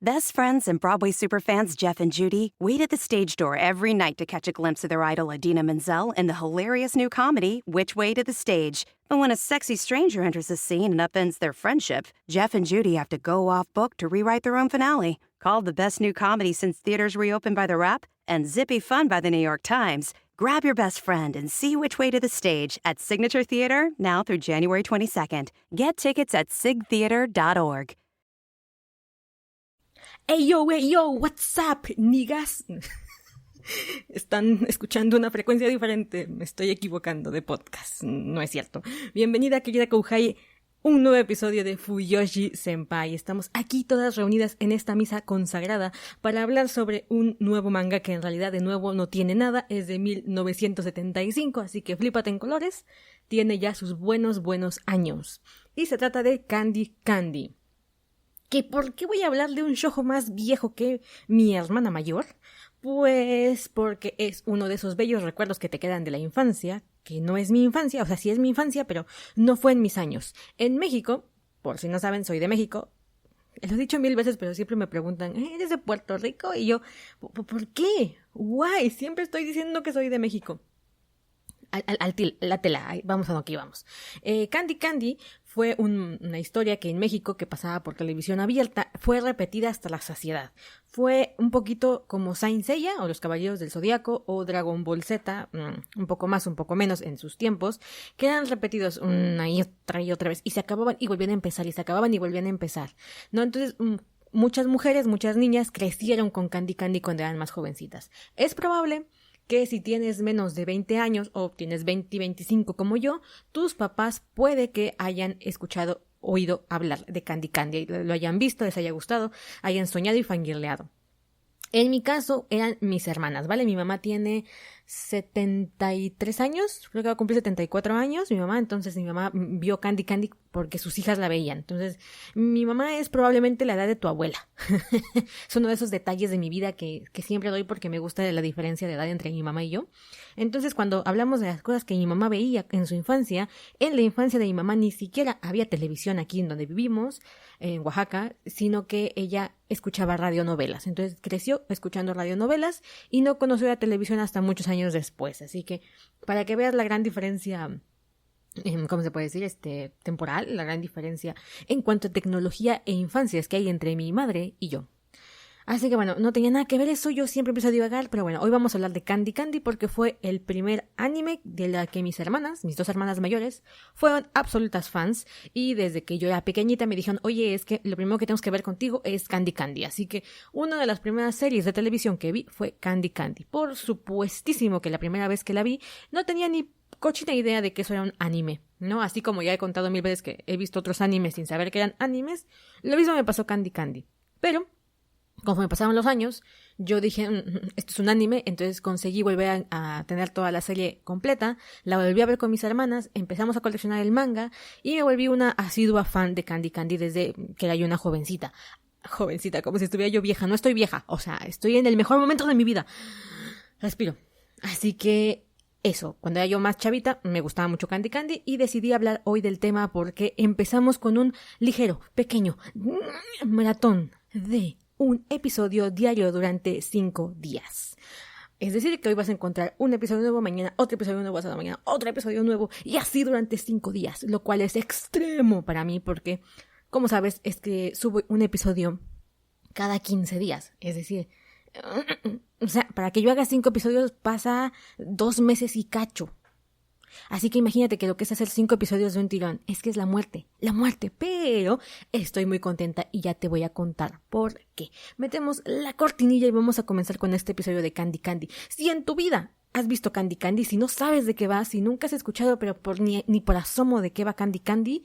Best friends and Broadway superfans Jeff and Judy wait at the stage door every night to catch a glimpse of their idol Idina Menzel in the hilarious new comedy, Which Way to the Stage. But when a sexy stranger enters the scene and upends their friendship, Jeff and Judy have to go off-book to rewrite their own finale. Called the best new comedy since theaters reopened by The Wrap and zippy fun by The New York Times, grab your best friend and see Which Way to the Stage at Signature Theater now through January 22nd. Get tickets at sigtheater.org. Hey yo, what's up, niggas? Están escuchando una frecuencia diferente. Me estoy equivocando de podcast. No es cierto. Bienvenida, querida Kouhai. Un nuevo episodio de Fuyoshi Senpai. Estamos aquí todas reunidas en esta misa consagrada para hablar sobre un nuevo manga que en realidad de nuevo no tiene nada. Es de 1975, así que flípate en colores. Tiene ya sus buenos años. Y se trata de Candy Candy. ¿Que por qué voy a hablar de un shoujo más viejo que mi hermana mayor? Pues porque es uno de esos bellos recuerdos que te quedan de la infancia, que no es mi infancia, o sea, sí es mi infancia, pero no fue en mis años. En México, por si no saben, soy de México. Lo he dicho 1000 veces, pero siempre me preguntan, ¿eres de Puerto Rico? Y yo, ¿por qué? Guay, siempre estoy diciendo que soy de México. La tela, vamos a lo que vamos. Candy Candy fue una historia que en México, que pasaba por televisión abierta, fue repetida hasta la saciedad. Fue un poquito como Saint Seiya, o Los Caballeros del Zodiaco, o Dragon Ball Z, un poco más, un poco menos en sus tiempos, que eran repetidos una y otra vez, y se acababan y volvían a empezar, y se acababan y volvían a empezar, ¿no? Entonces, muchas mujeres, muchas niñas crecieron con Candy Candy cuando eran más jovencitas. Es probable que si tienes menos de 20 años o tienes 20 y 25 como yo, tus papás puede que hayan oído hablar de Candy Candy, lo hayan visto, les haya gustado, hayan soñado y fangirleado. En mi caso eran mis hermanas, ¿vale? Mi mamá tiene 73 años, creo que va a cumplir 74 años, entonces mi mamá vio Candy Candy porque sus hijas la veían. Entonces, mi mamá es probablemente la edad de tu abuela. Es uno de esos detalles de mi vida que siempre doy porque me gusta la diferencia de edad entre mi mamá y yo. Entonces, cuando hablamos de las cosas que mi mamá veía en su infancia, en la infancia de mi mamá ni siquiera había televisión aquí en donde vivimos, en Oaxaca, sino que ella escuchaba radionovelas. Entonces, creció escuchando radionovelas y no conoció la televisión hasta muchos años después. Así que, para que veas la gran diferencia, ¿cómo se puede decir? Temporal, la gran diferencia en cuanto a tecnología e infancias que hay entre mi madre y yo. Así que bueno, no tenía nada que ver eso, yo siempre empiezo a divagar, pero bueno, hoy vamos a hablar de Candy Candy porque fue el primer anime de la que mis dos hermanas mayores, fueron absolutas fans y desde que yo era pequeñita me dijeron, oye, es que lo primero que tenemos que ver contigo es Candy Candy, así que una de las primeras series de televisión que vi fue Candy Candy. Por supuestísimo que la primera vez que la vi no tenía ni cochina idea de que eso era un anime, ¿no? Así como ya he contado 1000 veces que he visto otros animes sin saber que eran animes, lo mismo me pasó Candy Candy, pero conforme pasaron los años, yo dije, esto es un anime, entonces conseguí volver a tener toda la serie completa, la volví a ver con mis hermanas, empezamos a coleccionar el manga y me volví una asidua fan de Candy Candy desde que era yo una jovencita, como si estuviera yo vieja, no estoy vieja, o sea, estoy en el mejor momento de mi vida, respiro, así que eso, cuando era yo más chavita, me gustaba mucho Candy Candy y decidí hablar hoy del tema porque empezamos con un ligero, pequeño maratón de un episodio diario durante 5 días. Es decir, que hoy vas a encontrar un episodio nuevo, mañana otro episodio nuevo, pasado mañana otro episodio nuevo y así durante 5 días, lo cual es extremo para mí porque, como sabes, es que subo un episodio cada 15 días. Es decir, o sea, para que yo haga 5 episodios pasa 2 meses y cacho. Así que imagínate que lo que es hacer 5 episodios de un tirón es que es la muerte, pero estoy muy contenta y ya te voy a contar por qué. Metemos la cortinilla y vamos a comenzar con este episodio de Candy Candy. Si en tu vida has visto Candy Candy, si no sabes de qué va, si nunca has escuchado pero ni por asomo de qué va Candy Candy,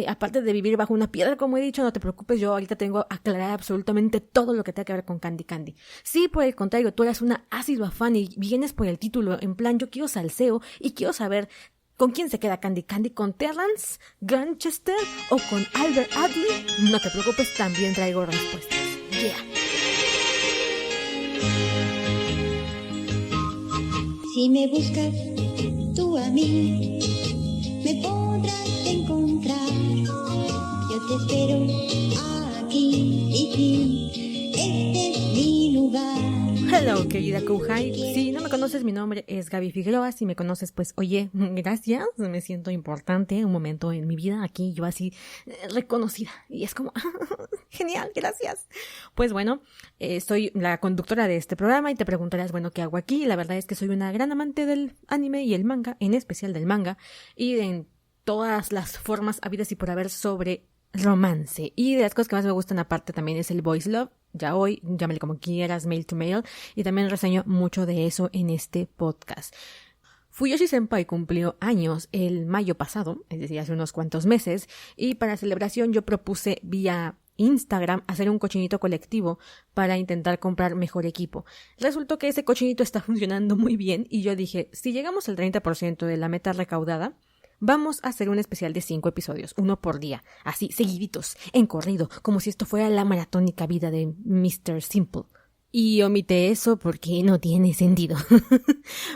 aparte de vivir bajo una piedra, como he dicho, no te preocupes, yo ahorita tengo a aclarar absolutamente todo lo que tenga que ver con Candy Candy. Si por el contrario tú eres una ácida fan y vienes por el título en plan yo quiero salseo y quiero saber ¿con quién se queda Candy Candy? ¿Con Terrence Grantchester o con Albert Adley? No te preocupes, también traigo respuestas. Yeah. Si me buscas tú a mí, me podrás encontrar. Yo te espero aquí Hello, querida Kouhai. Si no me conoces, mi nombre es Gaby Figueroa. Si me conoces, pues, oye, gracias. Me siento importante. Un momento en mi vida aquí, yo así, reconocida. Y es como, genial, gracias. Pues bueno, soy la conductora de este programa y te preguntarás, bueno, ¿qué hago aquí? La verdad es que soy una gran amante del anime y el manga, en especial del manga, y en todas las formas habidas y por haber sobre romance. Y de las cosas que más me gustan aparte también es el voice love, yaoi, llámale como quieras, male to male, y también reseño mucho de eso en este podcast. Fuyoshi Senpai cumplió años el mayo pasado, es decir, hace unos cuantos meses, y para celebración yo propuse vía Instagram hacer un cochinito colectivo para intentar comprar mejor equipo. Resultó que ese cochinito está funcionando muy bien y yo dije, si llegamos al 30% de la meta recaudada, vamos a hacer un especial de 5 episodios, uno por día, así, seguiditos, en corrido, como si esto fuera la maratónica vida de Mr. Simple. Y omité eso porque no tiene sentido.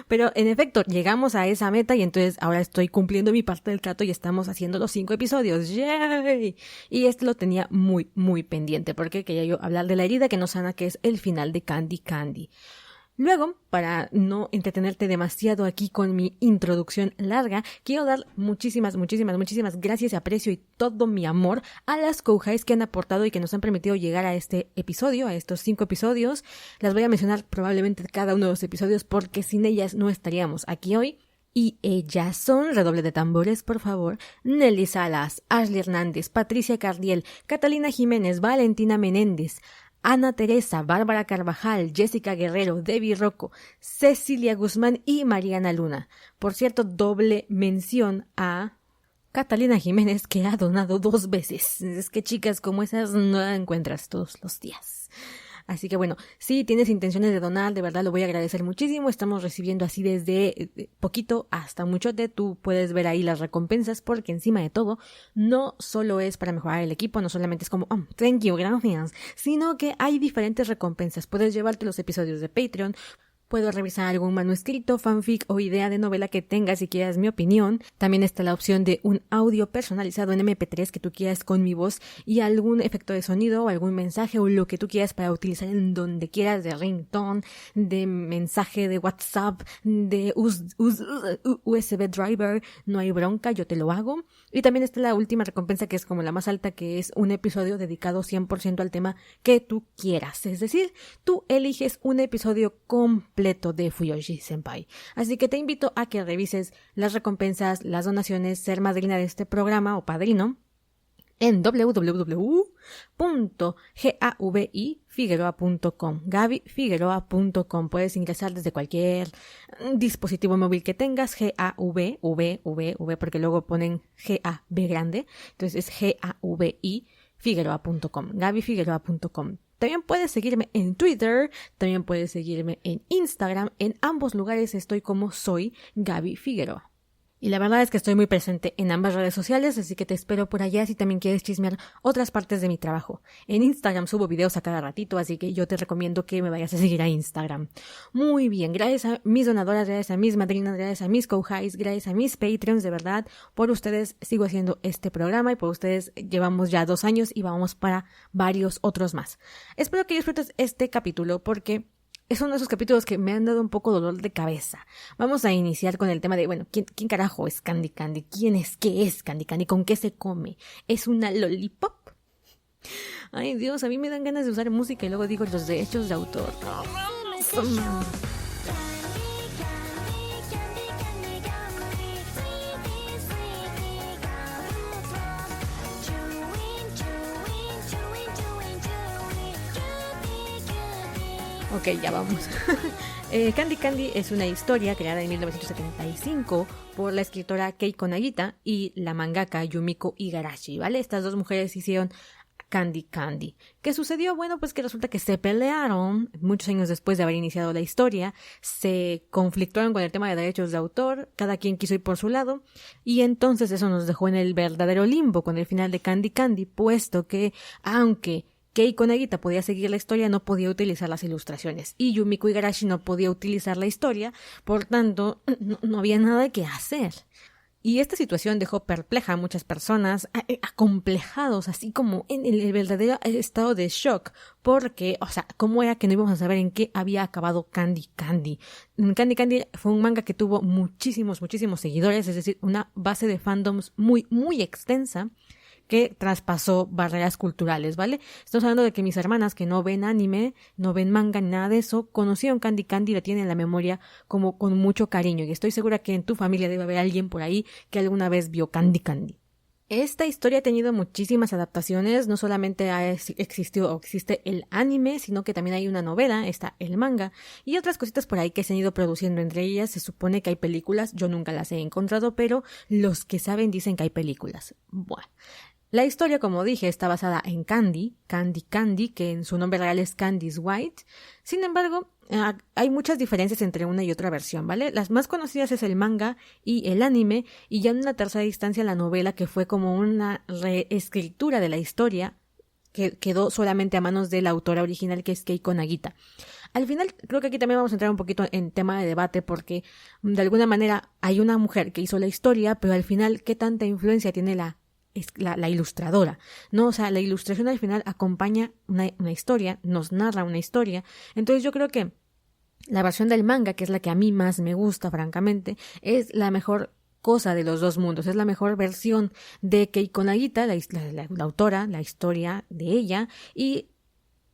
Pero en efecto, llegamos a esa meta y entonces ahora estoy cumpliendo mi parte del trato y estamos haciendo los 5 episodios. ¡Yay! Y esto lo tenía muy, muy pendiente porque quería yo hablar de la herida que nos sana, que es el final de Candy Candy. Luego, para no entretenerte demasiado aquí con mi introducción larga, quiero dar muchísimas gracias y aprecio y todo mi amor a las Kouhais que han aportado y que nos han permitido llegar a este episodio, a estos 5 episodios. Las voy a mencionar probablemente cada uno de los episodios porque sin ellas no estaríamos aquí hoy. Y ellas son, redoble de tambores por favor, Nelly Salas, Ashley Hernández, Patricia Cardiel, Catalina Jiménez, Valentina Menéndez, Ana Teresa, Bárbara Carvajal, Jessica Guerrero, Debbie Rocco, Cecilia Guzmán y Mariana Luna. Por cierto, doble mención a Catalina Jiménez, que ha donado 2 veces. Es que chicas como esas no las encuentras todos los días. Así que bueno, si tienes intenciones de donar, de verdad lo voy a agradecer muchísimo. Estamos recibiendo así desde poquito hasta muchote. Tú puedes ver ahí las recompensas porque encima de todo no solo es para mejorar el equipo, no solamente es como, thank you, gracias, sino que hay diferentes recompensas. Puedes llevarte los episodios de Patreon. Puedo revisar algún manuscrito, fanfic o idea de novela que tengas si quieras mi opinión. También está la opción de un audio personalizado en MP3 que tú quieras con mi voz y algún efecto de sonido o algún mensaje o lo que tú quieras para utilizar en donde quieras, de ringtone, de mensaje de WhatsApp, de USB driver. No hay bronca, yo te lo hago. Y también está la última recompensa que es como la más alta, que es un episodio dedicado 100% al tema que tú quieras. Es decir, tú eliges un episodio completo de Fuyoshi Senpai. Así que te invito a que revises las recompensas, las donaciones, ser madrina de este programa o padrino en www.gavifigueroa.com gavifigueroa.com. Puedes ingresar desde cualquier dispositivo móvil que tengas, GAV, porque luego ponen GAB grande, entonces es GAVI-figueroa.com, gavifigueroa.com. También puedes seguirme en Twitter, también puedes seguirme en Instagram. En ambos lugares estoy como soy Gaby Figueroa. Y la verdad es que estoy muy presente en ambas redes sociales, así que te espero por allá si también quieres chismear otras partes de mi trabajo. En Instagram subo videos a cada ratito, así que yo te recomiendo que me vayas a seguir a Instagram. Muy bien, gracias a mis donadoras, gracias a mis madrinas, gracias a mis Kouhais, gracias a mis Patreons, de verdad, por ustedes sigo haciendo este programa y por ustedes llevamos ya 2 años y vamos para varios otros más. Espero que disfrutes este capítulo porque es uno de esos capítulos que me han dado un poco dolor de cabeza. Vamos a iniciar con el tema de, bueno, ¿quién carajo es Candy Candy? ¿Qué es Candy Candy? ¿Con qué se come? ¿Es una lollipop? Ay, Dios, a mí me dan ganas de usar música y luego digo los derechos de autor. Ok, ya vamos. Candy Candy es una historia creada en 1975 por la escritora Keiko Nagita y la mangaka Yumiko Igarashi, ¿vale? Estas 2 mujeres hicieron Candy Candy. ¿Qué sucedió? Bueno, pues que resulta que se pelearon muchos años después de haber iniciado la historia, se conflictuaron con el tema de derechos de autor, cada quien quiso ir por su lado, y entonces eso nos dejó en el verdadero limbo con el final de Candy Candy, puesto que, aunque Keiko Nagita podía seguir la historia, no podía utilizar las ilustraciones, y Yumiko Igarashi no podía utilizar la historia, por tanto, no había nada que hacer. Y esta situación dejó perpleja a muchas personas, acomplejados, así como en el verdadero estado de shock, porque, o sea, ¿cómo era que no íbamos a saber en qué había acabado Candy Candy? Candy Candy fue un manga que tuvo muchísimos seguidores, es decir, una base de fandoms muy extensa, que traspasó barreras culturales, ¿vale? Estamos hablando de que mis hermanas que no ven anime, no ven manga ni nada de eso, conocieron Candy Candy y la tienen en la memoria como con mucho cariño, y estoy segura que en tu familia debe haber alguien por ahí que alguna vez vio Candy Candy. Esta historia ha tenido muchísimas adaptaciones, no solamente existe el anime, sino que también hay una novela, está el manga, y otras cositas por ahí que se han ido produciendo. Entre ellas se supone que hay películas, yo nunca las he encontrado, pero los que saben dicen que hay películas. Bueno. La historia, como dije, está basada en Candy, que en su nombre real es Candice White. Sin embargo, hay muchas diferencias entre una y otra versión, ¿vale? Las más conocidas es el manga y el anime, y ya en una tercera instancia la novela, que fue como una reescritura de la historia que quedó solamente a manos de la autora original, que es Keiko Nagita. Al final, creo que aquí también vamos a entrar un poquito en tema de debate, porque de alguna manera hay una mujer que hizo la historia, pero al final, ¿qué tanta influencia tiene la ilustradora? ¿No? O sea, la ilustración al final acompaña una historia, nos narra una historia. Entonces yo creo que la versión del manga, que es la que a mí más me gusta, francamente, es la mejor cosa de los dos mundos. Es la mejor versión de Keiko Nagita, la autora, la historia de ella, y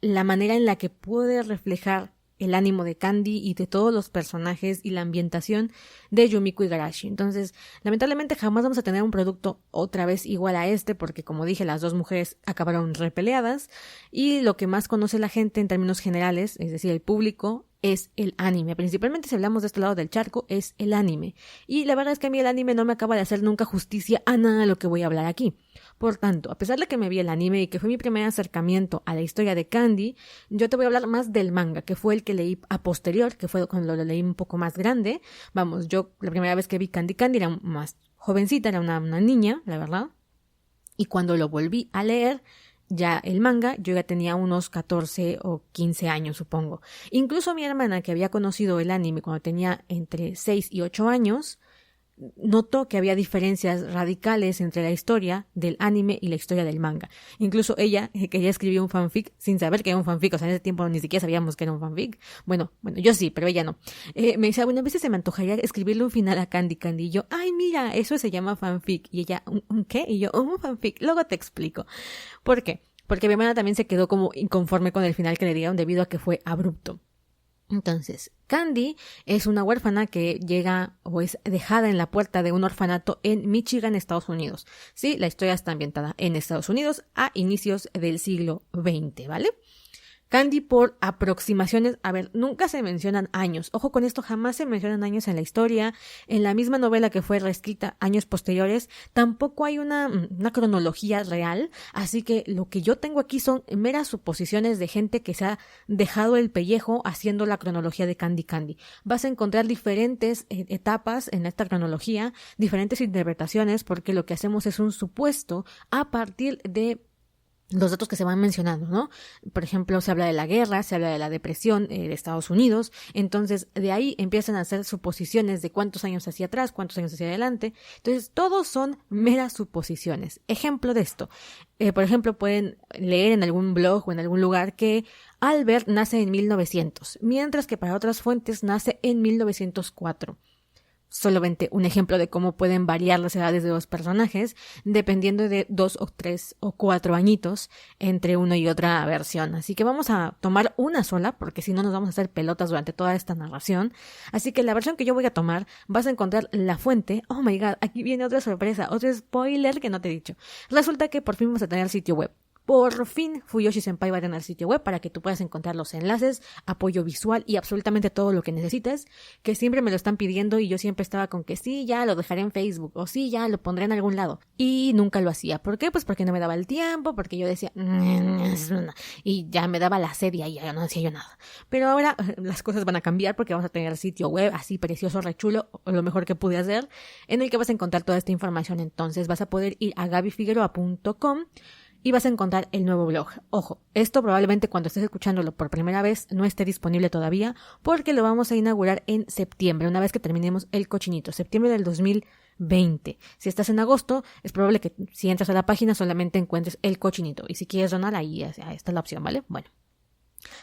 la manera en la que puede reflejar el ánimo de Candy y de todos los personajes y la ambientación de Yumiko Igarashi. Entonces, lamentablemente jamás vamos a tener un producto otra vez igual a este, porque como dije, las dos mujeres acabaron repeleadas, y lo que más conoce la gente en términos generales, es decir, el público, es el anime. Principalmente si hablamos de este lado del charco, es el anime. Y la verdad es que a mí el anime no me acaba de hacer nunca justicia a nada de lo que voy a hablar aquí. Por tanto, a pesar de que me vi el anime y que fue mi primer acercamiento a la historia de Candy, yo te voy a hablar más del manga, que fue el que leí a posterior, que fue cuando lo leí un poco más grande. Vamos, yo la primera vez que vi Candy Candy era más jovencita, era una niña, la verdad. Y cuando lo volví a leer, ya el manga, yo ya tenía unos 14 o 15 años, supongo. Incluso mi hermana, que había conocido el anime cuando tenía entre 6 y 8 años, notó que había diferencias radicales entre la historia del anime y la historia del manga. Incluso ella, que ella escribió un fanfic sin saber que era un fanfic, o sea, en ese tiempo ni siquiera sabíamos que era un fanfic. Bueno, yo sí, pero ella no. Me decía, bueno, a veces se me antojaría escribirle un final a Candy Candy. Y yo, ay, mira, eso se llama fanfic. Y ella, ¿un qué? Y yo, un fanfic. Luego te explico. ¿Por qué? Porque mi hermana también se quedó como inconforme con el final que le dieron debido a que fue abrupto. Entonces, Candy es una huérfana que llega o es dejada en la puerta de un orfanato en Michigan, Estados Unidos. Sí, la historia está ambientada en Estados Unidos a inicios del siglo XX, ¿vale? Candy, por aproximaciones, a ver, nunca se mencionan años. Ojo con esto, jamás se mencionan años en la historia. En la misma novela que fue reescrita años posteriores, tampoco hay una cronología real. Así que lo que yo tengo aquí son meras suposiciones de gente que se ha dejado el pellejo haciendo la cronología de Candy Candy. Vas a encontrar diferentes etapas en esta cronología, diferentes interpretaciones, porque lo que hacemos es un supuesto a partir de los datos que se van mencionando, ¿no? Por ejemplo, se habla de la guerra, se habla de la depresión de Estados Unidos, entonces de ahí empiezan a hacer suposiciones de cuántos años hacia atrás, cuántos años hacia adelante. Entonces, todos son meras suposiciones. Ejemplo de esto, por ejemplo, pueden leer en algún blog o en algún lugar que Albert nace en 1900, mientras que para otras fuentes nace en 1904. Solamente un ejemplo de cómo pueden variar las edades de los personajes dependiendo de 2 o 3 o 4 añitos entre una y otra versión. Así que vamos a tomar una sola porque si no nos vamos a hacer pelotas durante toda esta narración. Así que la versión que yo voy a tomar, vas a encontrar la fuente. Oh my god, aquí viene otra sorpresa, otro spoiler que no te he dicho. Resulta que por fin vamos a tener sitio web. Por fin Fuyoshi Senpai va a tener sitio web para que tú puedas encontrar los enlaces, apoyo visual y absolutamente todo lo que necesites, que siempre me lo están pidiendo y yo siempre estaba con que sí, ya lo dejaré en Facebook o sí, ya lo pondré en algún lado y nunca lo hacía. ¿Por qué? Pues porque no me daba el tiempo, porque yo decía y ya me daba la sed y ya no hacía yo nada. Pero ahora las cosas van a cambiar porque vamos a tener sitio web así precioso, rechulo, lo mejor que pude hacer, en el que vas a encontrar toda esta información. Entonces vas a poder ir a gabifigueroa.com y vas a encontrar el nuevo blog. Ojo, esto probablemente cuando estés escuchándolo por primera vez no esté disponible todavía porque lo vamos a inaugurar en septiembre, una vez que terminemos el cochinito. Septiembre del 2020. Si estás en agosto, es probable que si entras a la página solamente encuentres el cochinito. Y si quieres donar, ahí está la opción, ¿vale? Bueno.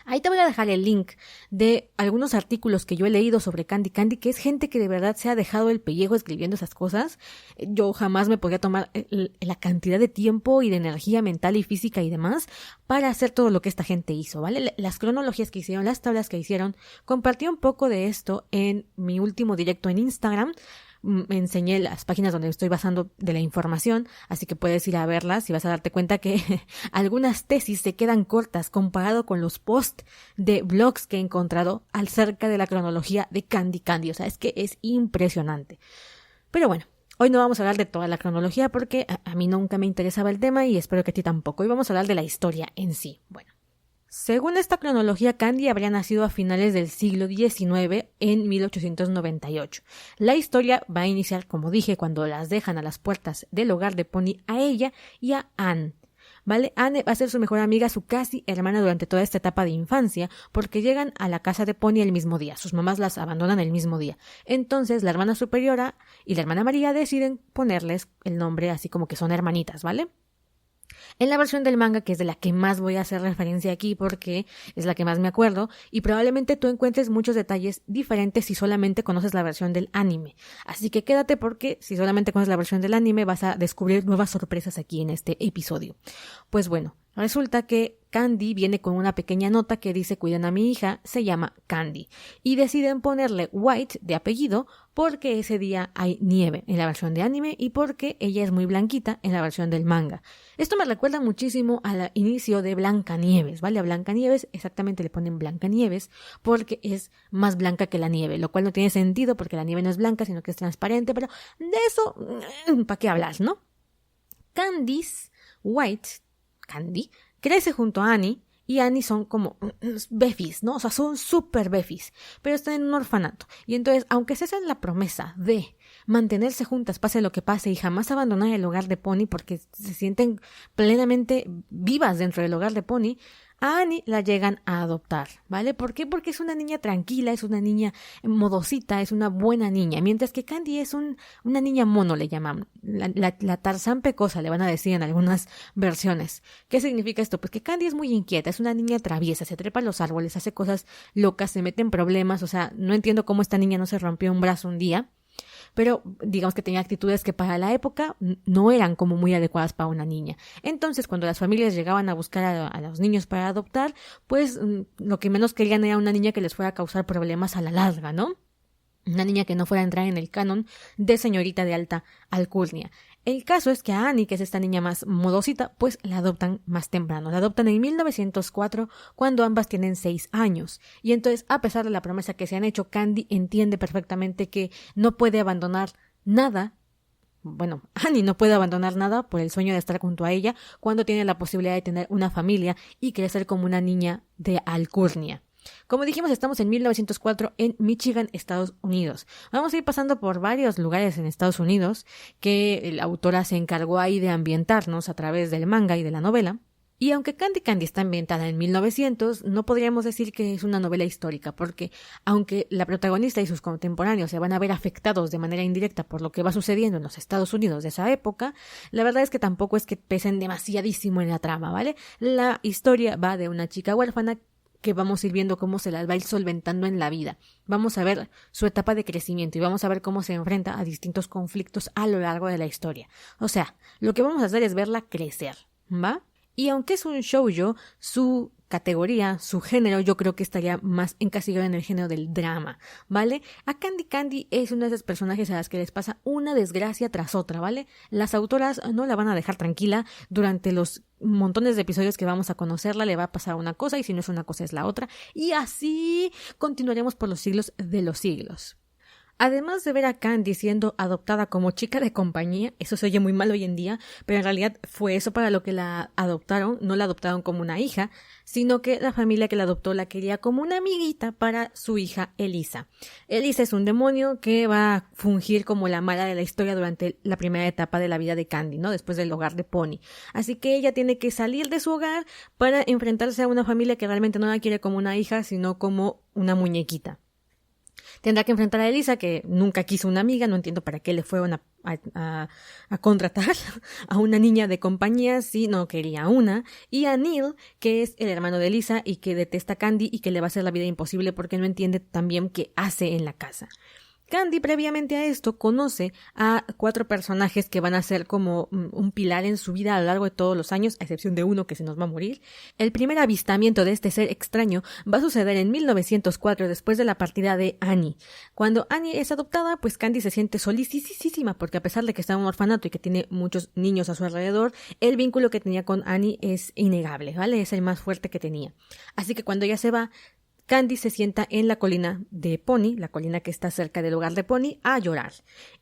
Ahí te voy a dejar el link de algunos artículos que yo he leído sobre Candy Candy, que es gente que de verdad se ha dejado el pellejo escribiendo esas cosas. Yo jamás me podría tomar la cantidad de tiempo y de energía mental y física y demás para hacer todo lo que esta gente hizo, ¿vale? Las cronologías que hicieron, las tablas que hicieron. Compartí un poco de esto en mi último directo en Instagram. Me enseñé las páginas donde estoy basando de la información, así que puedes ir a verlas y vas a darte cuenta que algunas tesis se quedan cortas comparado con los posts de blogs que he encontrado acerca de la cronología de Candy Candy. O sea, es que es impresionante. Pero bueno, hoy no vamos a hablar de toda la cronología porque a mí nunca me interesaba el tema y espero que a ti tampoco. Hoy vamos a hablar de la historia en sí. Bueno. Según esta cronología, Candy habría nacido a finales del siglo XIX, en 1898. La historia va a iniciar, como dije, cuando las dejan a las puertas del hogar de Pony a ella y a Anne. ¿Vale? Anne va a ser su mejor amiga, su casi hermana durante toda esta etapa de infancia, porque llegan a la casa de Pony el mismo día. Sus mamás las abandonan el mismo día. Entonces, la hermana superiora y la hermana María deciden ponerles el nombre así como que son hermanitas, ¿vale? En la versión del manga, que es de la que más voy a hacer referencia aquí porque es la que más me acuerdo, y probablemente tú encuentres muchos detalles diferentes si solamente conoces la versión del anime. Así que quédate porque si solamente conoces la versión del anime vas a descubrir nuevas sorpresas aquí en este episodio. Pues bueno, resulta que Candy viene con una pequeña nota que dice: cuiden a mi hija, se llama Candy. Y deciden ponerle White de apellido porque ese día hay nieve en la versión de anime y porque ella es muy blanquita en la versión del manga. Esto me recuerda muchísimo al inicio de Blancanieves, ¿vale? A Blancanieves exactamente le ponen Blancanieves porque es más blanca que la nieve, lo cual no tiene sentido porque la nieve no es blanca sino que es transparente, pero de eso, ¿para qué hablar, no? Candice White, Candy, crece junto a Annie y Annie son como befis, ¿no? O sea, son súper befis, pero están en un orfanato. Y entonces, aunque se hacen la promesa de mantenerse juntas pase lo que pase y jamás abandonar el hogar de Pony porque se sienten plenamente vivas dentro del hogar de Pony, a Annie la llegan a adoptar, ¿vale? ¿Por qué? Porque es una niña tranquila, es una niña modosita, es una buena niña, mientras que Candy es una niña mono, le llaman, la Tarzán pecosa, le van a decir en algunas versiones. ¿Qué significa esto? Pues que Candy es muy inquieta, es una niña traviesa, se trepa a los árboles, hace cosas locas, se mete en problemas, o sea, no entiendo cómo esta niña no se rompió un brazo un día. Pero digamos que tenía actitudes que para la época no eran como muy adecuadas para una niña. Entonces, cuando las familias llegaban a buscar a los niños para adoptar, pues lo que menos querían era una niña que les fuera a causar problemas a la larga, ¿no? Una niña que no fuera a entrar en el canon de señorita de alta alcurnia. El caso es que a Annie, que es esta niña más modosita, pues la adoptan más temprano. La adoptan en 1904, cuando ambas tienen 6 años. Y entonces, a pesar de la promesa que se han hecho, Candy entiende perfectamente que no puede abandonar nada. Bueno, Annie no puede abandonar nada por el sueño de estar junto a ella cuando tiene la posibilidad de tener una familia y crecer como una niña de alcurnia. Como dijimos, estamos en 1904 en Michigan, Estados Unidos. Vamos a ir pasando por varios lugares en Estados Unidos que la autora se encargó ahí de ambientarnos a través del manga y de la novela. Y aunque Candy Candy está ambientada en 1900, no podríamos decir que es una novela histórica, porque aunque la protagonista y sus contemporáneos se van a ver afectados de manera indirecta por lo que va sucediendo en los Estados Unidos de esa época, la verdad es que tampoco es que pesen demasiadísimo en la trama, ¿vale? La historia va de una chica huérfana que vamos a ir viendo cómo se las va a ir solventando en la vida. Vamos a ver su etapa de crecimiento y vamos a ver cómo se enfrenta a distintos conflictos a lo largo de la historia. O sea, lo que vamos a hacer es verla crecer, ¿va? Y aunque es un shoujo, su categoría, su género, yo creo que estaría más encasillado en el género del drama, ¿vale? A Candy Candy es uno de esos personajes a las que les pasa una desgracia tras otra, ¿vale? Las autoras no la van a dejar tranquila durante los montones de episodios que vamos a conocerla, le va a pasar una cosa y si no es una cosa es la otra, y así continuaremos por los siglos de los siglos. Además de ver a Candy siendo adoptada como chica de compañía, eso se oye muy mal hoy en día, pero en realidad fue eso para lo que la adoptaron, no la adoptaron como una hija, sino que la familia que la adoptó la quería como una amiguita para su hija Elisa. Elisa es un demonio que va a fungir como la mala de la historia durante la primera etapa de la vida de Candy, ¿no? Después del hogar de Pony. Así que ella tiene que salir de su hogar para enfrentarse a una familia que realmente no la quiere como una hija, sino como una muñequita. Tendrá que enfrentar a Elisa, que nunca quiso una amiga, no entiendo para qué le fueron a contratar a una niña de compañía si no quería una, y a Neil, que es el hermano de Elisa y que detesta a Candy y que le va a hacer la vida imposible porque no entiende también qué hace en la casa. Candy, previamente a esto, conoce a 4 personajes que van a ser como un pilar en su vida a lo largo de todos los años, a excepción de uno que se nos va a morir. El primer avistamiento de este ser extraño va a suceder en 1904, después de la partida de Annie. Cuando Annie es adoptada, pues Candy se siente solicísima, porque a pesar de que está en un orfanato y que tiene muchos niños a su alrededor, el vínculo que tenía con Annie es innegable, ¿vale? Es el más fuerte que tenía. Así que cuando ella se va, Candy se sienta en la colina de Pony, la colina que está cerca del hogar de Pony, a llorar.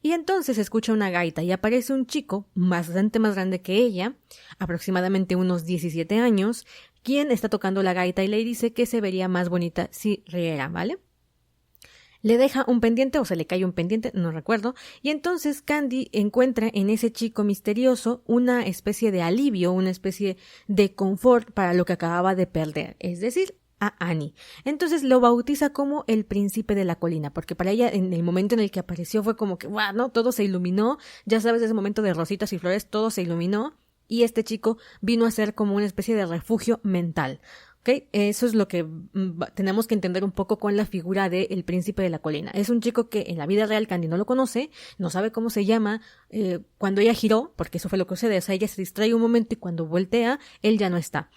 Y entonces escucha una gaita y aparece un chico bastante más grande que ella, aproximadamente unos 17 años, quien está tocando la gaita y le dice que se vería más bonita si riera, ¿vale? Le deja un pendiente o se le cae un pendiente, no recuerdo, y entonces Candy encuentra en ese chico misterioso una especie de alivio, una especie de confort para lo que acababa de perder, es decir, a Annie. Entonces lo bautiza como el príncipe de la colina, porque para ella en el momento en el que apareció fue como que, ¡guau!, ¿no? Todo se iluminó, ya sabes, ese momento de rositas y flores, todo se iluminó, y este chico vino a ser como una especie de refugio mental. ¿Okay? Eso es lo que tenemos que entender un poco con la figura del príncipe de la colina. Es un chico que en la vida real Candy no lo conoce, no sabe cómo se llama, cuando ella giró, porque eso fue lo que sucede, o sea, ella se distrae un momento y cuando voltea, él ya no está.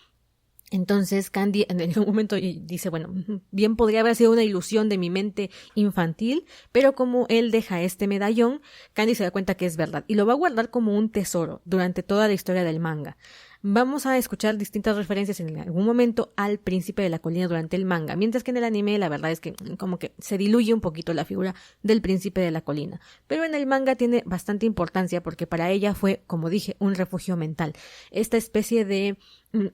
Entonces Candy en algún momento dice, bueno, bien podría haber sido una ilusión de mi mente infantil, pero como él deja este medallón, Candy se da cuenta que es verdad y lo va a guardar como un tesoro durante toda la historia del manga. Vamos a escuchar distintas referencias en algún momento al príncipe de la colina durante el manga, mientras que en el anime la verdad es que como que se diluye un poquito la figura del príncipe de la colina. Pero en el manga tiene bastante importancia porque para ella fue, como dije, un refugio mental. Esta especie de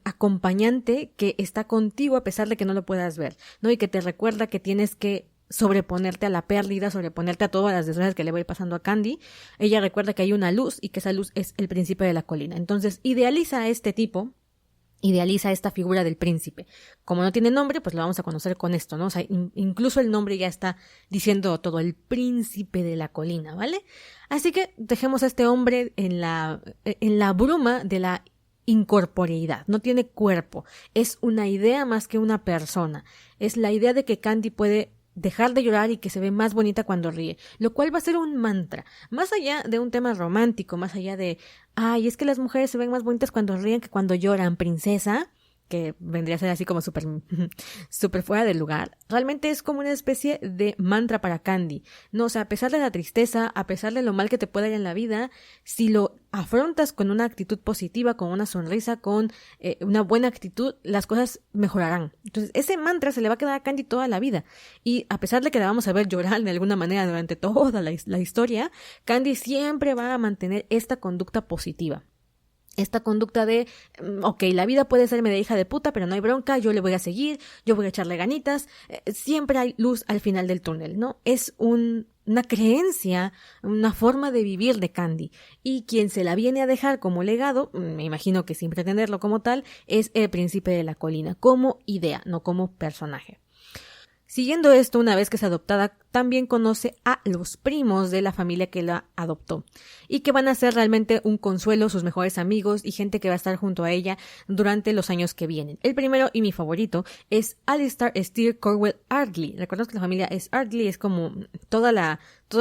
acompañante que está contigo a pesar de que no lo puedas ver, ¿no? Y que te recuerda que tienes que sobreponerte a la pérdida, sobreponerte a todas las desgracias que le va a ir pasando a Candy. Ella recuerda que hay una luz y que esa luz es el príncipe de la colina. Entonces idealiza a este tipo, idealiza esta figura del príncipe. Como no tiene nombre, pues lo vamos a conocer con esto, ¿no? O sea, incluso el nombre ya está diciendo todo, el príncipe de la colina, ¿vale? Así que dejemos a este hombre en la bruma de la incorporeidad, no tiene cuerpo, es una idea más que una persona, es la idea de que Candy puede dejar de llorar y que se ve más bonita cuando ríe, lo cual va a ser un mantra, más allá de un tema romántico, más allá de, ay, es que las mujeres se ven más bonitas cuando ríen que cuando lloran, princesa, que vendría a ser así como súper fuera del lugar. Realmente es como una especie de mantra para Candy, ¿no? O sea, a pesar de la tristeza, a pesar de lo mal que te pueda ir en la vida, si lo afrontas con una actitud positiva, con una sonrisa, con una buena actitud, las cosas mejorarán. Entonces, ese mantra se le va a quedar a Candy toda la vida. Y a pesar de que la vamos a ver llorar de alguna manera durante toda la historia, Candy siempre va a mantener esta conducta positiva. Esta conducta de, ok, la vida puede serme de hija de puta, pero no hay bronca, yo le voy a seguir, yo voy a echarle ganitas, siempre hay luz al final del túnel, ¿no? Es una creencia, una forma de vivir de Candy. Y quien se la viene a dejar como legado, me imagino que sin pretenderlo como tal, es el príncipe de la colina, como idea, no como personaje. Siguiendo esto, una vez que es adoptada, también conoce a los primos de la familia que la adoptó y que van a ser realmente un consuelo, sus mejores amigos y gente que va a estar junto a ella durante los años que vienen. El primero y mi favorito es Alistair Steer Corwell Ardley. Recordemos que la familia es Ardley, es como toda la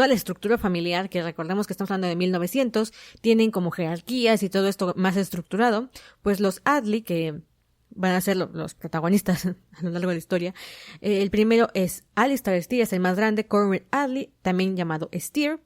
estructura familiar, que recordemos que estamos hablando de 1900, tienen como jerarquías y todo esto más estructurado. Pues los Ardley, que van a ser los protagonistas a lo largo de la historia. El primero es Alistair Steer, es el más grande, Corwell Ardley, también llamado Steer,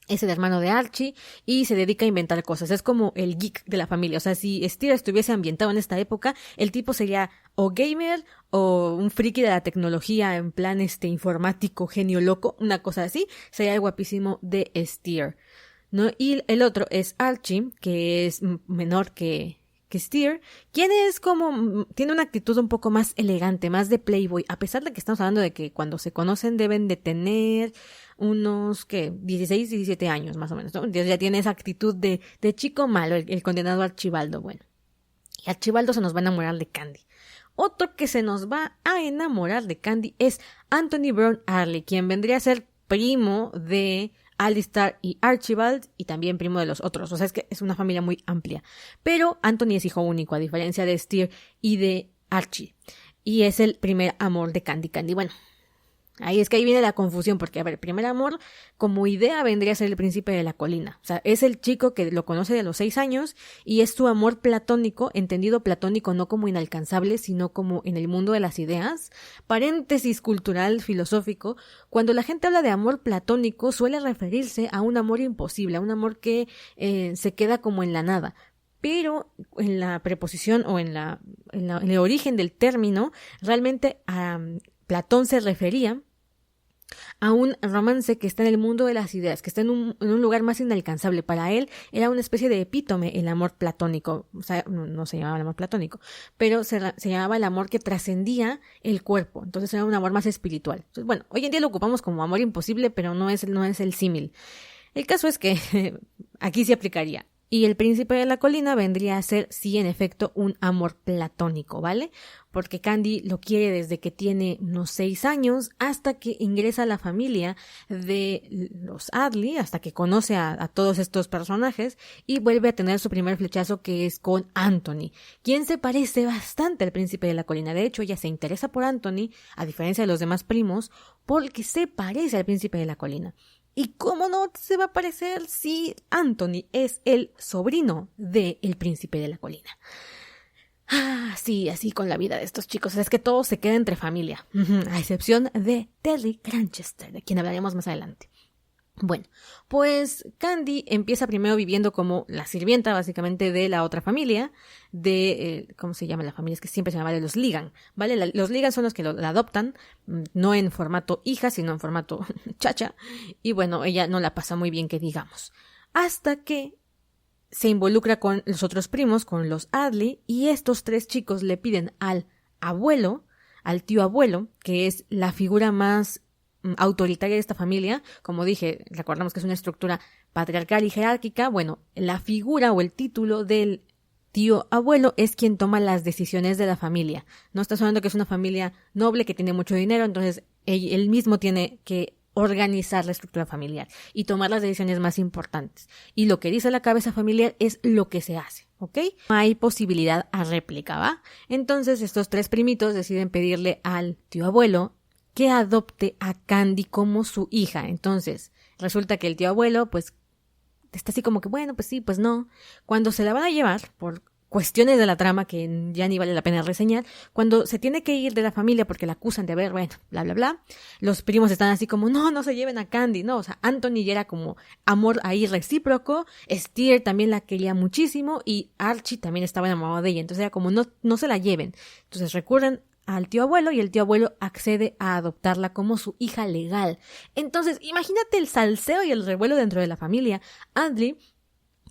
es el hermano de Archie y se dedica a inventar cosas. Es como el geek de la familia. O sea, si Steer estuviese ambientado en esta época, el tipo sería o gamer o un friki de la tecnología en plan informático, genio loco, una cosa así. Sería el guapísimo de Steer, ¿no? Y el otro es Archie, que es menor que Steer, quien es como, tiene una actitud un poco más elegante, más de playboy, a pesar de que estamos hablando de que cuando se conocen deben de tener unos, 16, 17 años más o menos, ¿no? Entonces ya tiene esa actitud de chico malo, el condenado Archibaldo, bueno. Y Archibaldo se nos va a enamorar de Candy. otro que se nos va a enamorar de Candy es Anthony Brown Arley, quien vendría a ser primo de Alistair y Archibald y también primo de los otros. O sea, es que es una familia muy amplia. Pero Anthony es hijo único, a diferencia de Steer y de Archie. Y es el primer amor de Candy. Bueno, ahí viene la confusión, porque, a ver, primer amor, como idea, vendría a ser el príncipe de la colina. O sea, es el chico que lo conoce de los 6 años y es su amor platónico, entendido platónico no como inalcanzable, sino como en el mundo de las ideas. Paréntesis cultural, filosófico. Cuando la gente habla de amor platónico, suele referirse a un amor imposible, a un amor que se queda como en la nada. Pero en la preposición o en el origen del término, realmente Platón se refería a un romance que está en el mundo de las ideas, que está en un lugar más inalcanzable. Para él era una especie de epítome el amor platónico. O sea, no se llamaba el amor platónico, pero se llamaba el amor que trascendía el cuerpo. Entonces era un amor más espiritual. Entonces, bueno, hoy en día lo ocupamos como amor imposible, pero no es el símil. El caso es que aquí se aplicaría. Y el príncipe de la colina vendría a ser, sí, en efecto, un amor platónico, ¿vale? Porque Candy lo quiere desde que tiene unos 6 años hasta que ingresa a la familia de los Addley, hasta que conoce a todos estos personajes y vuelve a tener su primer flechazo, que es con Anthony, quien se parece bastante al príncipe de la colina. De hecho, ella se interesa por Anthony, a diferencia de los demás primos, porque se parece al príncipe de la colina. ¿Y cómo no se va a parecer si Anthony es el sobrino del príncipe de la colina? Sí, así con la vida de estos chicos. Es que todo se queda entre familia, a excepción de Terry Cranchester, de quien hablaremos más adelante. Bueno, pues Candy empieza primero viviendo como la sirvienta, básicamente, de la otra familia, ¿cómo se llama la familia? Es que siempre se llama de los Ligan, ¿vale? Los Ligan son los que la adoptan, no en formato hija, sino en formato chacha, y bueno, ella no la pasa muy bien, que digamos, hasta que se involucra con los otros primos, con los Addley, y estos 3 chicos le piden al tío abuelo, que es la figura más autoritaria de esta familia. Como dije, recordamos que es una estructura patriarcal y jerárquica. Bueno, la figura o el título del tío abuelo es quien toma las decisiones de la familia. No estás hablando que es una familia noble que tiene mucho dinero, entonces él mismo tiene que organizar la estructura familiar y tomar las decisiones más importantes. Y lo que dice la cabeza familiar es lo que se hace, ¿ok? No hay posibilidad a réplica, ¿va? Entonces estos 3 primitos deciden pedirle al tío abuelo que adopte a Candy como su hija. Entonces, resulta que el tío abuelo, pues, está así como que, bueno, pues sí, pues no. Cuando se la van a llevar, por cuestiones de la trama que ya ni vale la pena reseñar, cuando se tiene que ir de la familia porque la acusan de haber, bueno, bla, bla, bla, los primos están así como, no se lleven a Candy, no, o sea, Anthony ya era como amor ahí recíproco, Steer también la quería muchísimo y Archie también estaba enamorado de ella, entonces era como, no se la lleven. Entonces recurren al tío abuelo y el tío abuelo accede a adoptarla como su hija legal. Entonces, imagínate el salseo y el revuelo dentro de la familia Addley,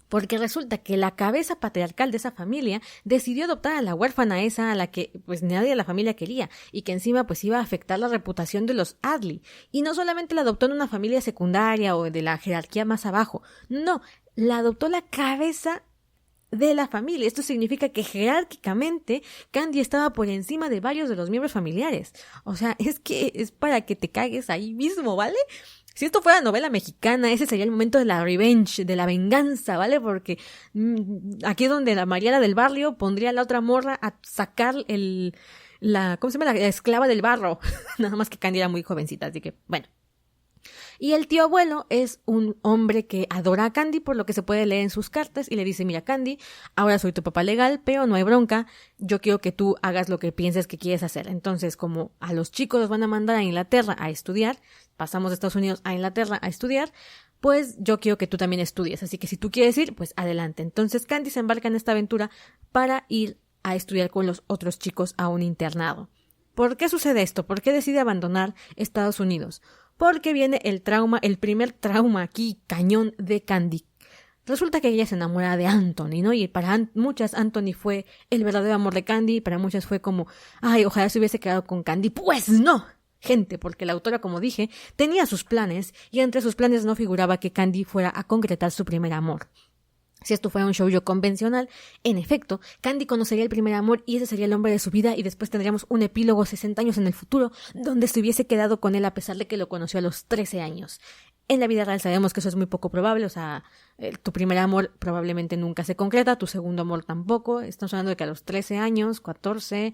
porque resulta que la cabeza patriarcal de esa familia decidió adoptar a la huérfana esa a la que pues nadie de la familia quería y que encima pues iba a afectar la reputación de los Addley. Y no solamente la adoptó en una familia secundaria o de la jerarquía más abajo, no, la adoptó la cabeza de la familia. Esto significa que jerárquicamente Candy estaba por encima de varios de los miembros familiares. O sea, es que es para que te cagues ahí mismo, ¿vale? Si esto fuera novela mexicana, ese sería el momento de la revenge, de la venganza, ¿vale? Porque aquí es donde la Mariana del barrio pondría a la otra morra a sacar ¿cómo se llama? La esclava del barro. Nada más que Candy era muy jovencita, así que, bueno. Y el tío abuelo es un hombre que adora a Candy, por lo que se puede leer en sus cartas, y le dice, mira Candy, ahora soy tu papá legal, pero no hay bronca, yo quiero que tú hagas lo que pienses que quieres hacer. Entonces, como a los chicos los van a mandar a Inglaterra a estudiar, pasamos de Estados Unidos a Inglaterra a estudiar, pues yo quiero que tú también estudies, así que si tú quieres ir, pues adelante. Entonces Candy se embarca en esta aventura para ir a estudiar con los otros chicos a un internado. ¿Por qué sucede esto? ¿Por qué decide abandonar Estados Unidos? Porque viene el primer trauma aquí, cañón de Candy. Resulta que ella se enamora de Anthony, ¿no? Y para muchas Anthony fue el verdadero amor de Candy, para muchas fue como, ay, ojalá se hubiese quedado con Candy. ¡Pues no! Gente, porque la autora, como dije, tenía sus planes, y entre sus planes no figuraba que Candy fuera a concretar su primer amor. Si esto fuera un shoujo convencional, en efecto, Candy conocería el primer amor y ese sería el hombre de su vida y después tendríamos un epílogo 60 años en el futuro donde se hubiese quedado con él a pesar de que lo conoció a los 13 años. En la vida real sabemos que eso es muy poco probable, o sea, tu primer amor probablemente nunca se concreta, tu segundo amor tampoco. Estamos hablando de que a los 13 años, 14,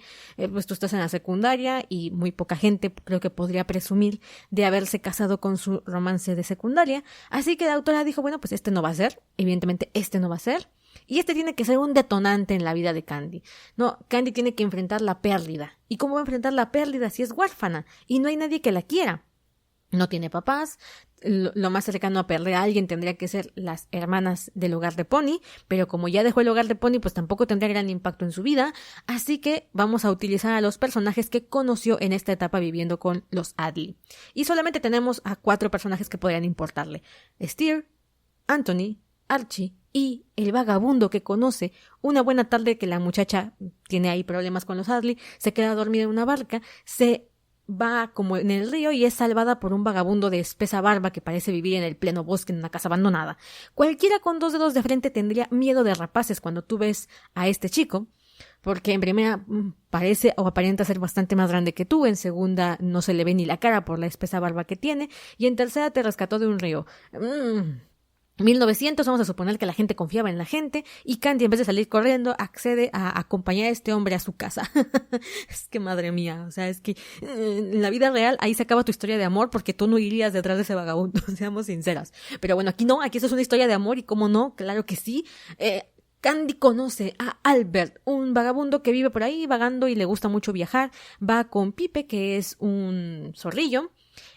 pues tú estás en la secundaria y muy poca gente creo que podría presumir de haberse casado con su romance de secundaria. Así que la autora dijo, bueno, pues este no va a ser, evidentemente este no va a ser. Y este tiene que ser un detonante en la vida de Candy. No, Candy tiene que enfrentar la pérdida. ¿Y cómo va a enfrentar la pérdida si es huérfana y no hay nadie que la quiera? No tiene papás, lo más cercano a perder a alguien tendría que ser las hermanas del hogar de Pony, pero como ya dejó el hogar de Pony, pues tampoco tendría gran impacto en su vida, así que vamos a utilizar a los personajes que conoció en esta etapa viviendo con los Adley. Y solamente tenemos a 4 personajes que podrían importarle: Steer, Anthony, Archie y el vagabundo que conoce una buena tarde que la muchacha tiene ahí problemas con los Adley, se queda dormida en una barca, se va como en el río y es salvada por un vagabundo de espesa barba que parece vivir en el pleno bosque en una casa abandonada. Cualquiera con 2 dedos de frente tendría miedo de rapaces cuando tú ves a este chico, porque en primera parece o aparenta ser bastante más grande que tú, en segunda no se le ve ni la cara por la espesa barba que tiene, y en tercera te rescató de un río. 1900, vamos a suponer que la gente confiaba en la gente y Candy, en vez de salir corriendo, accede a acompañar a este hombre a su casa. Es que madre mía, o sea, es que en la vida real ahí se acaba tu historia de amor porque tú no irías detrás de ese vagabundo, seamos sinceras. Pero bueno, aquí no, aquí eso es una historia de amor y cómo no, claro que sí. Candy conoce a Albert, un vagabundo que vive por ahí vagando y le gusta mucho viajar. Va con Pipe, que es un zorrillo.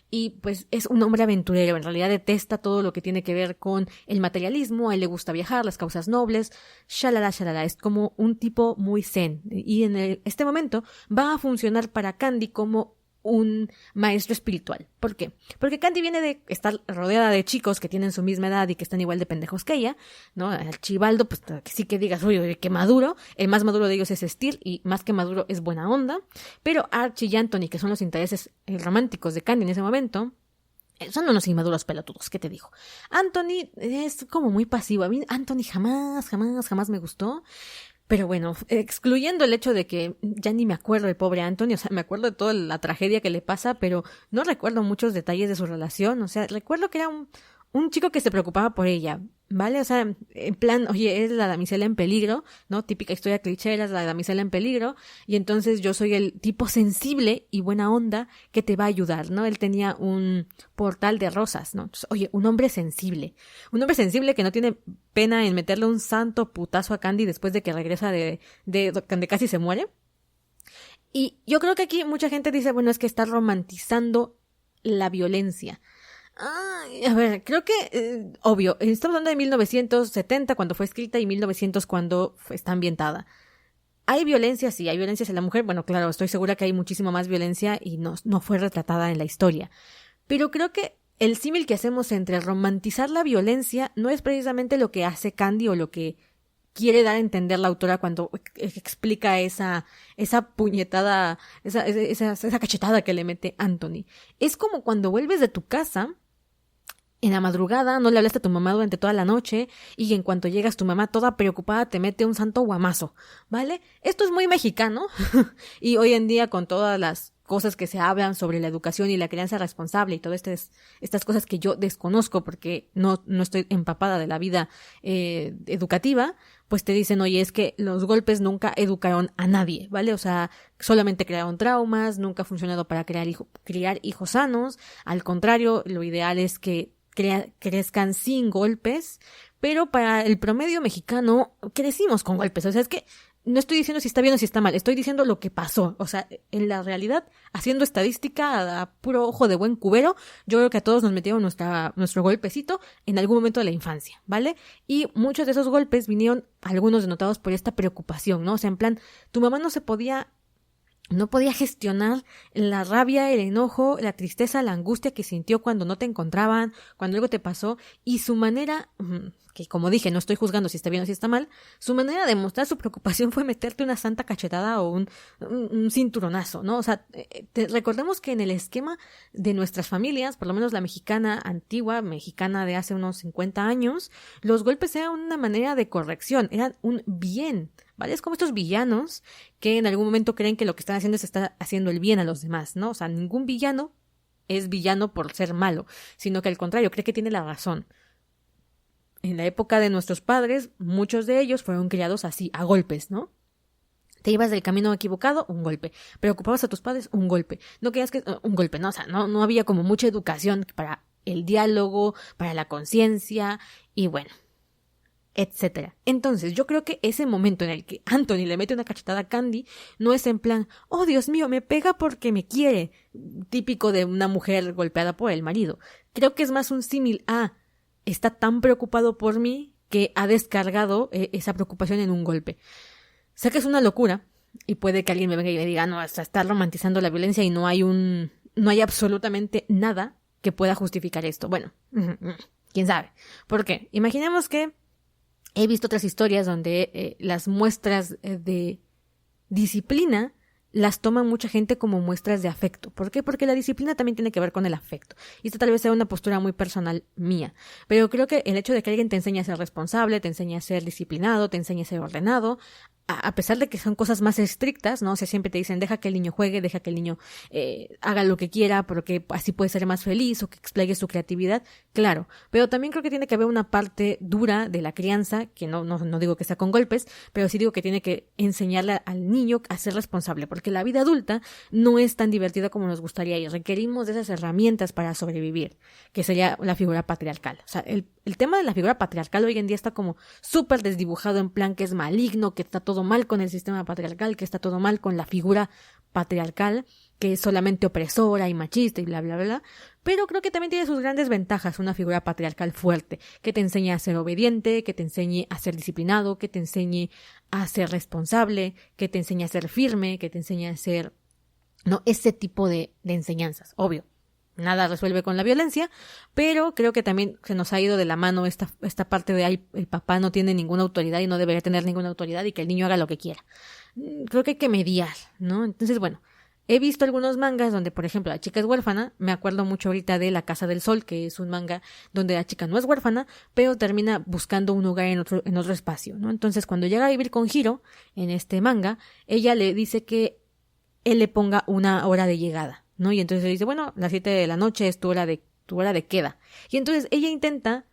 Y pues es un hombre aventurero, en realidad detesta todo lo que tiene que ver con el materialismo, a él le gusta viajar, las causas nobles, shalala, es como un tipo muy zen. Y en este momento va a funcionar para Candy como un maestro espiritual. ¿Por qué? Porque Candy viene de estar rodeada de chicos que tienen su misma edad y que están igual de pendejos que ella, ¿no? Archibaldo, pues sí que digas, oye, qué maduro. El más maduro de ellos es Steer y más que maduro es buena onda. Pero Archie y Anthony, que son los intereses románticos de Candy en ese momento, son unos inmaduros pelotudos, ¿qué te digo? Anthony es como muy pasivo. A mí Anthony jamás me gustó. Pero bueno, excluyendo el hecho de que ya ni me acuerdo del pobre Anthony, o sea, me acuerdo de toda la tragedia que le pasa, pero no recuerdo muchos detalles de su relación, o sea, recuerdo que era un chico que se preocupaba por ella, ¿vale? O sea, en plan, oye, es la damisela en peligro, ¿no? Típica historia cliché, es la damisela en peligro, y entonces yo soy el tipo sensible y buena onda que te va a ayudar, ¿no? Él tenía un portal de rosas, ¿no? Entonces, oye, un hombre sensible que no tiene pena en meterle un santo putazo a Candy después de que regresa de casi se muere. Y yo creo que aquí mucha gente dice, bueno, es que está romantizando la violencia. A ver, creo que, obvio, estamos hablando de 1970 cuando fue escrita y 1900 cuando está ambientada. ¿Hay violencia? Sí, hay violencia hacia la mujer. Bueno, claro, estoy segura que hay muchísima más violencia y no fue retratada en la historia. Pero creo que el símil que hacemos entre romantizar la violencia no es precisamente lo que hace Candy o lo que quiere dar a entender la autora cuando explica esa puñetada, esa cachetada que le mete Anthony. Es como cuando vuelves de tu casa en la madrugada, no le hablaste a tu mamá durante toda la noche y en cuanto llegas tu mamá toda preocupada te mete un santo guamazo, ¿vale? Esto es muy mexicano y hoy en día con todas las cosas que se hablan sobre la educación y la crianza responsable y todas estas cosas que yo desconozco porque no estoy empapada de la vida educativa, pues te dicen, oye, es que los golpes nunca educaron a nadie, ¿vale? O sea, solamente crearon traumas, nunca ha funcionado para criar hijos sanos, al contrario, lo ideal es que crezcan sin golpes, pero para el promedio mexicano crecimos con golpes, o sea, es que no estoy diciendo si está bien o si está mal, estoy diciendo lo que pasó, o sea, en la realidad, haciendo estadística a puro ojo de buen cubero, yo creo que a todos nos metieron nuestro golpecito en algún momento de la infancia, ¿vale? Y muchos de esos golpes vinieron, algunos denotados por esta preocupación, ¿no? O sea, en plan, tu mamá no podía gestionar la rabia, el enojo, la tristeza, la angustia que sintió cuando no te encontraban, cuando algo te pasó, y su manera, que como dije, no estoy juzgando si está bien o si está mal, su manera de mostrar su preocupación fue meterte una santa cachetada o un cinturonazo, ¿no? O sea, recordemos que en el esquema de nuestras familias, por lo menos la mexicana antigua, mexicana de hace unos 50 años, los golpes eran una manera de corrección, eran un bien, ¿vale? Es como estos villanos que en algún momento creen que lo que están haciendo es estar haciendo el bien a los demás, ¿no? O sea, ningún villano es villano por ser malo, sino que al contrario, cree que tiene la razón. En la época de nuestros padres, muchos de ellos fueron criados así, a golpes, ¿no? Te ibas del camino equivocado, un golpe. Preocupabas a tus padres, un golpe. No querías que... un golpe, ¿no? O sea, no había como mucha educación para el diálogo, para la conciencia, y bueno, etcétera. Entonces, yo creo que ese momento en el que Anthony le mete una cachetada a Candy no es en plan, oh Dios mío, me pega porque me quiere, típico de una mujer golpeada por el marido. Creo que es más un símil a, está tan preocupado por mí que ha descargado esa preocupación en un golpe. Sé que es una locura y puede que alguien me venga y me diga, no, está romantizando la violencia y no hay absolutamente nada que pueda justificar esto. Bueno, quién sabe. ¿Por qué? Imaginemos que he visto otras historias donde las muestras de disciplina las toma mucha gente como muestras de afecto. ¿Por qué? Porque la disciplina también tiene que ver con el afecto. Y esta tal vez sea una postura muy personal mía. Pero creo que el hecho de que alguien te enseñe a ser responsable, te enseñe a ser disciplinado, te enseñe a ser ordenado, a pesar de que son cosas más estrictas, ¿no? O sea, siempre te dicen, deja que el niño juegue, deja que el niño haga lo que quiera, porque así puede ser más feliz o que expliegue su creatividad. Claro, pero también creo que tiene que haber una parte dura de la crianza, que no digo que sea con golpes, pero sí digo que tiene que enseñarle al niño a ser responsable, porque la vida adulta no es tan divertida como nos gustaría y requerimos de esas herramientas para sobrevivir, que sería la figura patriarcal. O sea, el tema de la figura patriarcal hoy en día está como súper desdibujado en plan que es maligno, que está todo mal con el sistema patriarcal, que está todo mal con la figura patriarcal, que es solamente opresora y machista y bla, bla, bla. Pero creo que también tiene sus grandes ventajas una figura patriarcal fuerte, que te enseñe a ser obediente, que te enseñe a ser disciplinado, que te enseñe a ser responsable, que te enseñe a ser firme, que te enseñe a ser... no, ese tipo de enseñanzas, obvio. Nada resuelve con la violencia, pero creo que también se nos ha ido de la mano esta parte de ay, el papá no tiene ninguna autoridad y no debería tener ninguna autoridad y que el niño haga lo que quiera. Creo que hay que mediar, ¿no? Entonces, bueno, he visto algunos mangas donde, por ejemplo, la chica es huérfana. Me acuerdo mucho ahorita de La Casa del Sol, que es un manga donde la chica no es huérfana, pero termina buscando un hogar en otro espacio, ¿no? Entonces, cuando llega a vivir con Hiro, en este manga, ella le dice que él le ponga una hora de llegada, ¿no? Y entonces le dice, bueno, las 7 de la noche es tu hora de queda. Y entonces ella intenta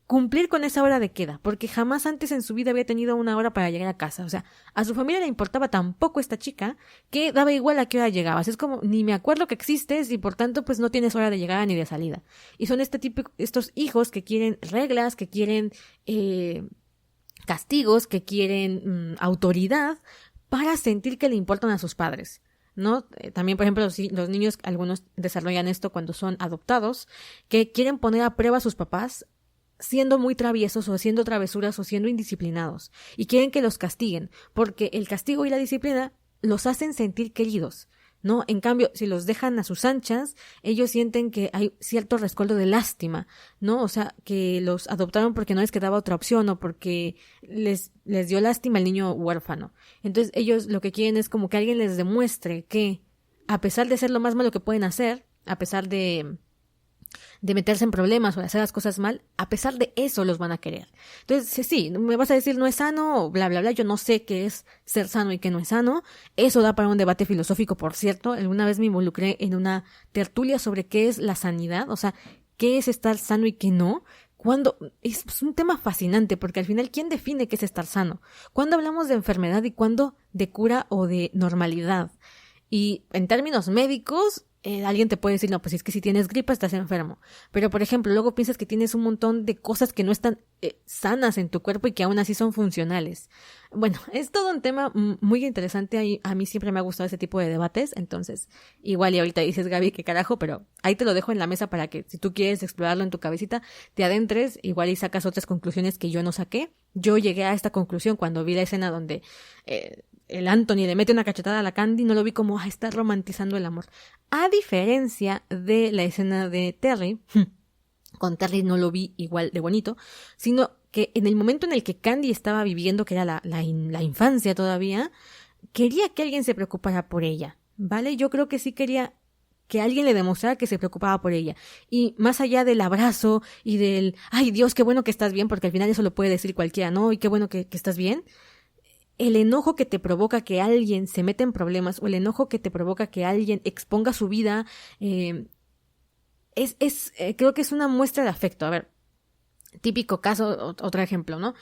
cumplir con esa hora de queda, porque jamás antes en su vida había tenido una hora para llegar a casa. O sea, a su familia le importaba tan poco esta chica que daba igual a qué hora llegabas. Es como, ni me acuerdo que existes y por tanto pues no tienes hora de llegada ni de salida. Y son estos hijos que quieren reglas, que quieren castigos, que quieren autoridad para sentir que le importan a sus padres, ¿no? También, por ejemplo, los niños, algunos desarrollan esto cuando son adoptados, que quieren poner a prueba a sus papás siendo muy traviesos o haciendo travesuras o siendo indisciplinados y quieren que los castiguen porque el castigo y la disciplina los hacen sentir queridos, ¿no? En cambio, si los dejan a sus anchas, ellos sienten que hay cierto rescoldo de lástima, ¿no? O sea, que los adoptaron porque no les quedaba otra opción o porque les dio lástima el niño huérfano. Entonces, ellos lo que quieren es como que alguien les demuestre que, a pesar de ser lo más malo que pueden hacer, a pesar de meterse en problemas o de hacer las cosas mal, a pesar de eso los van a querer. Entonces, sí, me vas a decir no es sano o bla, bla, bla, yo no sé qué es ser sano y qué no es sano. Eso da para un debate filosófico, por cierto. Alguna vez me involucré en una tertulia sobre qué es la sanidad, o sea, qué es estar sano y qué no. Es un tema fascinante porque al final, ¿quién define qué es estar sano? ¿Cuándo hablamos de enfermedad y cuándo de cura o de normalidad? Y en términos médicos, alguien te puede decir, no, pues es que si tienes gripa estás enfermo. Pero, por ejemplo, luego piensas que tienes un montón de cosas que no están sanas en tu cuerpo y que aún así son funcionales. Bueno, es todo un tema muy interesante. A mí siempre me ha gustado ese tipo de debates. Entonces, igual y ahorita dices, Gaby, qué carajo, pero ahí te lo dejo en la mesa para que si tú quieres explorarlo en tu cabecita, te adentres, igual y sacas otras conclusiones que yo no saqué. Yo llegué a esta conclusión cuando vi la escena donde el Anthony le mete una cachetada a la Candy, no lo vi como, está romantizando el amor. A diferencia de la escena de Terry, con Terry no lo vi igual de bonito, sino que en el momento en el que Candy estaba viviendo, que era la infancia todavía, quería que alguien se preocupara por ella, ¿vale? Yo creo que sí quería que alguien le demostrara que se preocupaba por ella. Y más allá del abrazo y del, ay Dios, qué bueno que estás bien, porque al final eso lo puede decir cualquiera, ¿no? Y qué bueno que estás bien. El enojo que te provoca que alguien se meta en problemas, o el enojo que te provoca que alguien exponga su vida, creo que es una muestra de afecto. A ver, típico caso, otro ejemplo, ¿no?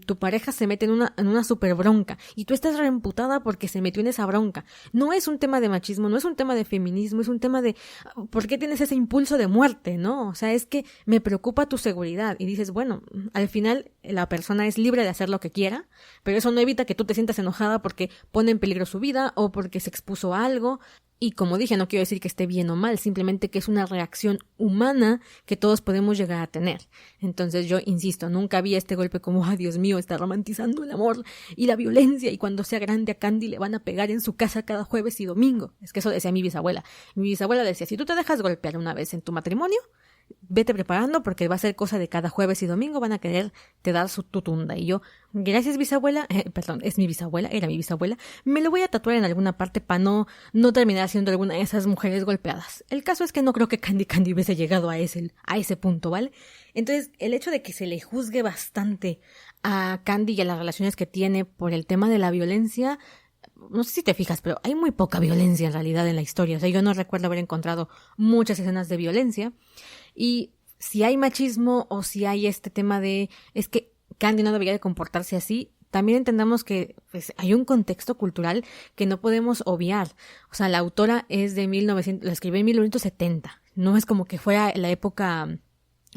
Tu pareja se mete en una super bronca y tú estás reemputada porque se metió en esa bronca. No es un tema de machismo, no es un tema de feminismo, es un tema de ¿por qué tienes ese impulso de muerte, no? O sea, es que me preocupa tu seguridad. Y dices, bueno, al final la persona es libre de hacer lo que quiera, pero eso no evita que tú te sientas enojada porque pone en peligro su vida o porque se expuso a algo. Y como dije, no quiero decir que esté bien o mal, simplemente que es una reacción humana que todos podemos llegar a tener. Entonces yo insisto, nunca vi este golpe como, ¡ay, Dios mío, está romantizando el amor y la violencia! Y cuando sea grande a Candy le van a pegar en su casa cada jueves y domingo. Es que eso decía mi bisabuela. Mi bisabuela decía, si tú te dejas golpear una vez en tu matrimonio, vete preparando porque va a ser cosa de cada jueves y domingo, van a querer te dar tu tunda. Y yo, gracias bisabuela, perdón, es mi bisabuela, era mi bisabuela, me lo voy a tatuar en alguna parte para no terminar siendo alguna de esas mujeres golpeadas. El caso es que no creo que Candy hubiese llegado a ese punto, ¿vale? Entonces, el hecho de que se le juzgue bastante a Candy y a las relaciones que tiene por el tema de la violencia, no sé si te fijas, pero hay muy poca violencia en realidad en la historia. O sea, yo no recuerdo haber encontrado muchas escenas de violencia. Y si hay machismo o si hay este tema de es que Candy no debería de comportarse así, también entendamos que pues, hay un contexto cultural que no podemos obviar. O sea, la autora es de 1900, la escribió en 1970. No es como que fuera la época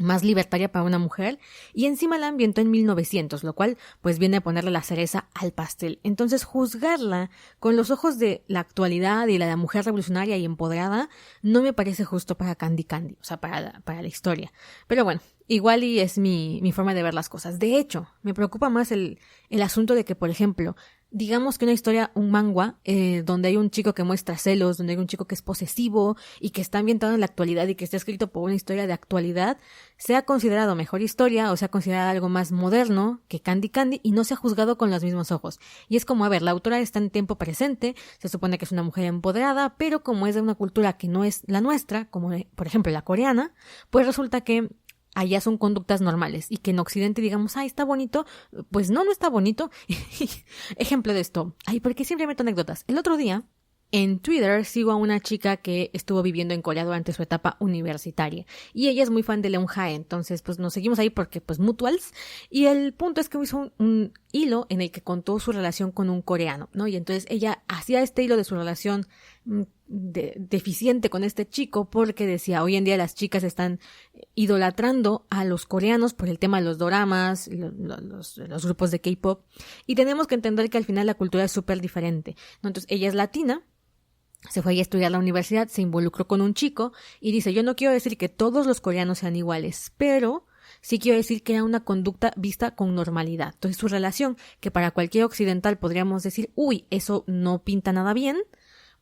más libertaria para una mujer, y encima la ambientó en 1900, lo cual pues viene a ponerle la cereza al pastel. Entonces juzgarla con los ojos de la actualidad y la mujer revolucionaria y empoderada no me parece justo para Candy, o sea, para la historia. Pero bueno, igual y es mi forma de ver las cosas. De hecho, me preocupa más el asunto de que, por ejemplo, digamos que una historia, un manga, donde hay un chico que muestra celos, donde hay un chico que es posesivo y que está ambientado en la actualidad y que está escrito por una historia de actualidad, sea considerado mejor historia o sea considerado algo más moderno que Candy y no sea juzgado con los mismos ojos. Y es como, a ver, la autora está en tiempo presente, se supone que es una mujer empoderada, pero como es de una cultura que no es la nuestra, como por ejemplo la coreana, pues resulta que allá son conductas normales y que en Occidente digamos, ay, está bonito, pues no está bonito. Ejemplo de esto, ay, porque siempre meto anécdotas. El otro día, en Twitter, sigo a una chica que estuvo viviendo en Corea durante su etapa universitaria y ella es muy fan de Leon Hae, entonces pues nos seguimos ahí porque pues mutuals, y el punto es que hizo un hilo en el que contó su relación con un coreano, ¿no? Y entonces ella hacía este hilo de su relación deficiente con este chico porque decía, hoy en día las chicas están idolatrando a los coreanos por el tema de los doramas, los grupos de K-pop, y tenemos que entender que al final la cultura es súper diferente, ¿no? Entonces ella es latina, se fue a estudiar a la universidad, se involucró con un chico y dice, yo no quiero decir que todos los coreanos sean iguales, pero sí quiero decir que era una conducta vista con normalidad. Entonces su relación, que para cualquier occidental podríamos decir, uy, eso no pinta nada bien,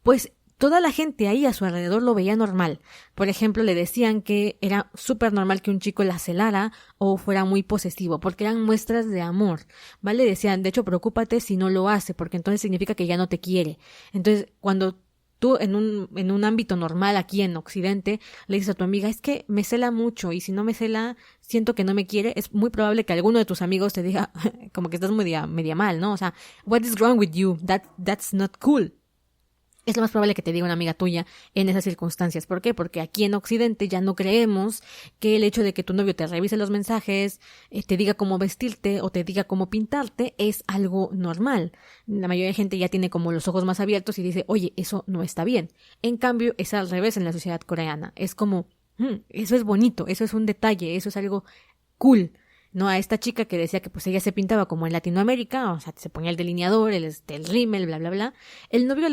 pues toda la gente ahí a su alrededor lo veía normal. Por ejemplo, le decían que era súper normal que un chico la celara o fuera muy posesivo, porque eran muestras de amor, ¿vale? Decían, de hecho, preocúpate si no lo hace, porque entonces significa que ya no te quiere. Entonces, cuando tú en un ámbito normal aquí en Occidente le dices a tu amiga, es que me cela mucho y si no me cela, siento que no me quiere, es muy probable que alguno de tus amigos te diga como que estás media mal, ¿no? O sea, what is wrong with you? That's not cool. Es lo más probable que te diga una amiga tuya en esas circunstancias. ¿Por qué? Porque aquí en Occidente ya no creemos que el hecho de que tu novio te revise los mensajes, te diga cómo vestirte o te diga cómo pintarte es algo normal. La mayoría de gente ya tiene como los ojos más abiertos y dice, oye, eso no está bien. En cambio, es al revés en la sociedad coreana. Es como, eso es bonito, eso es un detalle, eso es algo cool. No, a esta chica que decía que pues ella se pintaba como en Latinoamérica, o sea, se ponía el delineador, el rímel, bla, bla, bla. El novio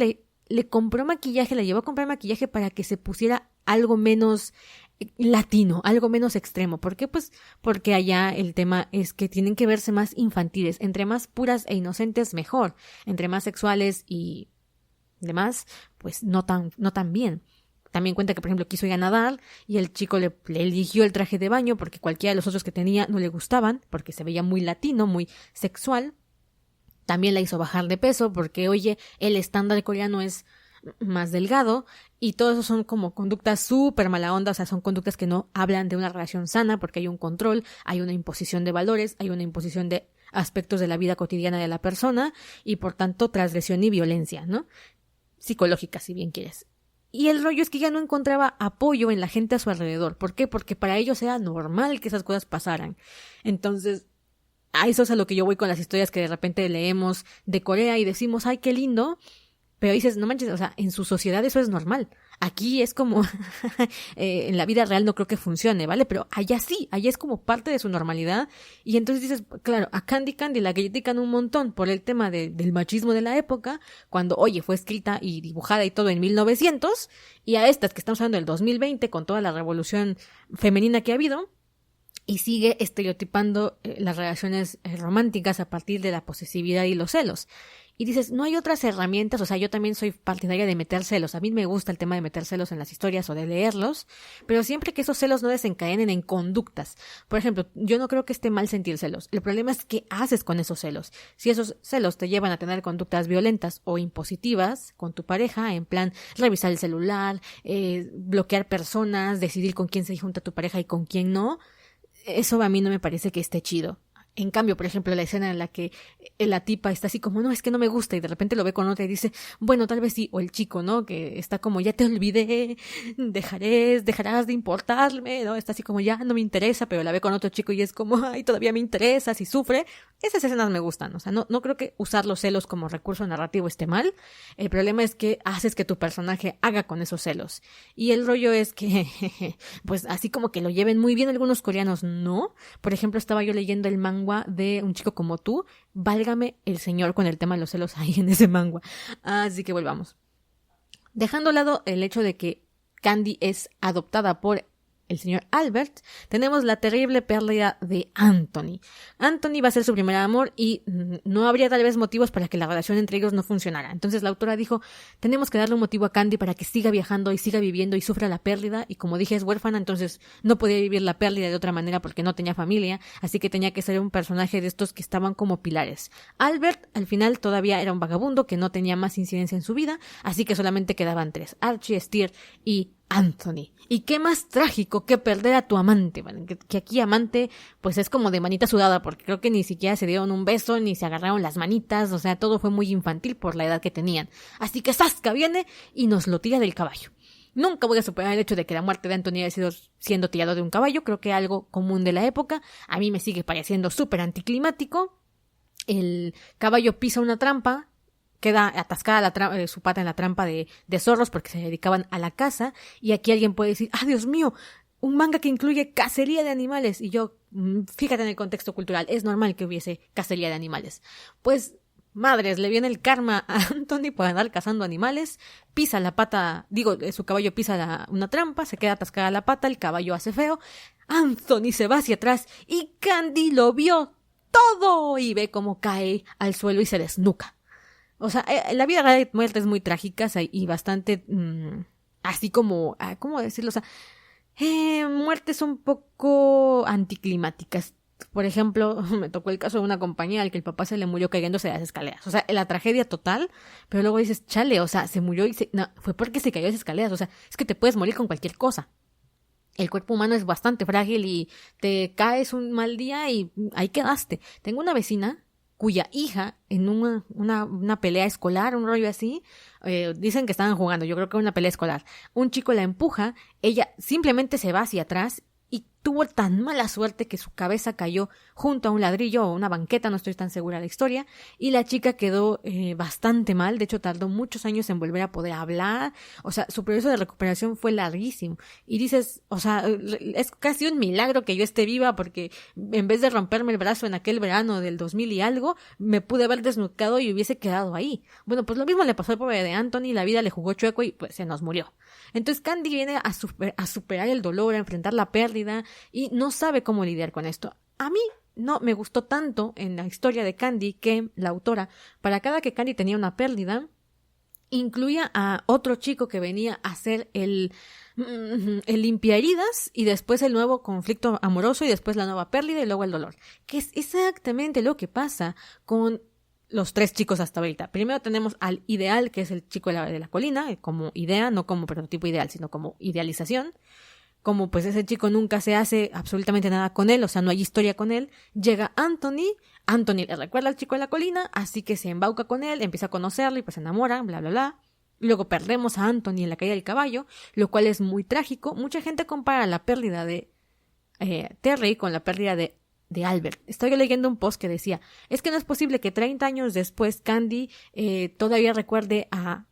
le compró maquillaje, la llevó a comprar maquillaje para que se pusiera algo menos latino, algo menos extremo. ¿Por qué? Pues porque allá el tema es que tienen que verse más infantiles. Entre más puras e inocentes, mejor. Entre más sexuales y demás, pues no tan bien. también cuenta que, por ejemplo, quiso ir a nadar y el chico le eligió el traje de baño porque cualquiera de los otros que tenía no le gustaban, porque se veía muy latino, muy sexual. También la hizo bajar de peso porque, oye, el estándar coreano es más delgado, y todo eso son como conductas súper mala onda, o sea, son conductas que no hablan de una relación sana porque hay un control, hay una imposición de valores, hay una imposición de aspectos de la vida cotidiana de la persona y por tanto transgresión y violencia, ¿no? Psicológica, si bien quieres. Y el rollo es que ya no encontraba apoyo en la gente a su alrededor. ¿Por qué? Porque para ellos era normal que esas cosas pasaran. Entonces, a eso es a lo que yo voy con las historias que de repente leemos de Corea y decimos, ¡ay, qué lindo! Pero dices, no manches, o sea, en su sociedad eso es normal. Aquí es como, en la vida real no creo que funcione, ¿vale? Pero allá sí, allá es como parte de su normalidad. Y entonces dices, claro, a Candy la critican un montón por el tema del machismo de la época, cuando, oye, fue escrita y dibujada y todo en 1900, y a estas que estamos hablando del 2020, con toda la revolución femenina que ha habido, y sigue estereotipando las relaciones románticas a partir de la posesividad y los celos. Y dices, no hay otras herramientas, o sea, yo también soy partidaria de meter celos. A mí me gusta el tema de meter celos en las historias o de leerlos, pero siempre que esos celos no desencadenen en conductas. Por ejemplo, yo no creo que esté mal sentir celos. El problema es qué haces con esos celos. Si esos celos te llevan a tener conductas violentas o impositivas con tu pareja, en plan revisar el celular, bloquear personas, decidir con quién se junta tu pareja y con quién no, eso a mí no me parece que esté chido. En cambio, por ejemplo, la escena en la que la tipa está así como, no, es que no me gusta, y de repente lo ve con otra y dice, bueno, tal vez sí, o el chico, ¿no? Que está como, ya te olvidé, dejarás de importarme, ¿no? Está así como, ya no me interesa, pero la ve con otro chico y es como, ay, todavía me interesas, y sufre. Esas escenas me gustan, o sea, no creo que usar los celos como recurso narrativo esté mal. El problema es que haces que tu personaje haga con esos celos. Y el rollo es que, pues así como que lo lleven muy bien algunos coreanos, ¿no? Por ejemplo, estaba yo leyendo el manga de Un chico como tú, válgame el señor con el tema de los celos ahí en ese manga. Así que volvamos. Dejando a lado el hecho de que Candy es adoptada por el señor Albert, tenemos la terrible pérdida de Anthony. Anthony va a ser su primer amor y no habría tal vez motivos para que la relación entre ellos no funcionara. Entonces la autora dijo, tenemos que darle un motivo a Candy para que siga viajando y siga viviendo y sufra la pérdida, y como dije es huérfana, entonces no podía vivir la pérdida de otra manera porque no tenía familia, así que tenía que ser un personaje de estos que estaban como pilares. Albert al final todavía era un vagabundo que no tenía más incidencia en su vida, así que solamente quedaban tres, Archie, Steer y Anthony. Y qué más trágico que perder a tu amante, ¿vale? Que aquí amante pues es como de manita sudada, porque creo que ni siquiera se dieron un beso, ni se agarraron las manitas, o sea, todo fue muy infantil por la edad que tenían. Así que Saskia viene y nos lo tira del caballo. Nunca voy a superar el hecho de que la muerte de Anthony haya sido siendo tirado de un caballo, creo que algo común de la época, a mí me sigue pareciendo súper anticlimático. El caballo pisa una trampa, queda atascada su pata en la trampa de zorros porque se dedicaban a la caza, y aquí alguien puede decir, Dios mío, un manga que incluye cacería de animales, y yo, fíjate en el contexto cultural, es normal que hubiese cacería de animales. Pues, madres, le viene el karma a Anthony por andar cazando animales, pisa la pata, su caballo pisa una trampa, se queda atascada la pata, el caballo hace feo, Anthony se va hacia atrás y Candy lo vio todo y ve cómo cae al suelo y se desnuca. O sea, la vida real de muerte es muy trágica y bastante así como, ¿cómo decirlo? O sea, muertes un poco anticlimáticas. Por ejemplo, me tocó el caso de una compañera al que el papá se le murió cayéndose de las escaleras. O sea, la tragedia total, pero luego dices, chale, o sea, se murió no, fue porque se cayó de las escaleras. O sea, es que te puedes morir con cualquier cosa. El cuerpo humano es bastante frágil y te caes un mal día y ahí quedaste. Tengo una vecina cuya hija en una pelea escolar, un rollo así, dicen que estaban jugando, yo creo que era una pelea escolar, un chico la empuja, ella simplemente se va hacia atrás y tuvo tan mala suerte que su cabeza cayó junto a un ladrillo o una banqueta, no estoy tan segura de la historia, y la chica quedó bastante mal, de hecho tardó muchos años en volver a poder hablar, o sea, su proceso de recuperación fue larguísimo, y dices, o sea, es casi un milagro que yo esté viva, porque en vez de romperme el brazo en aquel verano del 2000 y algo, me pude haber desnucado y hubiese quedado ahí. Bueno, pues lo mismo le pasó al pobre de Anthony, la vida le jugó chueco y pues se nos murió. Entonces Candy viene a superar el dolor, a enfrentar la pérdida, y no sabe cómo lidiar con esto. A mí no me gustó tanto en la historia de Candy que la autora, para cada que Candy tenía una pérdida, incluía a otro chico que venía a ser el limpiaheridas y después el nuevo conflicto amoroso y después la nueva pérdida y luego el dolor. Que es exactamente lo que pasa con los 3 chicos hasta ahorita. Primero tenemos al ideal, que es el chico de la colina, como idea, no como prototipo ideal, sino como idealización. Como pues ese chico nunca se hace absolutamente nada con él, o sea, no hay historia con él, llega Anthony le recuerda al chico de la colina, así que se embauca con él, empieza a conocerlo y pues se enamora, bla, bla, bla. Luego perdemos a Anthony en la caída del caballo, lo cual es muy trágico. Mucha gente compara la pérdida de Terry con la pérdida de Albert. Estoy leyendo un post que decía, es que no es posible que 30 años después Candy todavía recuerde a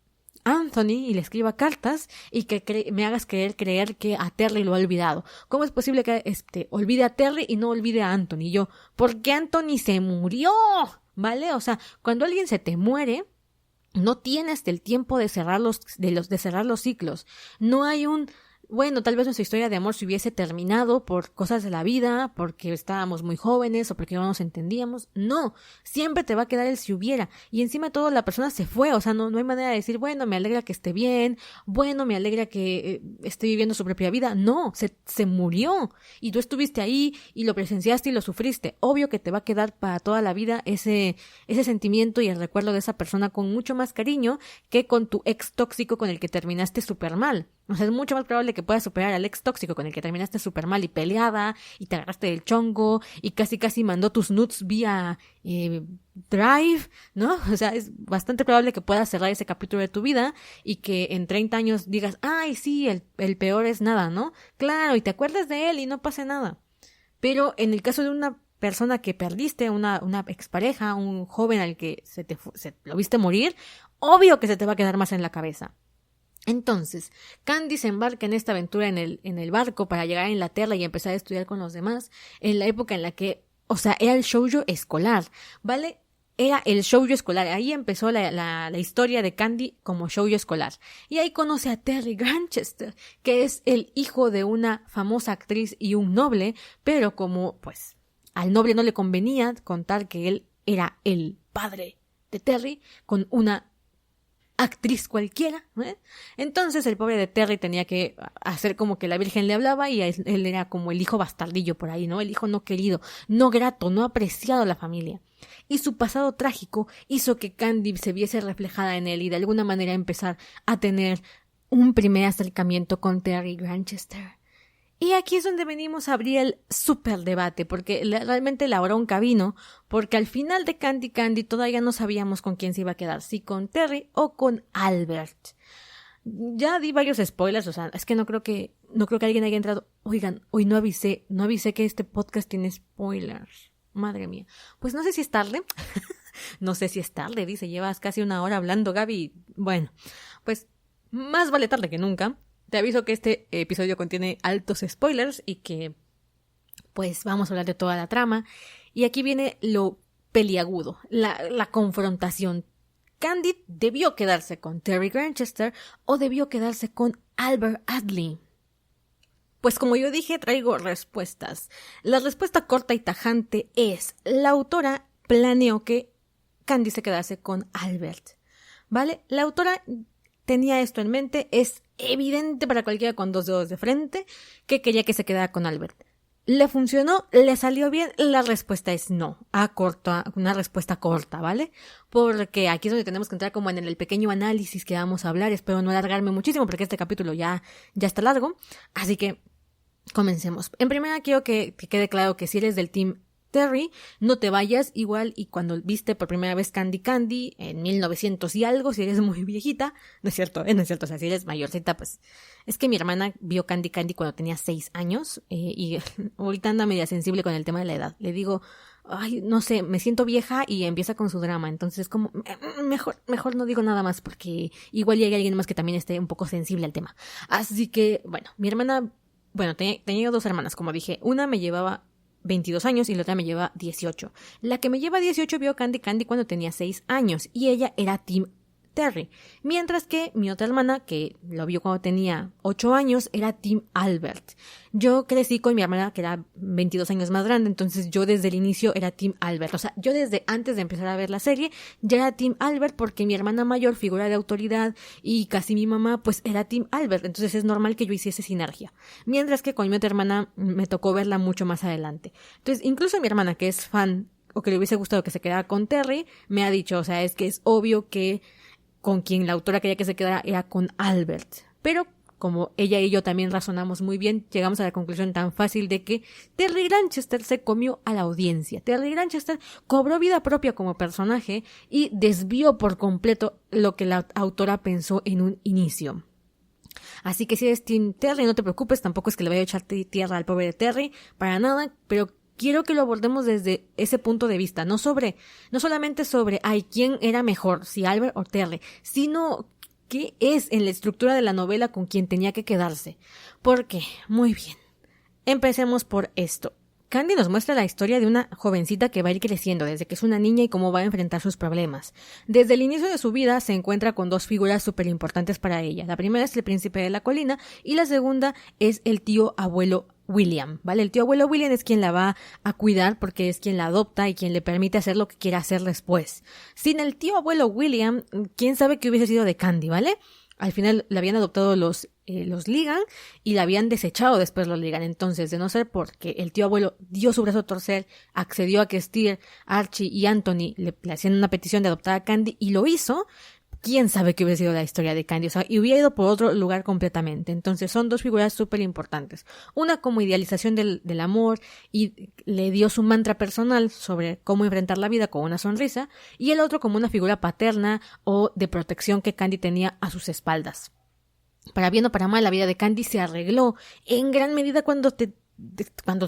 Anthony y le escriba cartas y que me hagas creer que a Terry lo ha olvidado. ¿Cómo es posible que olvide a Terry y no olvide a Anthony? Y yo, porque Anthony se murió, ¿vale? O sea, cuando alguien se te muere, no tienes el tiempo de cerrar los ciclos. No hay bueno, tal vez nuestra historia de amor se hubiese terminado por cosas de la vida, porque estábamos muy jóvenes o porque no nos entendíamos. No, siempre te va a quedar el si hubiera. Y encima de todo la persona se fue, o sea, no hay manera de decir, bueno, me alegra que esté bien, bueno, me alegra que esté viviendo su propia vida. No, se murió. Y tú estuviste ahí y lo presenciaste y lo sufriste. Obvio que te va a quedar para toda la vida ese sentimiento y el recuerdo de esa persona con mucho más cariño que con tu ex tóxico con el que terminaste súper mal. O sea, es mucho más probable que puedas superar al ex tóxico con el que terminaste súper mal y peleada y te agarraste del chongo y casi mandó tus nudes vía Drive, ¿no? O sea, es bastante probable que puedas cerrar ese capítulo de tu vida y que en 30 años digas, ay, sí, el peor es nada, ¿no? Claro, y te acuerdas de él y no pase nada. Pero en el caso de una persona que perdiste, una expareja, un joven al que lo viste morir, obvio que se te va a quedar más en la cabeza. Entonces, Candy se embarca en esta aventura en el barco para llegar a Inglaterra y empezar a estudiar con los demás en la época en la que, o sea, era el shoujo escolar, ¿vale? Era el shoujo escolar. Ahí empezó la historia de Candy como shoujo escolar. Y ahí conoce a Terry Granchester, que es el hijo de una famosa actriz y un noble, pero como, pues, al noble no le convenía contar que él era el padre de Terry con una actriz cualquiera, ¿eh? Entonces el pobre de Terry tenía que hacer como que la Virgen le hablaba y él era como el hijo bastardillo por ahí, ¿no? El hijo no querido, no grato, no apreciado a la familia. Y su pasado trágico hizo que Candy se viese reflejada en él y de alguna manera empezar a tener un primer acercamiento con Terry Granchester. Y aquí es donde venimos a abrir el súper debate, porque realmente la bronca vino, porque al final de Candy todavía no sabíamos con quién se iba a quedar, si con Terry o con Albert. Ya di varios spoilers, o sea, es que no creo que alguien haya entrado. Oigan, hoy no avisé que este podcast tiene spoilers. Madre mía. Pues no sé si es tarde. No sé si es tarde, dice, llevas casi 1 hora hablando, Gaby. Bueno, pues más vale tarde que nunca. Te aviso que este episodio contiene altos spoilers y que pues vamos a hablar de toda la trama. Y aquí viene lo peliagudo, la confrontación. Candy debió quedarse con Terry Granchester o debió quedarse con Albert Adley. Pues como yo dije, traigo respuestas. La respuesta corta y tajante es: la autora planeó que Candy se quedase con Albert, ¿vale? La autora tenía esto en mente, es evidente para cualquiera con 2 dedos de frente que quería que se quedara con Albert. ¿Le funcionó? ¿Le salió bien? La respuesta es no, una respuesta corta, ¿vale? Porque aquí es donde tenemos que entrar como en el pequeño análisis que vamos a hablar. Espero no alargarme muchísimo porque este capítulo ya está largo, así que comencemos. En primera quiero que quede claro que si eres del team Terry, no te vayas igual y cuando viste por primera vez Candy en 1900 y algo, si eres muy viejita, no es cierto, o sea, si eres mayorcita, pues es que mi hermana vio Candy cuando tenía 6 años y ahorita anda media sensible con el tema de la edad. Le digo, ay, no sé, me siento vieja y empieza con su drama, entonces como mejor no digo nada más porque igual hay alguien más que también esté un poco sensible al tema. Así que, bueno, mi hermana, tenía 2 hermanas, como dije, una me llevaba 22 años y la otra me lleva 18. La que me lleva 18 vio Candy cuando tenía 6 años y ella era team Terry, mientras que mi otra hermana, que lo vio cuando tenía 8 años, era Team Albert. Yo crecí con mi hermana, que era 22 años más grande, entonces yo desde el inicio era Team Albert. O sea, yo desde antes de empezar a ver la serie ya era Team Albert, porque mi hermana mayor, figura de autoridad, y casi mi mamá, pues era Team Albert. Entonces es normal que yo hiciese sinergia. Mientras que con mi otra hermana me tocó verla mucho más adelante. Entonces, incluso mi hermana, que es fan, o que le hubiese gustado que se quedara con Terry, me ha dicho, o sea, es que es obvio que con quien la autora quería que se quedara era con Albert. Pero como ella y yo también razonamos muy bien, llegamos a la conclusión tan fácil de que Terry Granchester se comió a la audiencia. Terry Granchester cobró vida propia como personaje y desvió por completo lo que la autora pensó en un inicio. Así que si eres Team Terry, no te preocupes, tampoco es que le vaya a echar tierra al pobre Terry, para nada, pero quiero que lo abordemos desde ese punto de vista, no solamente sobre, quién era mejor, si Albert o Terry, sino qué es en la estructura de la novela con quien tenía que quedarse. Porque, muy bien, empecemos por esto. Candy nos muestra la historia de una jovencita que va a ir creciendo desde que es una niña y cómo va a enfrentar sus problemas. Desde el inicio de su vida se encuentra con dos figuras súper importantes para ella. La primera es el príncipe de la colina y la segunda es el tío abuelo William, ¿vale? El tío abuelo William es quien la va a cuidar porque es quien la adopta y quien le permite hacer lo que quiera hacer después. Sin el tío abuelo William, quién sabe qué hubiese sido de Candy, ¿vale? Al final la habían adoptado los Ligan y la habían desechado después los Ligan. Entonces, de no ser porque el tío abuelo dio su brazo a torcer, accedió a que Steer, Archie y Anthony le hacían una petición de adoptar a Candy y lo hizo, quién sabe qué hubiera sido la historia de Candy, o sea, y hubiera ido por otro lugar completamente. Entonces son dos figuras súper importantes. Una como idealización del amor y le dio su mantra personal sobre cómo enfrentar la vida con una sonrisa, y el otro como una figura paterna o de protección que Candy tenía a sus espaldas. Para bien o para mal, la vida de Candy se arregló en gran medida cuando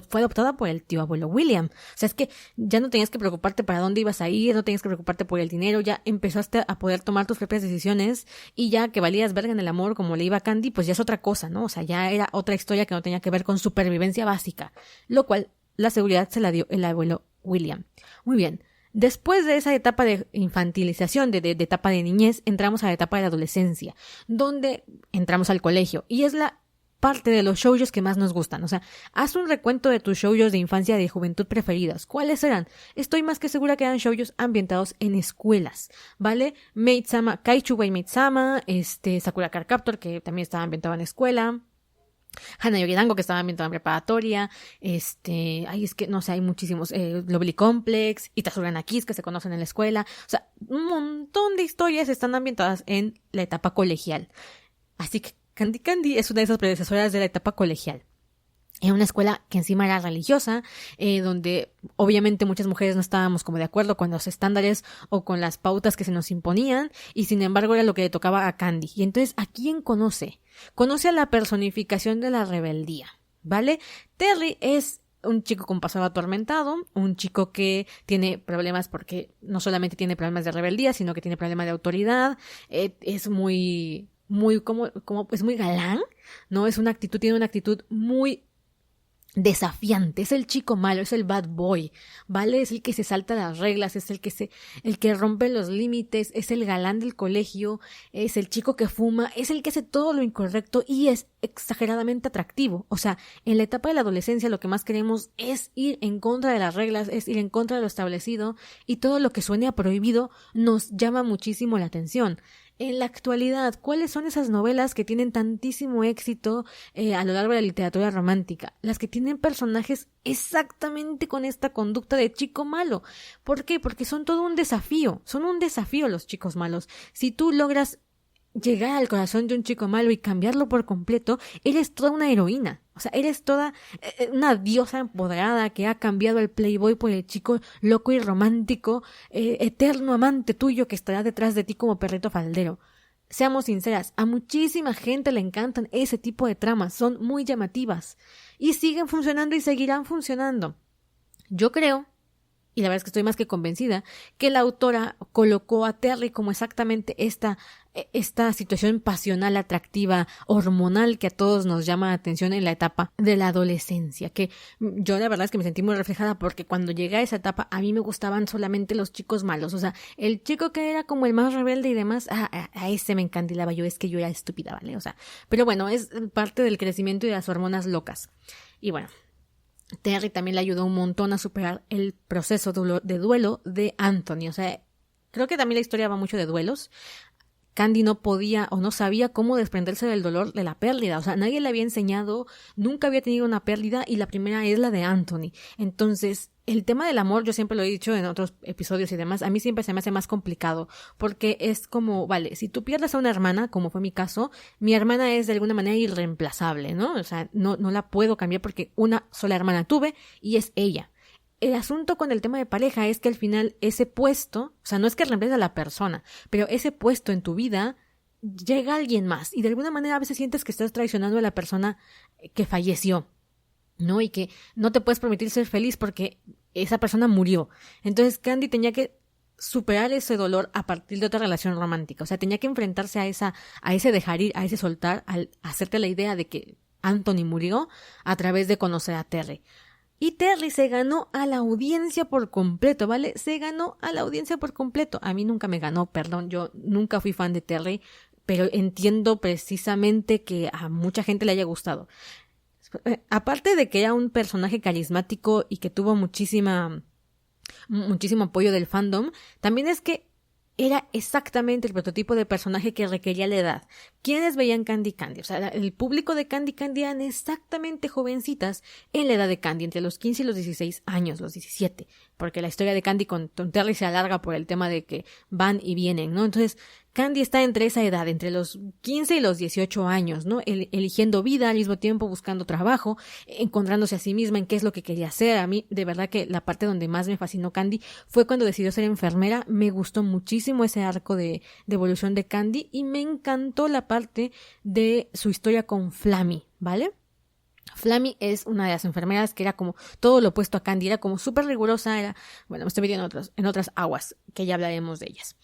fue adoptada por el tío abuelo William. O sea, es que ya no tenías que preocuparte para dónde ibas a ir, no tenías que preocuparte por el dinero, ya empezaste a poder tomar tus propias decisiones y ya que valías verga en el amor como le iba a Candy, pues ya es otra cosa, ¿no? O sea, ya era otra historia que no tenía que ver con supervivencia básica, lo cual la seguridad se la dio el abuelo William. Muy bien. Después de esa etapa de infantilización, de etapa de niñez, entramos a la etapa de la adolescencia, donde entramos al colegio, y es la parte de los shoujos que más nos gustan. O sea, haz un recuento de tus shoujos de infancia y de juventud preferidas. ¿Cuáles eran? Estoy más que segura que eran shoujos ambientados en escuelas, ¿vale? Maid-sama, Kaichuwei Maid-sama, Sakura Card Captor, que también estaba ambientado en escuela, Hana Yoridango, que estaba ambientado en preparatoria, es que no sé, hay muchísimos, Lovely Complex, Itazurana Kiss, que se conocen en la escuela. O sea, un montón de historias están ambientadas en la etapa colegial. Así que Candy Candy es una de esas predecesoras de la etapa colegial. En una escuela que encima era religiosa, donde obviamente muchas mujeres no estábamos como de acuerdo con los estándares o con las pautas que se nos imponían, y sin embargo era lo que le tocaba a Candy. Y entonces, ¿a quién conoce? Conoce a la personificación de la rebeldía, ¿vale? Terry es un chico con pasado atormentado, un chico que tiene problemas porque no solamente tiene problemas de rebeldía, sino que tiene problemas de autoridad, es muy es muy galán, ¿no? Tiene una actitud muy desafiante, es el chico malo, es el bad boy, ¿vale? Es el que se salta las reglas, es el que rompe los límites, es el galán del colegio, es el chico que fuma, es el que hace todo lo incorrecto y es exageradamente atractivo. O sea, en la etapa de la adolescencia lo que más queremos es ir en contra de las reglas, es ir en contra de lo establecido, y todo lo que suene a prohibido nos llama muchísimo la atención. En la actualidad, ¿cuáles son esas novelas que tienen tantísimo éxito a lo largo de la literatura romántica? Las que tienen personajes exactamente con esta conducta de chico malo. ¿Por qué? Porque son todo un desafío, los chicos malos. Si tú logras llegar al corazón de un chico malo y cambiarlo por completo, eres toda una heroína. O sea, eres toda una diosa empoderada que ha cambiado al playboy por el chico loco y romántico, eterno amante tuyo que estará detrás de ti como perrito faldero. Seamos sinceras, a muchísima gente le encantan ese tipo de tramas, son muy llamativas y siguen funcionando y seguirán funcionando. Yo creo, y la verdad es que estoy más que convencida, que la autora colocó a Terry como exactamente esta situación pasional, atractiva, hormonal que a todos nos llama la atención en la etapa de la adolescencia, que yo la verdad es que me sentí muy reflejada porque cuando llegué a esa etapa a mí me gustaban solamente los chicos malos, o sea, el chico que era como el más rebelde y demás, a ese me encandilaba yo, es que yo era estúpida, ¿vale? O sea, pero bueno, es parte del crecimiento y de las hormonas locas. Y bueno, Terry también le ayudó un montón a superar el proceso de duelo de Anthony. O sea, creo que también la historia va mucho de duelos. Candy no podía o no sabía cómo desprenderse del dolor de la pérdida. O sea, nadie le había enseñado, nunca había tenido una pérdida y la primera es la de Anthony. Entonces, el tema del amor, yo siempre lo he dicho en otros episodios y demás, a mí siempre se me hace más complicado porque es como, vale, si tú pierdes a una hermana, como fue mi caso, mi hermana es de alguna manera irreemplazable, ¿no? O sea, no la puedo cambiar porque una sola hermana tuve y es ella. El asunto con el tema de pareja es que al final ese puesto, o sea, no es que reemplace a la persona, pero ese puesto en tu vida llega alguien más y de alguna manera a veces sientes que estás traicionando a la persona que falleció, ¿no? Y que no te puedes permitir ser feliz porque esa persona murió. Entonces Candy tenía que superar ese dolor a partir de otra relación romántica, o sea, tenía que enfrentarse a ese dejar ir, a ese soltar, al hacerte la idea de que Anthony murió a través de conocer a Terry. Y Terry se ganó a la audiencia por completo, ¿vale? Se ganó a la audiencia por completo. A mí nunca me ganó, perdón, yo nunca fui fan de Terry, pero entiendo precisamente que a mucha gente le haya gustado. Aparte de que era un personaje carismático y que tuvo muchísimo apoyo del fandom, también es que era exactamente el prototipo de personaje que requería la edad. ¿Quiénes veían Candy Candy? O sea, el público de Candy Candy eran exactamente jovencitas en la edad de Candy, entre los 15 y los 16 años, los 17, porque la historia de Candy con Terry se alarga por el tema de que van y vienen, ¿no? Entonces, Candy está entre esa edad, entre los 15 y los 18 años, ¿no? Eligiendo vida, al mismo tiempo buscando trabajo, encontrándose a sí misma en qué es lo que quería hacer. A mí, de verdad que la parte donde más me fascinó Candy fue cuando decidió ser enfermera. Me gustó muchísimo ese arco de evolución de Candy y me encantó la parte de su historia con Flammy, ¿vale? Flammy es una de las enfermeras que era como todo lo opuesto a Candy, era como súper rigurosa, bueno, me estoy metiendo en otras aguas, que ya hablaremos de ellas.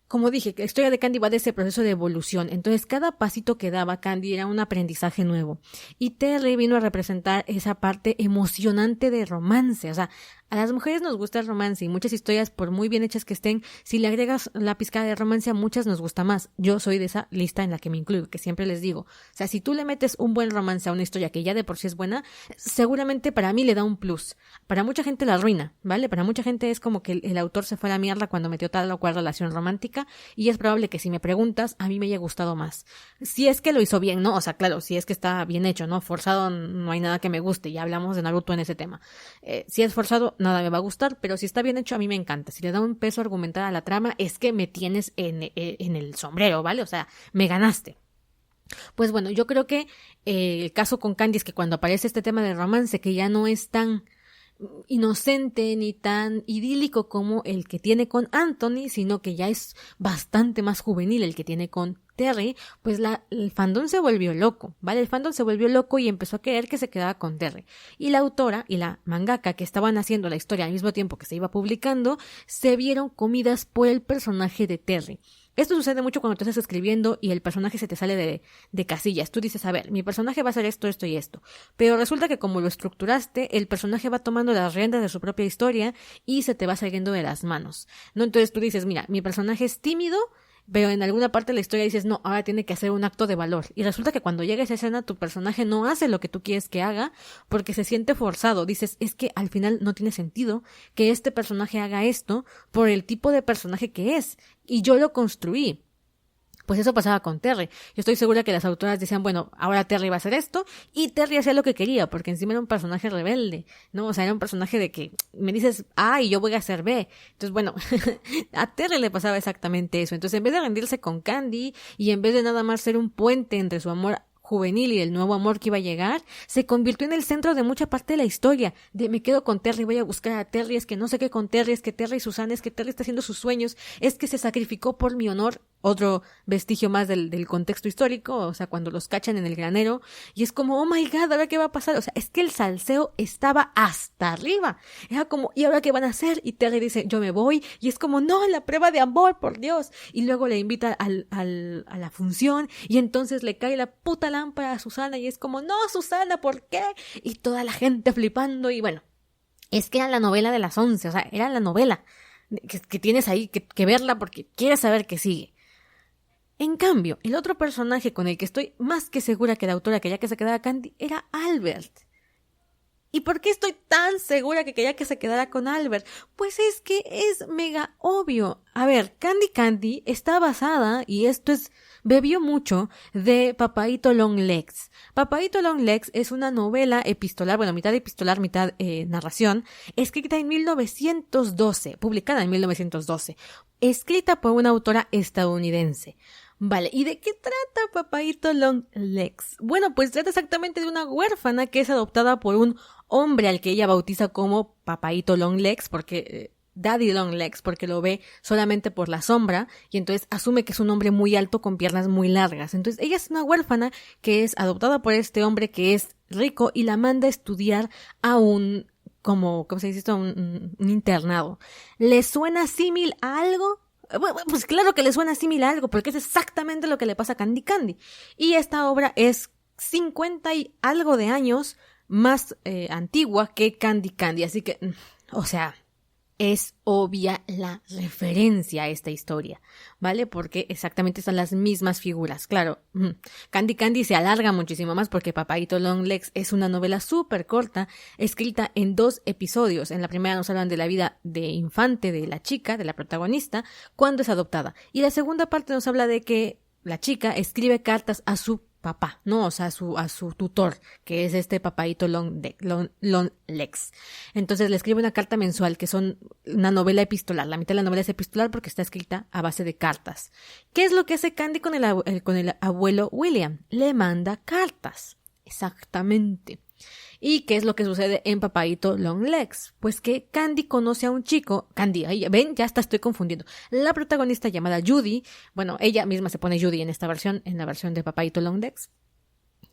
Como dije, la historia de Candy va de ese proceso de evolución, entonces cada pasito que daba Candy era un aprendizaje nuevo. Y Terry vino a representar esa parte emocionante de romance, o sea, a las mujeres nos gusta el romance y muchas historias, por muy bien hechas que estén, si le agregas la pizca de romance a muchas nos gusta más. Yo soy de esa lista en la que me incluyo, que siempre les digo. O sea, si tú le metes un buen romance a una historia que ya de por sí es buena, seguramente para mí le da un plus. Para mucha gente la arruina, ¿vale? Para mucha gente es como que el autor se fue a la mierda cuando metió tal o cual relación romántica y es probable que si me preguntas, a mí me haya gustado más. Si es que lo hizo bien, ¿no? O sea, claro, si es que está bien hecho, ¿no? Forzado no hay nada que me guste, ya hablamos de Naruto en ese tema. Si es forzado, nada me va a gustar, pero si está bien hecho a mí me encanta. Si le da un peso argumental a la trama, es que me tienes en el sombrero, ¿vale? O sea, me ganaste. Pues bueno, yo creo que el caso con Candy es que cuando aparece este tema de romance, que ya no es tan inocente ni tan idílico como el que tiene con Anthony, sino que ya es bastante más juvenil el que tiene con Terry, pues el fandom se volvió loco, ¿vale? El fandom se volvió loco y empezó a querer que se quedara con Terry. Y la autora y la mangaka que estaban haciendo la historia al mismo tiempo que se iba publicando, se vieron comidas por el personaje de Terry. Esto sucede mucho cuando tú estás escribiendo y el personaje se te sale de casillas. Tú dices, a ver, mi personaje va a hacer esto, esto y esto. Pero resulta que como lo estructuraste, el personaje va tomando las riendas de su propia historia y se te va saliendo de las manos, ¿no? Entonces tú dices, mira, mi personaje es tímido, pero en alguna parte de la historia dices, no, ahora tiene que hacer un acto de valor. Y resulta que cuando llega esa escena, tu personaje no hace lo que tú quieres que haga porque se siente forzado. Dices, es que al final no tiene sentido que este personaje haga esto por el tipo de personaje que es. Y yo lo construí. Pues eso pasaba con Terry. Yo estoy segura que las autoras decían, bueno, ahora Terry va a hacer esto, y Terry hacía lo que quería, porque encima era un personaje rebelde, ¿no? O sea, era un personaje de que me dices A y yo voy a hacer B. Entonces, bueno, a Terry le pasaba exactamente eso. Entonces, en vez de rendirse con Candy, y en vez de nada más ser un puente entre su amor juvenil y el nuevo amor que iba a llegar, se convirtió en el centro de mucha parte de la historia, de me quedo con Terry, voy a buscar a Terry, es que no sé qué con Terry, es que Terry y Susana, es que Terry está haciendo sus sueños, es que se sacrificó por mi honor. otro vestigio más del contexto histórico, o sea, cuando los cachan en el granero, y es como, oh my god, ¿ahora qué va a pasar? O sea, es que el salseo estaba hasta arriba. Era como, ¿y ahora qué van a hacer? Y Terry dice, yo me voy, y es como, no, la prueba de amor, por Dios. Y luego le invita a la función, y entonces le cae la puta lámpara a Susana, y es como, no, Susana, ¿por qué? Y toda la gente flipando, y bueno, es que era la novela de las 11, o sea, era la novela que tienes ahí que verla porque quieres saber qué sigue. En cambio, el otro personaje con el que estoy más que segura que la autora quería que se quedara Candy era Albert. ¿Y por qué estoy tan segura que quería que se quedara con Albert? Pues es que es mega obvio. A ver, Candy está basada, y esto bebió mucho de Papaito Longlegs. Papaito Longlegs es una novela epistolar, bueno, mitad epistolar, mitad narración, escrita en 1912, publicada en 1912, escrita por una autora estadounidense. Vale, ¿y de qué trata Papaito Longlegs? Bueno, pues trata exactamente de una huérfana que es adoptada por un hombre al que ella bautiza como Papaito Longlegs, porque Daddy Longlegs, porque lo ve solamente por la sombra, y entonces asume que es un hombre muy alto con piernas muy largas. Entonces ella es una huérfana que es adoptada por este hombre que es rico y la manda a estudiar a ¿cómo se dice esto? Un internado. ¿Le suena símil a algo? Bueno, pues claro que le suena similar a algo, porque es exactamente lo que le pasa a Candy Candy. Y esta obra es 50 y algo de años más antigua que Candy Candy, así que, o sea, es obvia la referencia a esta historia, ¿vale? Porque exactamente son las mismas figuras. Claro, Candy Candy se alarga muchísimo más porque Papaito Longlegs es una novela súper corta, escrita en 2 episodios. En la primera nos hablan de la vida de infante de la chica, de la protagonista, cuando es adoptada. Y la segunda parte nos habla de que la chica escribe cartas a su papá, ¿no? O sea, a su tutor, que es este Papaito Longlegs. Entonces le escribe una carta mensual, que son una novela epistolar. La mitad de la novela es epistolar porque está escrita a base de cartas. ¿Qué es lo que hace Candy con el abuelo William? Le manda cartas. Exactamente. ¿Y qué es lo que sucede en Papaito Longlegs? Pues que Candy conoce a un chico, ven, ya hasta estoy confundiendo. La protagonista llamada Judy, bueno, ella misma se pone Judy en esta versión, en la versión de Papaito Longlegs,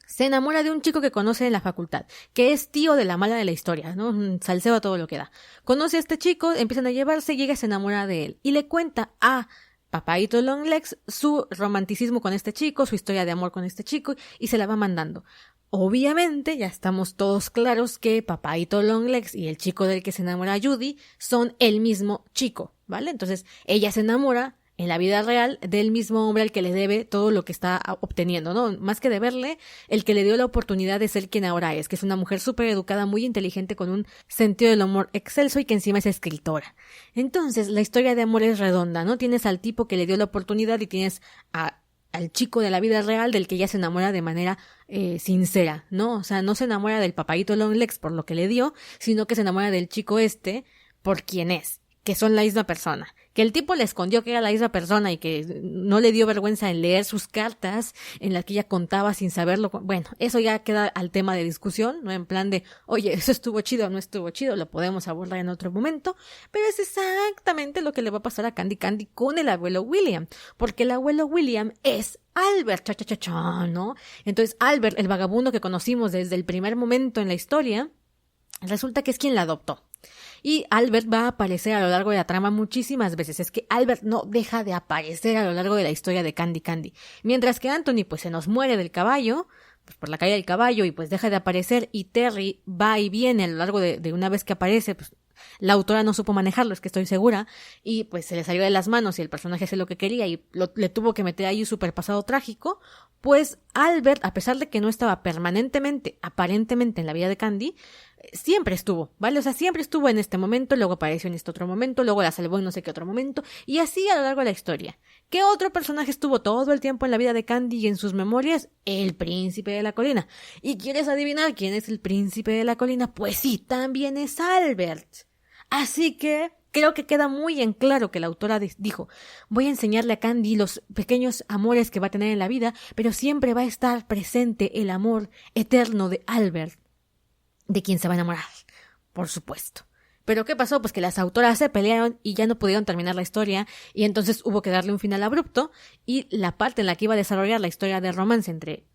se enamora de un chico que conoce en la facultad, que es tío de la mala de la historia, ¿no? Salseo a todo lo que da. Conoce a este chico, empiezan a llevarse y ella se enamora de él. Y le cuenta a Papaito Longlegs su romanticismo con este chico, su historia de amor con este chico, y se la va mandando. Obviamente ya estamos todos claros que Papaito Longlegs y el chico del que se enamora Judy son el mismo chico, ¿vale? Entonces ella se enamora en la vida real del mismo hombre al que le debe todo lo que está obteniendo, ¿no? Más que deberle, el que le dio la oportunidad de ser quien ahora es, que es una mujer súper educada, muy inteligente, con un sentido del humor excelso y que encima es escritora. Entonces la historia de amor es redonda, ¿no? Tienes al tipo que le dio la oportunidad y tienes al chico de la vida real del que ella se enamora de manera sincera, ¿no? O sea, no se enamora del Papaito Longlegs por lo que le dio, sino que se enamora del chico por quien es, que son la misma persona. Que el tipo le escondió que era la misma persona y que no le dio vergüenza en leer sus cartas en las que ella contaba sin saberlo. Bueno, eso ya queda al tema de discusión, ¿no? En plan de, oye, eso estuvo chido o no estuvo chido, lo podemos abordar en otro momento, pero es exactamente lo que le va a pasar a Candy Candy con el abuelo William, porque el abuelo William es Albert, ¿no? Entonces Albert, el vagabundo que conocimos desde el primer momento en la historia, resulta que es quien la adoptó. Y Albert va a aparecer a lo largo de la trama muchísimas veces. Es que Albert no deja de aparecer a lo largo de la historia de Candy Candy. Mientras que Anthony pues se nos muere del caballo, pues por la caída del caballo, y pues deja de aparecer, y Terry va y viene a lo largo de una vez que aparece, pues la autora no supo manejarlo, es que estoy segura, y pues se le salió de las manos y el personaje hace lo que quería y le tuvo que meter ahí su pasado trágico. Pues Albert, a pesar de que no estaba permanentemente, aparentemente en la vida de Candy, siempre estuvo, ¿vale? O sea, siempre estuvo en este momento, luego apareció en este otro momento, luego la salvó en no sé qué otro momento, y así a lo largo de la historia. ¿Qué otro personaje estuvo todo el tiempo en la vida de Candy y en sus memorias? El príncipe de la colina. ¿Y quieres adivinar quién es el príncipe de la colina? Pues sí, también es Albert. Así que creo que queda muy en claro que la autora dijo, voy a enseñarle a Candy los pequeños amores que va a tener en la vida, pero siempre va a estar presente el amor eterno de Albert, de quien se va a enamorar, por supuesto. Pero ¿qué pasó? Pues que las autoras se pelearon y ya no pudieron terminar la historia y entonces hubo que darle un final abrupto y la parte en la que iba a desarrollar la historia de romance entre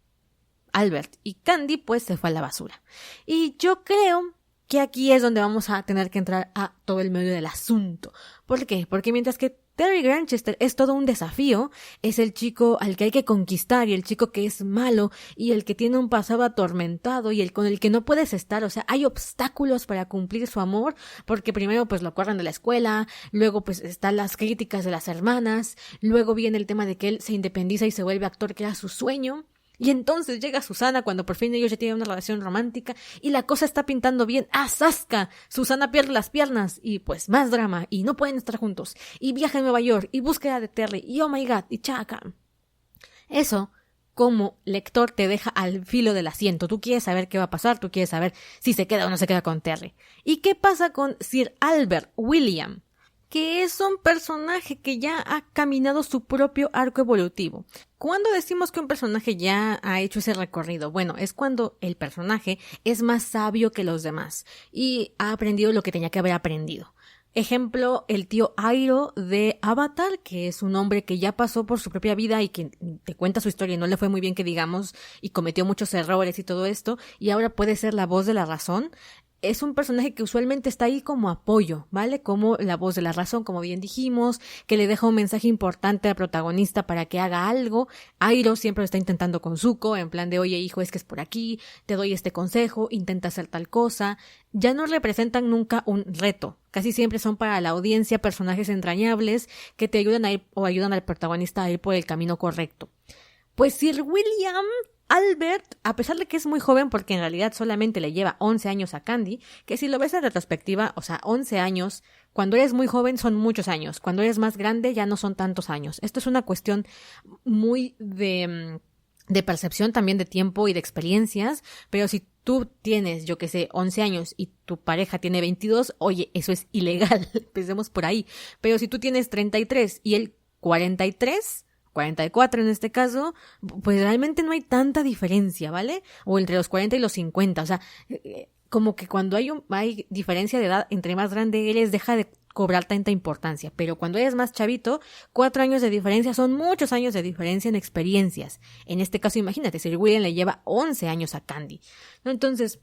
Albert y Candy pues se fue a la basura. Y yo creo que aquí es donde vamos a tener que entrar a todo el medio del asunto. ¿Por qué? Porque mientras que Terry Granchester es todo un desafío, es el chico al que hay que conquistar y el chico que es malo y el que tiene un pasado atormentado y el con el que no puedes estar, o sea, hay obstáculos para cumplir su amor, porque primero pues lo corren de la escuela, luego pues están las críticas de las hermanas, luego viene el tema de que él se independiza y se vuelve actor que era su sueño. Y entonces llega Susana cuando por fin ellos ya tienen una relación romántica y la cosa está pintando bien. ¡Ah, zasca! Susana pierde las piernas y pues más drama y no pueden estar juntos. Y viaja a Nueva York y búsqueda de Terry y oh my god y chaca. Eso como lector te deja al filo del asiento. Tú quieres saber qué va a pasar, tú quieres saber si se queda o no se queda con Terry. ¿Y qué pasa con Sir Albert William? Que es un personaje que ya ha caminado su propio arco evolutivo. ¿Cuándo decimos que un personaje ya ha hecho ese recorrido? Bueno, es cuando el personaje es más sabio que los demás y ha aprendido lo que tenía que haber aprendido. Ejemplo, el tío Iroh de Avatar, que es un hombre que ya pasó por su propia vida y que te cuenta su historia y no le fue muy bien que digamos y cometió muchos errores y todo esto y ahora puede ser la voz de la razón. Es un personaje que usualmente está ahí como apoyo, ¿vale? Como la voz de la razón, como bien dijimos, que le deja un mensaje importante al protagonista para que haga algo. Iroh siempre lo está intentando con Zuko, en plan de, oye hijo, es que es por aquí, te doy este consejo, intenta hacer tal cosa. Ya no representan nunca un reto. Casi siempre son para la audiencia personajes entrañables que te ayudan a ir o ayudan al protagonista a ir por el camino correcto. Pues Sir William Albert, a pesar de que es muy joven porque en realidad solamente le lleva 11 años a Candy, que si lo ves en retrospectiva, o sea, 11 años, cuando eres muy joven son muchos años, cuando eres más grande ya no son tantos años. Esto es una cuestión muy de percepción también de tiempo y de experiencias, pero si tú tienes, yo que sé, 11 años y tu pareja tiene 22, oye, eso es ilegal, empecemos por ahí. Pero si tú tienes 33 y él 43... 44 en este caso, pues realmente no hay tanta diferencia, ¿vale? O entre los 40 y los 50, o sea, como que cuando hay diferencia de edad, entre más grande eres, deja de cobrar tanta importancia, pero cuando eres más chavito, 4 años de diferencia son muchos años de diferencia en experiencias. En este caso, imagínate, Sir William le lleva 11 años a Candy, ¿no? Entonces,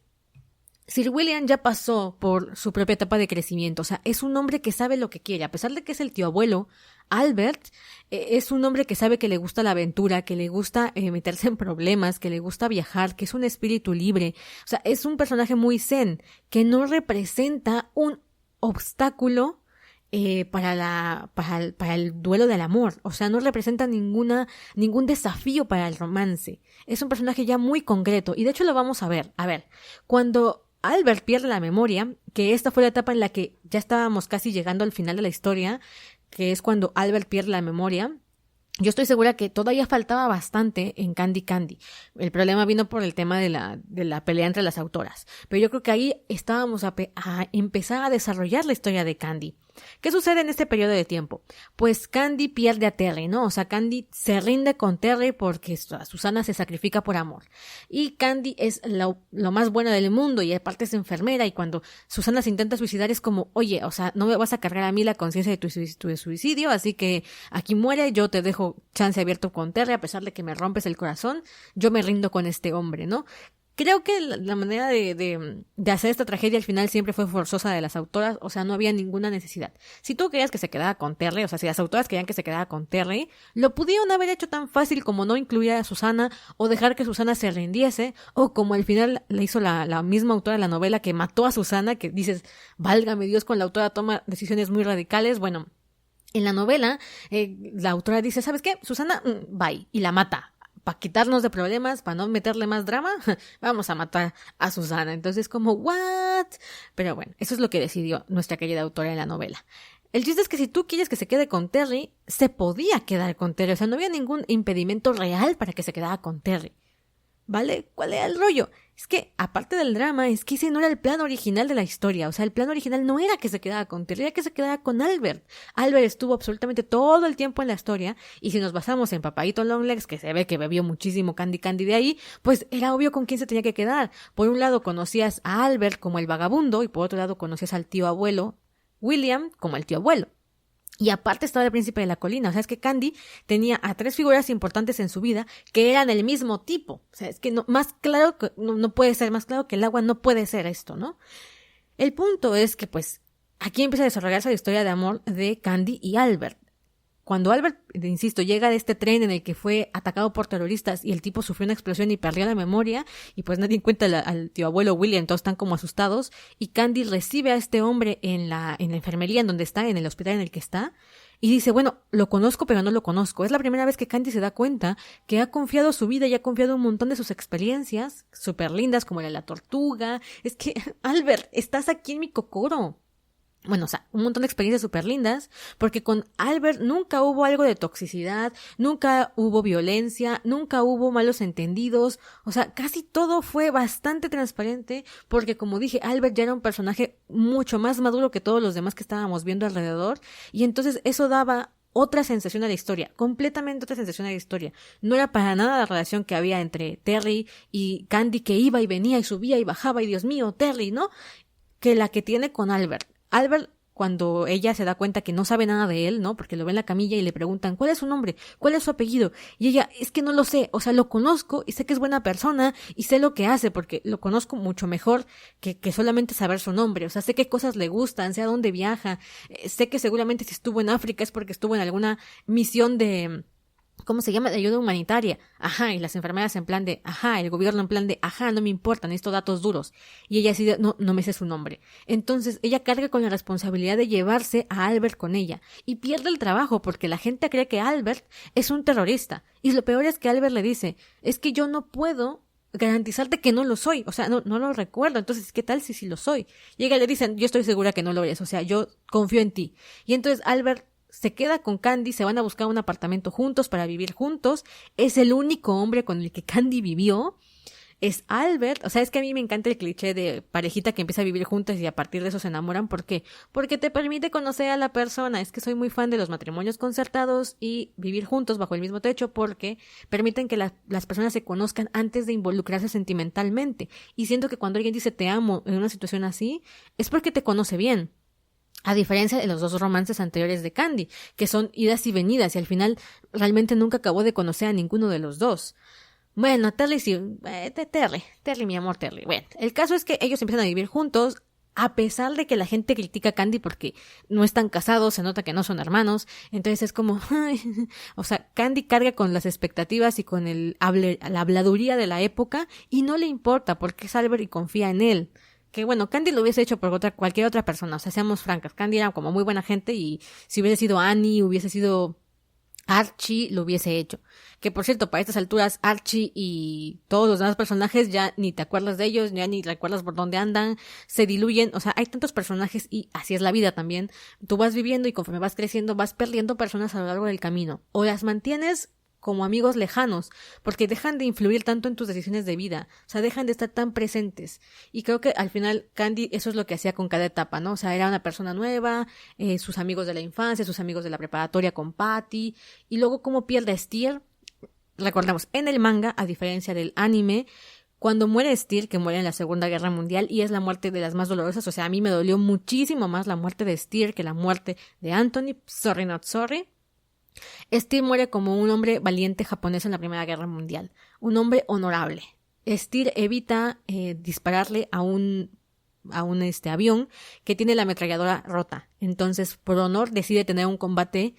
Sir William ya pasó por su propia etapa de crecimiento, o sea, es un hombre que sabe lo que quiere, a pesar de que es el tío abuelo. Albert es un hombre que sabe que le gusta la aventura, que le gusta meterse en problemas, que le gusta viajar, que es un espíritu libre. O sea, es un personaje muy zen, que no representa un obstáculo para el duelo del amor. O sea, no representa ningún desafío para el romance. Es un personaje ya muy concreto y de hecho lo vamos a ver. A ver, cuando Albert pierde la memoria, que esta fue la etapa en la que ya estábamos casi llegando al final de la historia, que es cuando Albert pierde la memoria, yo estoy segura que todavía faltaba bastante en Candy Candy. El problema vino por el tema de la pelea entre las autoras. Pero yo creo que ahí estábamos a empezar a desarrollar la historia de Candy. ¿Qué sucede en este periodo de tiempo? Pues Candy pierde a Terry, ¿no? O sea, Candy se rinde con Terry porque Susana se sacrifica por amor. Y Candy es lo más bueno del mundo y aparte es enfermera y cuando Susana se intenta suicidar es como, oye, o sea, no me vas a cargar a mí la conciencia de tu suicidio, así que aquí muere, yo te dejo chance abierto con Terry a pesar de que me rompes el corazón, yo me rindo con este hombre, ¿no? Creo que la manera de hacer esta tragedia al final siempre fue forzosa de las autoras, o sea, no había ninguna necesidad. Si tú querías que se quedara con Terry, o sea, si las autoras querían que se quedara con Terry, lo pudieron haber hecho tan fácil como no incluir a Susana o dejar que Susana se rindiese, o como al final le hizo la misma autora de la novela que mató a Susana, que dices, válgame Dios, con la autora toma decisiones muy radicales. Bueno, en la novela, la autora dice, ¿sabes qué? Susana, bye, y la mata. Para quitarnos de problemas, para no meterle más drama, vamos a matar a Susana. Entonces como, ¿what? Pero bueno, eso es lo que decidió nuestra querida autora en la novela. El chiste es que si tú quieres que se quede con Terry, se podía quedar con Terry. O sea, no había ningún impedimento real para que se quedara con Terry. ¿Vale? ¿Cuál era el rollo? Es que, aparte del drama, es que ese no era el plan original de la historia. O sea, el plan original no era que se quedara con Terry, era que se quedara con Albert. Albert estuvo absolutamente todo el tiempo en la historia, y si nos basamos en Papadito Longlegs, que se ve que bebió muchísimo Candy de ahí, pues era obvio con quién se tenía que quedar. Por un lado conocías a Albert como el vagabundo, y por otro lado conocías al tío abuelo, William, como el tío abuelo. Y aparte estaba el príncipe de la colina. O sea, es que Candy tenía a 3 figuras importantes en su vida que eran del mismo tipo. O sea, es que no, más claro, no puede ser más claro que el agua, no puede ser esto, ¿no? El punto es que, pues, aquí empieza a desarrollarse la historia de amor de Candy y Albert. Cuando Albert, insisto, llega de este tren en el que fue atacado por terroristas y el tipo sufrió una explosión y perdió la memoria, y pues nadie encuentra al tío abuelo William, todos están como asustados, y Candy recibe a este hombre en la enfermería en donde está, en el hospital en el que está, y dice, bueno, lo conozco pero no lo conozco. Es la primera vez que Candy se da cuenta que ha confiado su vida y ha confiado un montón de sus experiencias, súper lindas, como la tortuga. Es que, Albert, estás aquí en mi cocoro. Bueno, o sea, un montón de experiencias súper lindas, porque con Albert nunca hubo algo de toxicidad, nunca hubo violencia, nunca hubo malos entendidos, o sea, casi todo fue bastante transparente, porque como dije, Albert ya era un personaje mucho más maduro que todos los demás que estábamos viendo alrededor, y entonces eso daba otra sensación a la historia, completamente otra sensación a la historia. No era para nada la relación que había entre Terry y Candy, que iba y venía y subía y bajaba, y Dios mío, Terry, ¿no? Que la que tiene con Albert. Albert, cuando ella se da cuenta que no sabe nada de él, ¿no? Porque lo ve en la camilla y le preguntan, ¿cuál es su nombre? ¿Cuál es su apellido? Y ella, es que no lo sé, o sea, lo conozco y sé que es buena persona y sé lo que hace porque lo conozco mucho mejor que solamente saber su nombre. O sea, sé qué cosas le gustan, sé a dónde viaja, sé que seguramente si estuvo en África es porque estuvo en alguna misión de... ¿cómo se llama? De ayuda humanitaria. Ajá, y las enfermeras en plan de, ajá, el gobierno en plan de, ajá, no me importan, necesito datos duros. Y ella así, no me sé su nombre. Entonces, ella carga con la responsabilidad de llevarse a Albert con ella. Y pierde el trabajo porque la gente cree que Albert es un terrorista. Y lo peor es que Albert le dice, es que yo no puedo garantizarte que no lo soy, o sea, no lo recuerdo, entonces, ¿qué tal si lo soy? Y ella le dice, yo estoy segura que no lo eres, o sea, yo confío en ti. Y entonces Albert se queda con Candy, se van a buscar un apartamento juntos para vivir juntos. Es el único hombre con el que Candy vivió. Es Albert. O sea, es que a mí me encanta el cliché de parejita que empieza a vivir juntas y a partir de eso se enamoran. ¿Por qué? Porque te permite conocer a la persona. Es que soy muy fan de los matrimonios concertados y vivir juntos bajo el mismo techo porque permiten que las personas se conozcan antes de involucrarse sentimentalmente. Y siento que cuando alguien dice te amo en una situación así, es porque te conoce bien. A diferencia de los 2 romances anteriores de Candy, que son idas y venidas, y al final realmente nunca acabó de conocer a ninguno de los dos. Bueno, Terry sí, Terry, mi amor, Terry. Bueno, el caso es que ellos empiezan a vivir juntos, a pesar de que la gente critica a Candy porque no están casados, se nota que no son hermanos, entonces es como, o sea, Candy carga con las expectativas y con la habladuría de la época, y no le importa porque es Albert y confía en él. Que bueno, Candy lo hubiese hecho por cualquier otra persona, o sea, seamos francas, Candy era como muy buena gente y si hubiese sido Annie, hubiese sido Archie, lo hubiese hecho. Que por cierto, para estas alturas, Archie y todos los demás personajes ya ni te acuerdas de ellos, ya ni recuerdas por dónde andan, se diluyen, o sea, hay tantos personajes y así es la vida también. Tú vas viviendo y conforme vas creciendo vas perdiendo personas a lo largo del camino. O las mantienes como amigos lejanos, porque dejan de influir tanto en tus decisiones de vida, o sea, dejan de estar tan presentes. Y creo que al final Candy eso es lo que hacía con cada etapa, ¿no? O sea, era una persona nueva, sus amigos de la infancia, sus amigos de la preparatoria con Patty, y luego cómo pierde a Steer. Recordemos, en el manga, a diferencia del anime, cuando muere Steer, que muere en la Segunda Guerra Mundial, y es la muerte de las más dolorosas, o sea, a mí me dolió muchísimo más la muerte de Steer que la muerte de Anthony, sorry not sorry. Steer muere como un hombre valiente japonés en la Primera Guerra Mundial, un hombre honorable. Steer evita dispararle a un avión que tiene la ametralladora rota. Entonces, por honor, decide tener un combate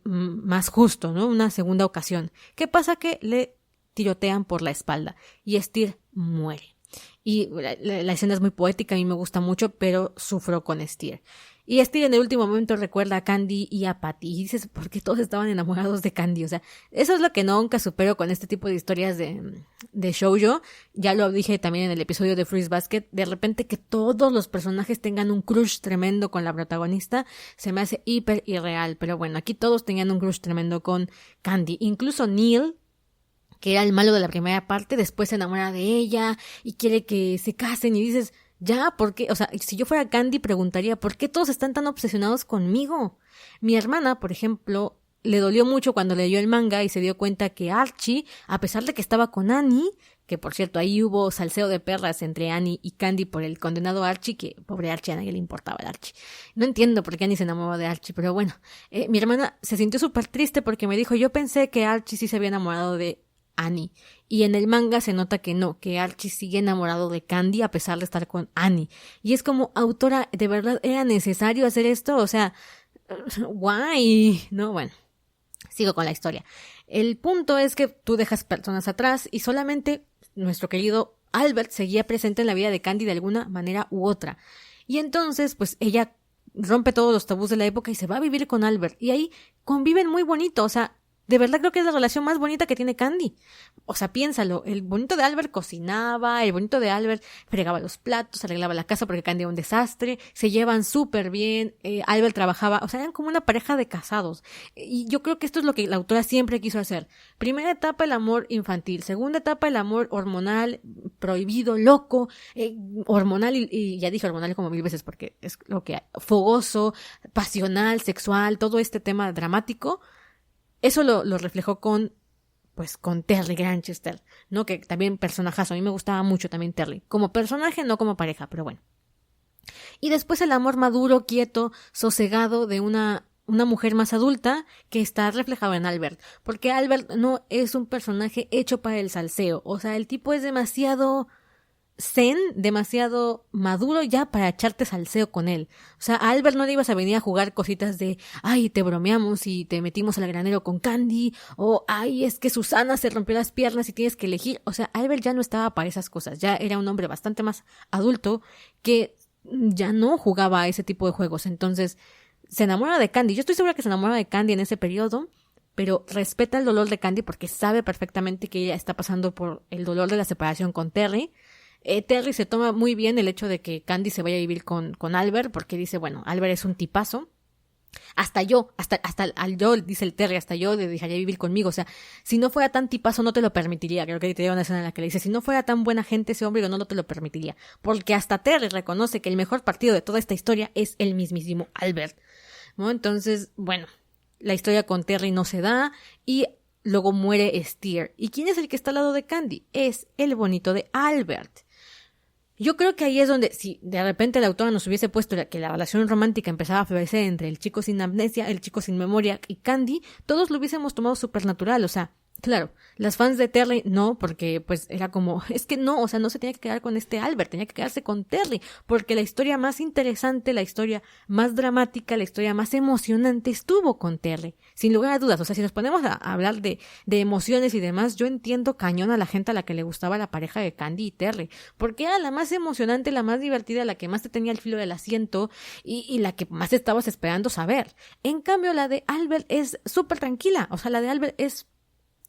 más justo, ¿no? Una segunda ocasión. ¿Qué pasa? Que le tirotean por la espalda y Steer muere. Y la escena es muy poética, a mí me gusta mucho, pero sufro con Steer. Y Steer en el último momento recuerda a Candy y a Patty. Y dices, ¿por qué todos estaban enamorados de Candy? O sea, eso es lo que nunca supero con este tipo de historias de shoujo. Ya lo dije también en el episodio de Fruits Basket. De repente que todos los personajes tengan un crush tremendo con la protagonista, se me hace hiper irreal. Pero bueno, aquí todos tenían un crush tremendo con Candy. Incluso Neil, que era el malo de la primera parte, después se enamora de ella y quiere que se casen y dices, ya, ¿por qué? O sea, si yo fuera Candy preguntaría, ¿por qué todos están tan obsesionados conmigo? Mi hermana, por ejemplo, le dolió mucho cuando leyó el manga y se dio cuenta que Archie, a pesar de que estaba con Annie, que por cierto ahí hubo salseo de perras entre Annie y Candy por el condenado Archie, que pobre Archie, a nadie le importaba el Archie. No entiendo por qué Annie se enamoraba de Archie, pero bueno, mi hermana se sintió súper triste porque me dijo, yo pensé que Archie sí se había enamorado de Annie, y en el manga se nota que no, que Archie sigue enamorado de Candy a pesar de estar con Annie, y es como, autora, ¿de verdad era necesario hacer esto? O sea, guay, no, bueno. Sigo con la historia. El punto es que tú dejas personas atrás y solamente nuestro querido Albert seguía presente en la vida de Candy de alguna manera u otra. Y entonces, pues ella rompe todos los tabús de la época y se va a vivir con Albert. Y ahí conviven muy bonito, o sea, de verdad creo que es la relación más bonita que tiene Candy. O sea, piénsalo, el bonito de Albert cocinaba, el bonito de Albert fregaba los platos, arreglaba la casa porque Candy era un desastre, se llevan súper bien, Albert trabajaba, o sea, eran como una pareja de casados. Y yo creo que esto es lo que la autora siempre quiso hacer. Primera etapa, el amor infantil. Segunda etapa, el amor hormonal, prohibido, loco, hormonal, y ya dije hormonal como 1000 veces porque es lo que hay, fogoso, pasional, sexual, todo este tema dramático. Eso lo reflejó con Terry Granchester, ¿no? Que también personajazo. A mí me gustaba mucho también Terry. Como personaje, no como pareja, pero bueno. Y después el amor maduro, quieto, sosegado de una mujer más adulta que está reflejado en Albert. Porque Albert no es un personaje hecho para el salseo. O sea, el tipo es demasiado zen, demasiado maduro ya para echarte salseo con él. O sea, a Albert no le ibas a venir a jugar cositas de, ay, te bromeamos y te metimos al granero con Candy, o ay, es que Susana se rompió las piernas y tienes que elegir. O sea, Albert ya no estaba para esas cosas, ya era un hombre bastante más adulto que ya no jugaba a ese tipo de juegos. Entonces, se enamora de Candy. Yo estoy segura que se enamora de Candy en ese periodo, pero respeta el dolor de Candy porque sabe perfectamente que ella está pasando por el dolor de la separación con Terry. Terry se toma muy bien el hecho de que Candy se vaya a vivir con Albert, porque dice, bueno, Albert es un tipazo. Hasta al yo, dice el Terry, hasta yo le dejaría vivir conmigo. O sea, si no fuera tan tipazo no te lo permitiría. Creo que te dio una escena en la que le dice, si no fuera tan buena gente ese hombre, yo no te lo permitiría. Porque hasta Terry reconoce que el mejor partido de toda esta historia es el mismísimo Albert, ¿no? Entonces, bueno, la historia con Terry no se da y luego muere Steer. ¿Y quién es el que está al lado de Candy? Es el bonito de Albert. Yo creo que ahí es donde, si de repente la autora nos hubiese puesto que la relación romántica empezaba a florecer entre el chico sin amnesia, el chico sin memoria y Candy, todos lo hubiésemos tomado súper natural. O sea, claro, las fans de Terry no, porque pues era como, es que no, o sea, no se tenía que quedar con este Albert, tenía que quedarse con Terry, porque la historia más interesante, la historia más dramática, la historia más emocionante estuvo con Terry, sin lugar a dudas. O sea, si nos ponemos a hablar de emociones y demás, yo entiendo cañón a la gente a la que le gustaba la pareja de Candy y Terry, porque era la más emocionante, la más divertida, la que más te tenía al filo del asiento y la que más estabas esperando saber. En cambio, la de Albert es súper tranquila, o sea, la de Albert es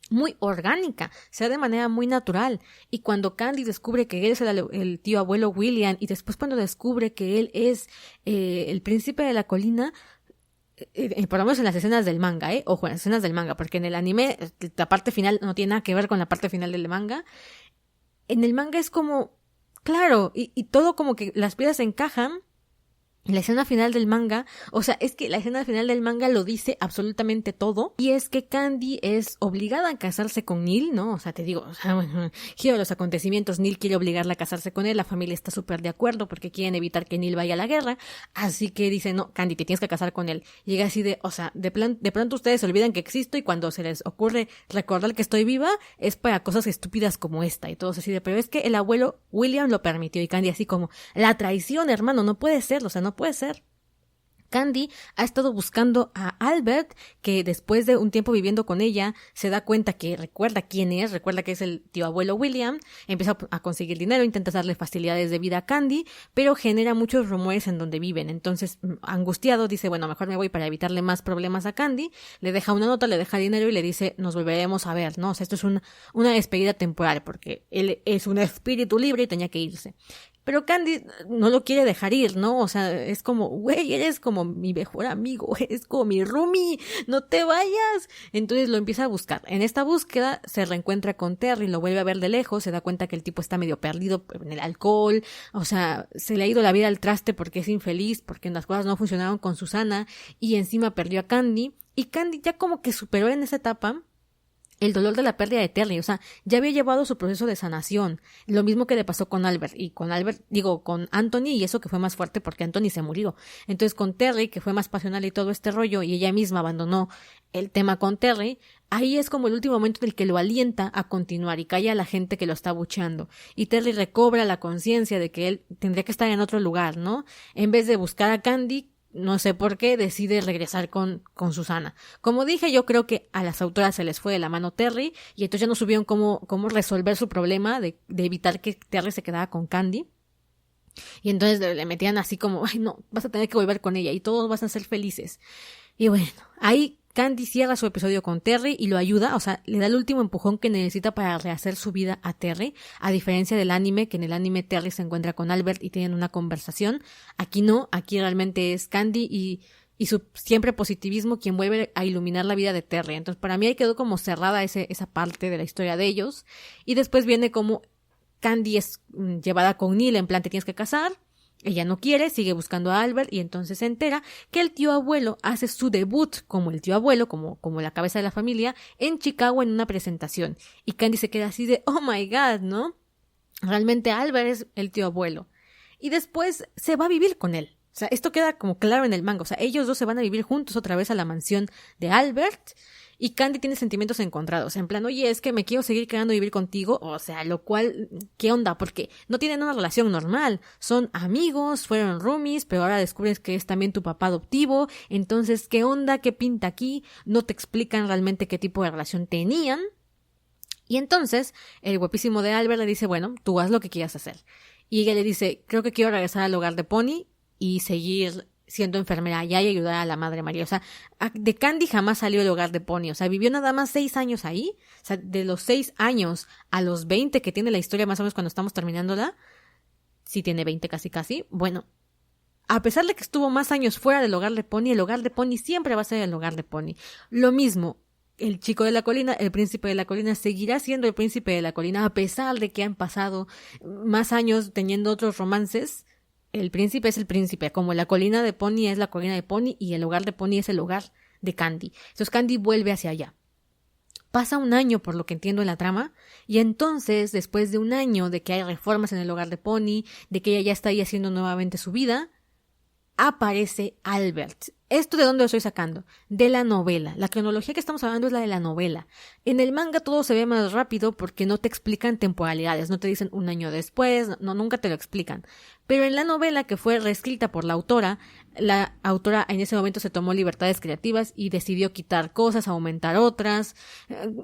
muy orgánica, se da de manera muy natural. Y cuando Candy descubre que él es el tío abuelo William, y después cuando descubre que él es el príncipe de la colina, por lo menos en las escenas del manga, ojo, en las escenas del manga, porque en el anime la parte final no tiene nada que ver con la parte final del manga. En el manga es como, claro, y todo como que las piezas encajan. La escena final del manga, o sea, es que la escena final del manga lo dice absolutamente todo, y es que Candy es obligada a casarse con Neil, ¿no? O sea, te digo, o sea, bueno, giro de los acontecimientos, Neil quiere obligarla a casarse con él, la familia está súper de acuerdo porque quieren evitar que Neil vaya a la guerra, así que dice, no, Candy, te tienes que casar con él. Llega así de, o sea, de pronto ustedes se olvidan que existo y cuando se les ocurre recordar que estoy viva, es para cosas estúpidas como esta, y todos así de, pero es que el abuelo William lo permitió, y Candy así como, la traición, hermano, no puede ser, o sea, no puede ser. Candy ha estado buscando a Albert, que después de un tiempo viviendo con ella, se da cuenta que recuerda quién es, recuerda que es el tío abuelo William, empieza a conseguir dinero, intenta darle facilidades de vida a Candy, pero genera muchos rumores en donde viven. Entonces, angustiado, dice, bueno, mejor me voy para evitarle más problemas a Candy, le deja una nota, le deja dinero y le dice, nos volveremos a ver, ¿no? O sea, esto es una despedida temporal, porque él es un espíritu libre y tenía que irse. pero Candy no lo quiere dejar ir, ¿no? O sea, es como, güey, eres como mi mejor amigo, eres como mi roomie, no te vayas. Entonces lo empieza a buscar. En esta búsqueda se reencuentra con Terry, lo vuelve a ver de lejos, se da cuenta que el tipo está medio perdido en el alcohol, o sea, se le ha ido la vida al traste porque es infeliz, porque las cosas no funcionaron con Susana y encima perdió a Candy. Y Candy ya como que superó en esa etapa el dolor de la pérdida de Terry, o sea, ya había llevado su proceso de sanación, lo mismo que le pasó con Albert, y con Anthony, y eso que fue más fuerte porque Anthony se murió. Entonces con Terry, que fue más pasional y todo este rollo, y ella misma abandonó el tema con Terry, ahí es como el último momento en el que lo alienta a continuar y calla a la gente que lo está abucheando. Y Terry recobra la conciencia de que él tendría que estar en otro lugar, ¿no? En vez de buscar a Candy, no sé por qué, decide regresar con Susana. Como dije, yo creo que a las autoras se les fue de la mano Terry y entonces ya no supieron cómo resolver su problema de evitar que Terry se quedara con Candy. Y entonces le metían así como, ay no, vas a tener que volver con ella y todos van a ser felices. Y bueno, ahí Candy cierra su episodio con Terry y lo ayuda, o sea, le da el último empujón que necesita para rehacer su vida a Terry, a diferencia del anime, que en el anime Terry se encuentra con Albert y tienen una conversación. Aquí no, aquí realmente es Candy y su siempre positivismo quien vuelve a iluminar la vida de Terry. Entonces para mí ahí quedó como cerrada esa parte de la historia de ellos. Y después viene como Candy es llevada con Neil, en plan te tienes que casar. Ella no quiere, sigue buscando a Albert y entonces se entera que el tío abuelo hace su debut como el tío abuelo, como la cabeza de la familia, en Chicago en una presentación. Y Candy se queda así de, oh my god, ¿no? Realmente Albert es el tío abuelo. Y después se va a vivir con él. O sea, esto queda como claro en el manga. O sea, ellos dos se van a vivir juntos otra vez a la mansión de Albert. Y Candy tiene sentimientos encontrados, en plan, oye, es que me quiero seguir quedando a vivir contigo, o sea, lo cual, ¿qué onda? Porque no tienen una relación normal, son amigos, fueron roomies, pero ahora descubres que es también tu papá adoptivo, entonces, ¿qué onda? ¿Qué pinta aquí? No te explican realmente qué tipo de relación tenían. Y entonces, el guapísimo de Albert le dice, bueno, tú haz lo que quieras hacer. Y ella le dice, creo que quiero regresar al hogar de Pony y seguir siendo enfermera allá y ayudar a la Madre María. O sea, de Candy jamás salió del hogar de Pony. O sea, vivió nada más 6 años ahí. O sea, de los 6 años a los 20 que tiene la historia más o menos cuando estamos terminándola. Sí tiene 20 casi. Bueno, a pesar de que estuvo más años fuera del hogar de Pony, el hogar de Pony siempre va a ser el hogar de Pony. Lo mismo, el chico de la colina, el príncipe de la colina, seguirá siendo el príncipe de la colina a pesar de que han pasado más años teniendo otros romances. El príncipe es el príncipe, como la colina de Pony es la colina de Pony y el hogar de Pony es el hogar de Candy. Entonces Candy vuelve hacia allá. Pasa un año, por lo que entiendo en la trama, y entonces, después de un año de que hay reformas en el hogar de Pony, de que ella ya está ahí haciendo nuevamente su vida, aparece Albert. ¿Esto de dónde lo estoy sacando? De la novela. La cronología que estamos hablando es la de la novela. En el manga todo se ve más rápido porque no te explican temporalidades, no te dicen un año después, no, nunca te lo explican. Pero en la novela, que fue reescrita por la autora en ese momento se tomó libertades creativas y decidió quitar cosas, aumentar otras.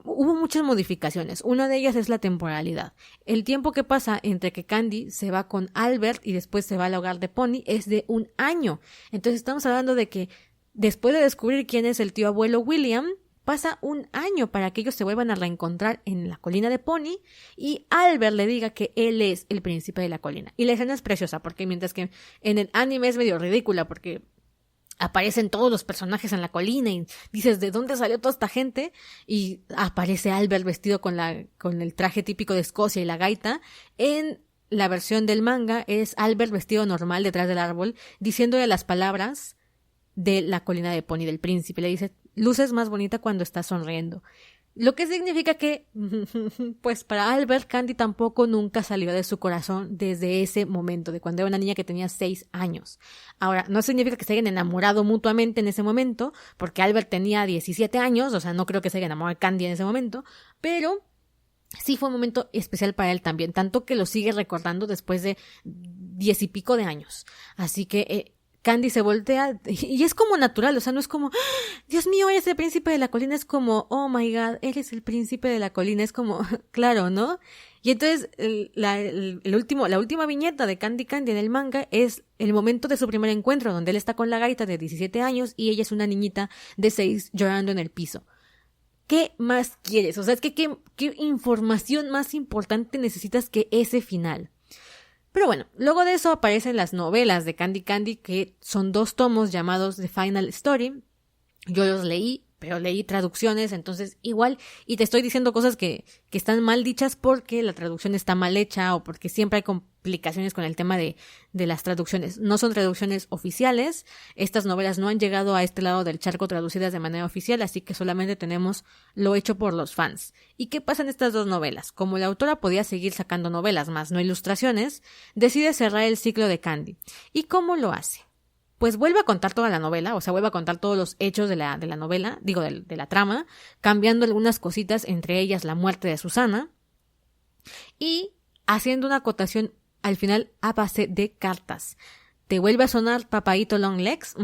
Hubo muchas modificaciones. Una de ellas es la temporalidad. El tiempo que pasa entre que Candy se va con Albert y después se va al hogar de Pony es de un año. Entonces estamos hablando de que después de descubrir quién es el tío abuelo William, pasa un año para que ellos se vuelvan a reencontrar en la colina de Pony y Albert le diga que él es el príncipe de la colina. Y la escena es preciosa porque mientras que en el anime es medio ridícula porque aparecen todos los personajes en la colina y dices, ¿de dónde salió toda esta gente? Y aparece Albert vestido con el traje típico de Escocia y la gaita. En la versión del manga es Albert vestido normal detrás del árbol diciéndole las palabras de la colina de Pony, del príncipe. Le dice, luces más bonita cuando estás sonriendo. Lo que significa que, pues para Albert, Candy tampoco nunca salió de su corazón desde ese momento, de cuando era una niña que tenía 6 años. Ahora, no significa que se hayan enamorado mutuamente en ese momento, porque Albert tenía 17 años, o sea, no creo que se haya enamorado de Candy en ese momento, pero sí fue un momento especial para él también, tanto que lo sigue recordando después de 10 y pico de años. Así que Candy se voltea y es como natural, o sea, no es como, Dios mío, eres el príncipe de la colina, es como, oh my god, eres el príncipe de la colina, es como, claro, ¿no? Y entonces la última viñeta de Candy en el manga es el momento de su primer encuentro, donde él está con la gaita de 17 años y ella es una niñita de 6 llorando en el piso. ¿Qué más quieres? O sea, es que ¿qué información más importante necesitas que ese final? Pero bueno, luego de eso aparecen las novelas de Candy Candy, que son 2 tomos llamados The Final Story. Yo los leí, pero leí traducciones, entonces igual, y te estoy diciendo cosas que están mal dichas porque la traducción está mal hecha o porque siempre hay complicaciones con el tema de las traducciones. No son traducciones oficiales, estas novelas no han llegado a este lado del charco traducidas de manera oficial, así que solamente tenemos lo hecho por los fans. ¿Y qué pasa en estas 2 novelas? Como la autora podía seguir sacando novelas más no ilustraciones, decide cerrar el ciclo de Candy. ¿Y cómo lo hace? Pues vuelve a contar toda la novela, o sea, vuelve a contar todos los hechos de la novela, digo, de la trama, cambiando algunas cositas, entre ellas la muerte de Susana, y haciendo una acotación al final a base de cartas. ¿Te vuelve a sonar Papaito Longlegs?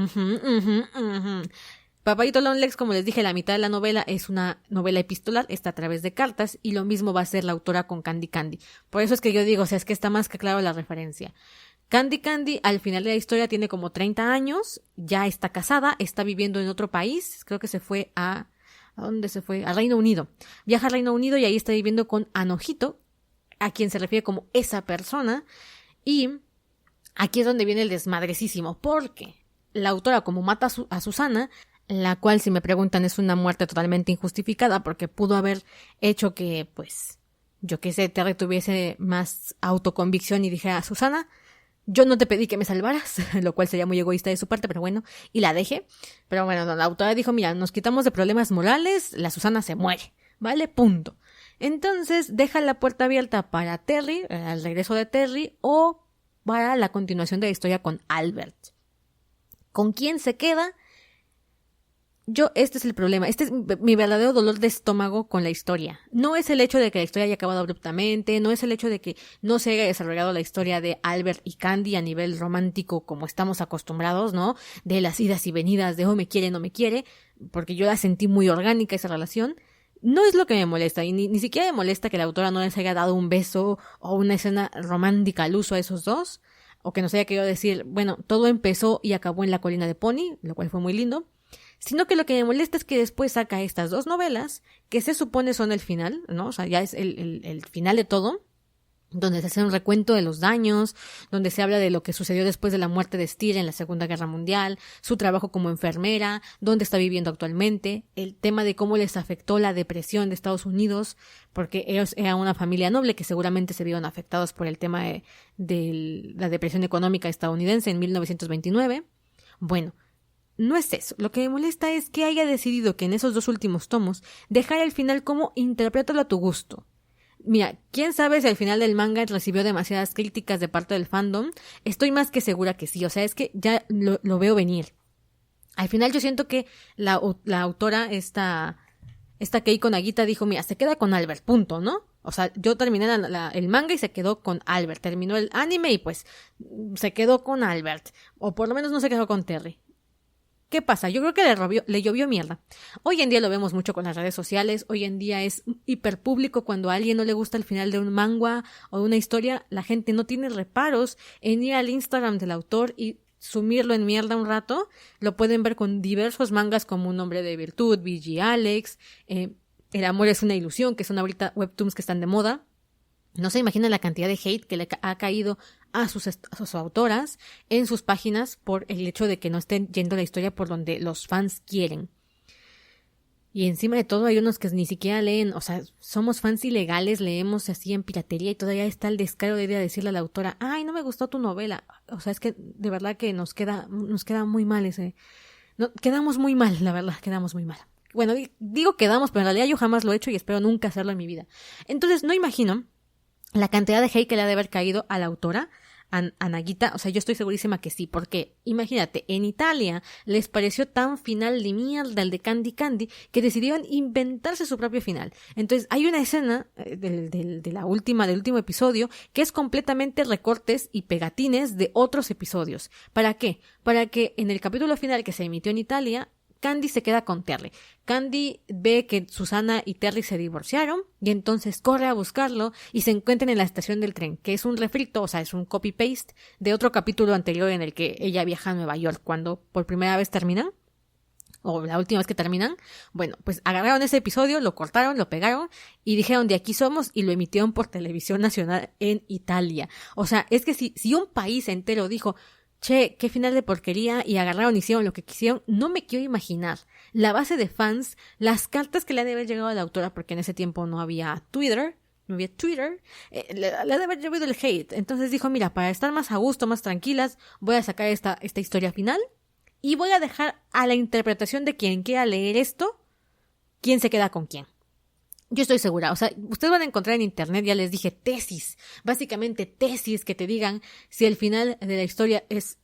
Papaito Longlegs, como les dije, la mitad de la novela es una novela epistolar, está a través de cartas, y lo mismo va a ser la autora con Candy Candy. Por eso es que yo digo, o sea, es que está más que claro la referencia. Candy Candy al final de la historia tiene como 30 años, ya está casada, está viviendo en otro país, creo que se fue ¿a dónde se fue? Al Reino Unido. Viaja al Reino Unido y ahí está viviendo con Anojito, a quien se refiere como esa persona, y aquí es donde viene el desmadrecísimo, porque la autora como mata a Susana, la cual si me preguntan es una muerte totalmente injustificada porque pudo haber hecho que, pues, yo qué sé, Terry tuviese más autoconvicción y dijera, Susana, yo no te pedí que me salvaras, lo cual sería muy egoísta de su parte, pero bueno, y la dejé. Pero bueno, la autora dijo, mira, nos quitamos de problemas morales, la Susana se muere, ¿vale? Punto. Entonces, deja la puerta abierta para Terry, el regreso de Terry, o para la continuación de la historia con Albert. ¿Con quién se queda? Este es el problema, este es mi verdadero dolor de estómago con la historia. No es el hecho de que la historia haya acabado abruptamente, no es el hecho de que no se haya desarrollado la historia de Albert y Candy a nivel romántico como estamos acostumbrados, ¿no? De las idas y venidas, de me quiere, no me quiere, porque yo la sentí muy orgánica esa relación. No es lo que me molesta, y ni siquiera me molesta que la autora no les haya dado un beso o una escena romántica al uso a esos 2, o que nos haya querido decir, bueno, todo empezó y acabó en la colina de Pony, lo cual fue muy lindo. Sino que lo que me molesta es que después saca estas 2 novelas, que se supone son el final, ¿no? O sea, ya es el final de todo, donde se hace un recuento de los daños, donde se habla de lo que sucedió después de la muerte de Steele en la Segunda Guerra Mundial, su trabajo como enfermera, dónde está viviendo actualmente, el tema de cómo les afectó la depresión de Estados Unidos, porque ellos eran una familia noble que seguramente se vieron afectados por el tema de la depresión económica estadounidense en 1929. Bueno, no es eso. Lo que me molesta es que haya decidido que en esos 2 últimos tomos dejar el final como interprétalo a tu gusto. Mira, quién sabe si al final del manga recibió demasiadas críticas de parte del fandom. Estoy más que segura que sí. O sea, es que ya lo veo venir. Al final yo siento que la autora, esta Keiko Nagita, dijo, mira, se queda con Albert, punto, ¿no? O sea, yo terminé el manga y se quedó con Albert. Terminó el anime y pues se quedó con Albert. O por lo menos no se quedó con Terry. ¿Qué pasa? Yo creo que le llovió mierda. Hoy en día lo vemos mucho con las redes sociales, hoy en día es hiperpúblico cuando a alguien no le gusta el final de un manga o de una historia, la gente no tiene reparos en ir al Instagram del autor y sumirlo en mierda un rato. Lo pueden ver con diversos mangas como Un hombre de virtud, BG Alex, El amor es una ilusión, que son ahorita webtoons que están de moda. No se imaginan la cantidad de hate que le ha caído a sus autoras en sus páginas por el hecho de que no estén yendo la historia por donde los fans quieren. Y encima de todo hay unos que ni siquiera leen, o sea, somos fans ilegales, leemos así en piratería y todavía está el descaro de ir a decirle a la autora, ay, no me gustó tu novela. O sea, es que de verdad que nos queda muy mal ese... No, quedamos muy mal, la verdad, quedamos muy mal. Bueno, digo quedamos, pero en realidad yo jamás lo he hecho y espero nunca hacerlo en mi vida. Entonces, no imagino la cantidad de hate que le ha de haber caído a la autora, a Nagita. O sea, yo estoy segurísima que sí, porque imagínate, en Italia les pareció tan final de mierda el de Candy Candy que decidieron inventarse su propio final. Entonces hay una escena del último episodio que es completamente recortes y pegatines de otros episodios. ¿Para qué? Para que en el capítulo final que se emitió en Italia, Candy se queda con Terry. Candy ve que Susana y Terry se divorciaron y entonces corre a buscarlo y se encuentran en la estación del tren, que es un refrito, o sea, es un copy-paste de otro capítulo anterior en el que ella viaja a Nueva York cuando por primera vez terminan. o la última vez que terminan. Bueno, pues agarraron ese episodio, lo cortaron, lo pegaron y dijeron de aquí somos y lo emitieron por televisión nacional en Italia. O sea, es que si un país entero dijo, che, qué final de porquería, y agarraron y hicieron lo que quisieron, no me quiero imaginar la base de fans, las cartas que le ha de haber llegado a la autora, porque en ese tiempo no había Twitter, le ha de haber llevado el hate. Entonces dijo, mira, para estar más a gusto, más tranquilas, voy a sacar esta historia final y voy a dejar a la interpretación de quien quiera leer esto, quién se queda con quién. Yo estoy segura, o sea, ustedes van a encontrar en internet, ya les dije, tesis, básicamente tesis que te digan si el final de la historia es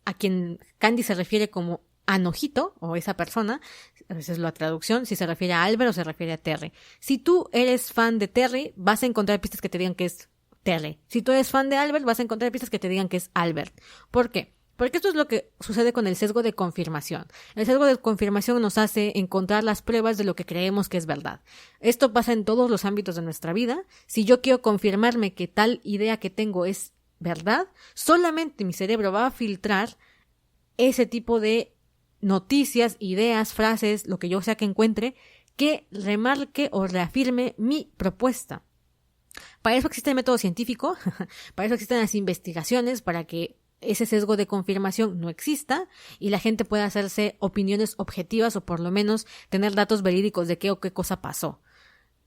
a quien Candy se refiere como Anojito, o esa persona, esa es la traducción, si se refiere a Albert o se refiere a Terry. Si tú eres fan de Terry, vas a encontrar pistas que te digan que es Terry. Si tú eres fan de Albert, vas a encontrar pistas que te digan que es Albert. ¿Por qué? Porque esto es lo que sucede con el sesgo de confirmación. El sesgo de confirmación nos hace encontrar las pruebas de lo que creemos que es verdad. Esto pasa en todos los ámbitos de nuestra vida. Si yo quiero confirmarme que tal idea que tengo es verdad, solamente mi cerebro va a filtrar ese tipo de noticias, ideas, frases, lo que yo sea que encuentre, que remarque o reafirme mi propuesta. Para eso existe el método científico, para eso existen las investigaciones, para que ese sesgo de confirmación no exista y la gente pueda hacerse opiniones objetivas o por lo menos tener datos verídicos de qué o qué cosa pasó.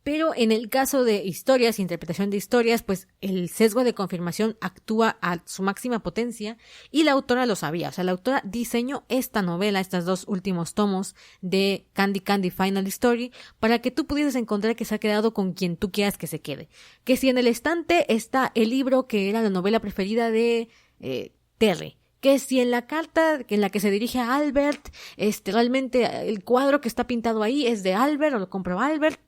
Pero en el caso de historias, interpretación de historias, pues el sesgo de confirmación actúa a su máxima potencia y la autora lo sabía. O sea, la autora diseñó esta novela, estos 2 últimos tomos de Candy Candy Final Story, para que tú pudieses encontrar que se ha quedado con quien tú quieras que se quede. Que si en el estante está el libro que era la novela preferida de Terry, que si en la carta en la que se dirige a Albert, realmente el cuadro que está pintado ahí es de Albert o lo compró Albert.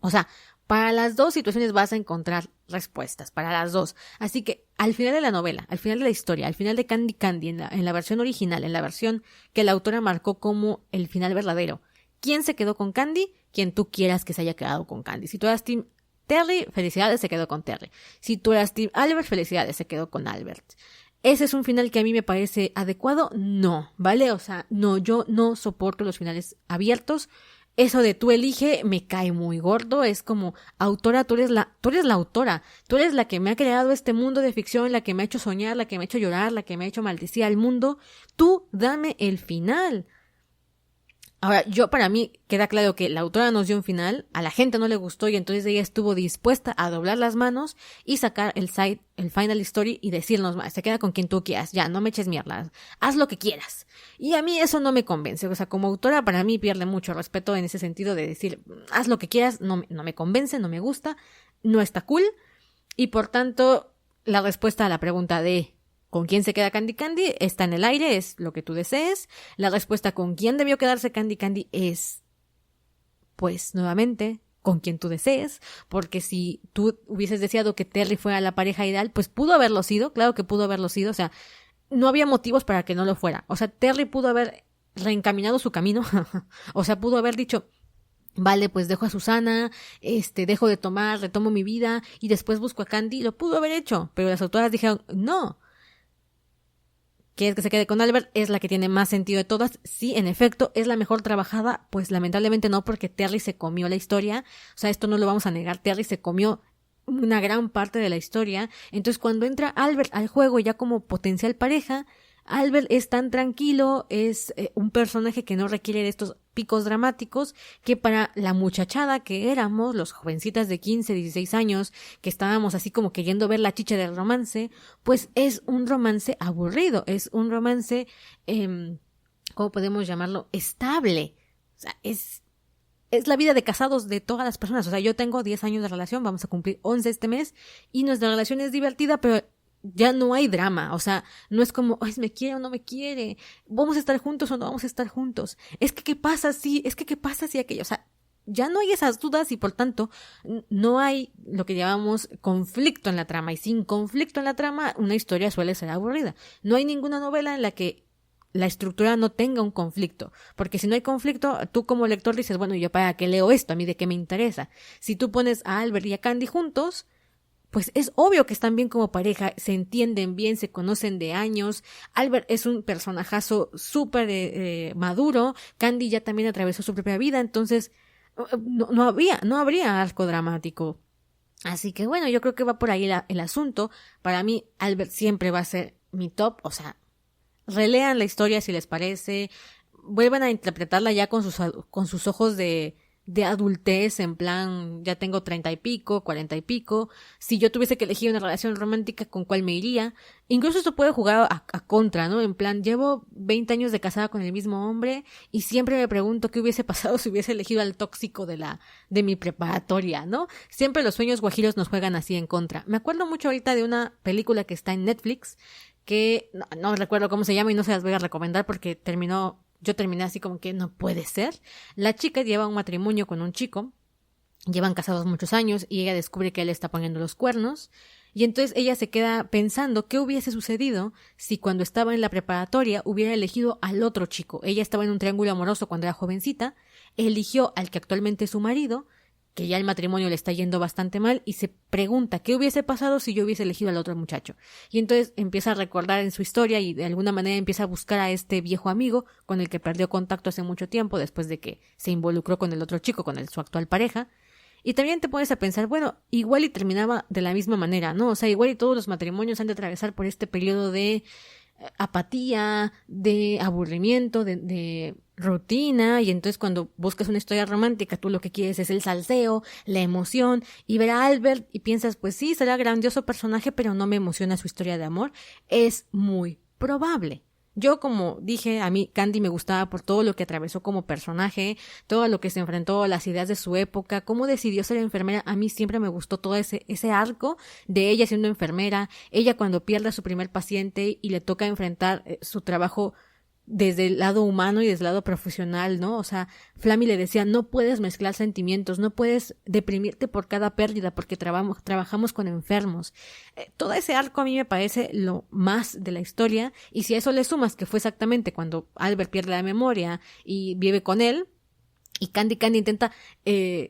O sea, para las 2 situaciones vas a encontrar respuestas, para las 2. Así que al final de la novela, al final de la historia, al final de Candy Candy, en la versión original, en la versión que la autora marcó como el final verdadero, ¿quién se quedó con Candy? Quien tú quieras que se haya quedado con Candy. Si tú eras Team Terry, felicidades, se quedó con Terry. Si tú eras Team Albert, felicidades, se quedó con Albert. ¿Ese es un final que a mí me parece adecuado? No, ¿vale? O sea, no, yo no soporto los finales abiertos. Eso de tú elige me cae muy gordo. Es como, autora, tú eres la autora. Tú eres la que me ha creado este mundo de ficción, la que me ha hecho soñar, la que me ha hecho llorar, la que me ha hecho maldecir al mundo. Tú dame el final. Ahora, para mí queda claro que la autora nos dio un final, a la gente no le gustó y entonces ella estuvo dispuesta a doblar las manos y sacar el final story y decirnos, se queda con quien tú quieras, ya, no me eches mierda, haz lo que quieras. Y a mí eso no me convence, o sea, como autora para mí pierde mucho respeto en ese sentido de decir, haz lo que quieras, no me convence, no me gusta, no está cool, y por tanto, la respuesta a la pregunta de ¿con quién se queda Candy Candy? Está en el aire, es lo que tú desees. La respuesta ¿con quién debió quedarse Candy Candy? Es, pues, nuevamente, con quien tú desees. Porque si tú hubieses deseado que Terry fuera la pareja ideal, pues pudo haberlo sido, claro que pudo haberlo sido. O sea, no había motivos para que no lo fuera. O sea, Terry pudo haber reencaminado su camino. O sea, pudo haber dicho, vale, pues dejo a Susana, dejo de tomar, retomo mi vida y después busco a Candy. Lo pudo haber hecho, pero las autoras dijeron, no. ¿Quieres que se quede con Albert? Es la que tiene más sentido de todas. Sí, en efecto, es la mejor trabajada. Pues lamentablemente no, porque Terry se comió la historia. O sea, esto no lo vamos a negar. Terry se comió una gran parte de la historia. Entonces, cuando entra Albert al juego ya como potencial pareja, Albert es tan tranquilo, es un personaje que no requiere de estos picos dramáticos, que para la muchachada que éramos, los jovencitas de 15, 16 años, que estábamos así como queriendo ver la chicha del romance, pues es un romance aburrido, es un romance, ¿cómo podemos llamarlo? Estable. O sea, es la vida de casados de todas las personas. O sea, yo tengo 10 años de relación, vamos a cumplir 11 este mes, y nuestra relación es divertida, pero ya no hay drama. O sea, no es como, ay, me quiere o no me quiere, vamos a estar juntos o no vamos a estar juntos, es que qué pasa si aquello. O sea, ya no hay esas dudas y por tanto no hay lo que llamamos conflicto en la trama, y sin conflicto en la trama una historia suele ser aburrida. No hay ninguna novela en la que la estructura no tenga un conflicto, porque si no hay conflicto, tú como lector dices, bueno, ¿yo para qué leo esto? ¿A mí de qué me interesa? Si tú pones a Albert y a Candy juntos, pues es obvio que están bien como pareja, se entienden bien, se conocen de años. Albert es un personajazo súper maduro, Candy ya también atravesó su propia vida, entonces no habría arco dramático. Así que bueno, yo creo que va por ahí el asunto. Para mí, Albert siempre va a ser mi top, o sea, relean la historia si les parece, vuelvan a interpretarla ya con sus ojos de adultez, en plan, ya tengo 30 y pico, 40 y pico, si yo tuviese que elegir una relación romántica, ¿con cuál me iría? Incluso esto puede jugar a contra, ¿no? En plan, llevo 20 años de casada con el mismo hombre y siempre me pregunto qué hubiese pasado si hubiese elegido al tóxico de mi preparatoria, ¿no? Siempre los sueños guajiros nos juegan así en contra. Me acuerdo mucho ahorita de una película que está en Netflix, que no recuerdo cómo se llama y no se las voy a recomendar porque yo terminé así como que no puede ser. La chica lleva un matrimonio con un chico, llevan casados muchos años y ella descubre que él está poniendo los cuernos y entonces ella se queda pensando qué hubiese sucedido si cuando estaba en la preparatoria hubiera elegido al otro chico. Ella estaba en un triángulo amoroso cuando era jovencita, eligió al que actualmente es su marido, que ya el matrimonio le está yendo bastante mal y se pregunta qué hubiese pasado si yo hubiese elegido al otro muchacho. Y entonces empieza a recordar en su historia y de alguna manera empieza a buscar a este viejo amigo con el que perdió contacto hace mucho tiempo después de que se involucró con el otro chico, con su actual pareja. Y también te pones a pensar, bueno, igual y terminaba de la misma manera, ¿no? O sea, igual y todos los matrimonios han de atravesar por este periodo de apatía, de aburrimiento, de rutina, y entonces cuando buscas una historia romántica tú lo que quieres es el salseo, la emoción, y ver a Albert y piensas, pues sí, será grandioso personaje, pero no me emociona su historia de amor. Es muy probable. Yo, como dije, a mí Candy me gustaba por todo lo que atravesó como personaje, todo lo que se enfrentó a las ideas de su época, cómo decidió ser enfermera. A mí siempre me gustó todo ese arco de ella siendo enfermera, ella cuando pierde a su primer paciente y le toca enfrentar su trabajo desde el lado humano y desde el lado profesional, ¿no? O sea, Flammy le decía, no puedes mezclar sentimientos, no puedes deprimirte por cada pérdida porque trabajamos con enfermos. Todo ese arco a mí me parece lo más de la historia, y si a eso le sumas que fue exactamente cuando Albert pierde la memoria y vive con él, y Candy intenta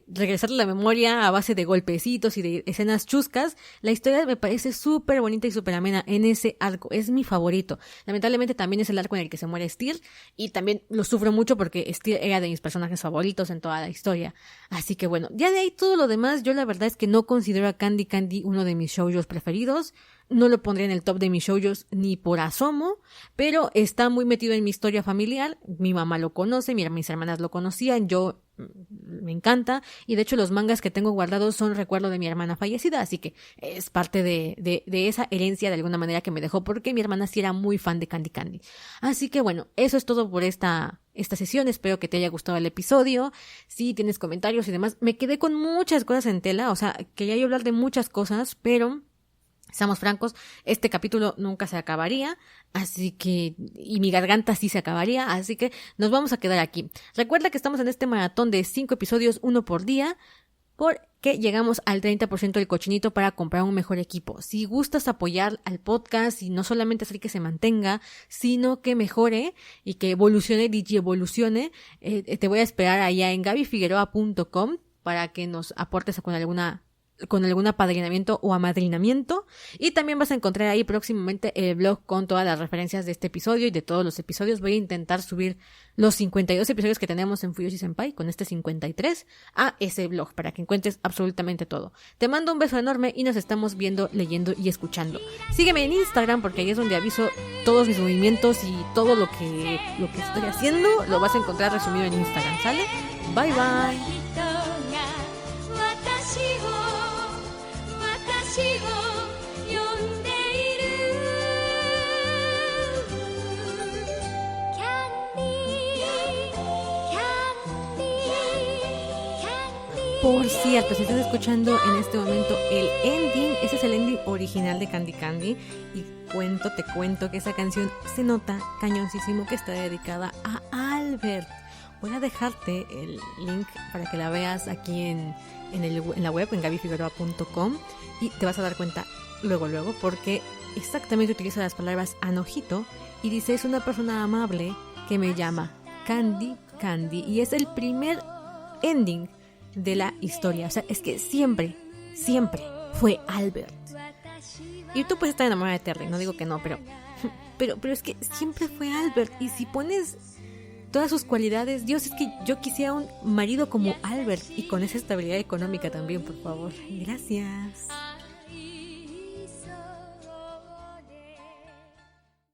regresarle la memoria a base de golpecitos y de escenas chuscas, la historia me parece súper bonita y súper amena en ese arco. Es mi favorito. Lamentablemente también es el arco en el que se muere Steer, y también lo sufro mucho porque Steer era de mis personajes favoritos en toda la historia. Así que bueno, ya de ahí todo lo demás, yo la verdad es que no considero a Candy uno de mis shoujos preferidos. No lo pondré en el top de mis shoujos ni por asomo, pero está muy metido en mi historia familiar. Mi mamá lo conoce, mis hermanas lo conocían, yo me encanta, y de hecho los mangas que tengo guardados son recuerdo de mi hermana fallecida, así que es parte de esa herencia de alguna manera que me dejó, porque mi hermana sí era muy fan de Candy. Así que bueno, eso es todo por esta sesión. Espero que te haya gustado el episodio. Si tienes comentarios y demás, me quedé con muchas cosas en tela, o sea, quería yo hablar de muchas cosas, pero seamos francos, este capítulo nunca se acabaría, así que, y mi garganta sí se acabaría, así que nos vamos a quedar aquí. Recuerda que estamos en este maratón de 5 episodios, 1 por día, porque llegamos al 30% del cochinito para comprar un mejor equipo. Si gustas apoyar al podcast y no solamente hacer que se mantenga, sino que mejore y que evolucione, digievolucione, te voy a esperar allá en gabyfigueroa.com para que nos aportes con algún apadrinamiento o amadrinamiento, y también vas a encontrar ahí próximamente el blog con todas las referencias de este episodio y de todos los episodios. Voy a intentar subir los 52 episodios que tenemos en Fuyoshi Senpai con este 53 a ese blog para que encuentres absolutamente todo. Te mando un beso enorme y nos estamos viendo, leyendo y escuchando. Sígueme en Instagram porque ahí es donde aviso todos mis movimientos y todo lo que estoy haciendo lo vas a encontrar resumido en Instagram, ¿sale? Bye bye. Por cierto, si estás escuchando en este momento el ending, ese es el ending original de Candy, y te cuento que esa canción se nota cañoncísimo que está dedicada a Albert. Voy a dejarte el link para que la veas aquí en la web, en gabyfigueroa.com, y te vas a dar cuenta luego, porque exactamente utiliza las palabras anojito y dice: es una persona amable que me llama Candy, y es el primer ending de la historia. O sea, es que siempre fue Albert. Y tú puedes estar enamorada de Terry, no digo que no, pero es que siempre fue Albert. Y si pones todas sus cualidades, Dios, es que yo quisiera un marido como Albert y con esa estabilidad económica también, por favor. Gracias.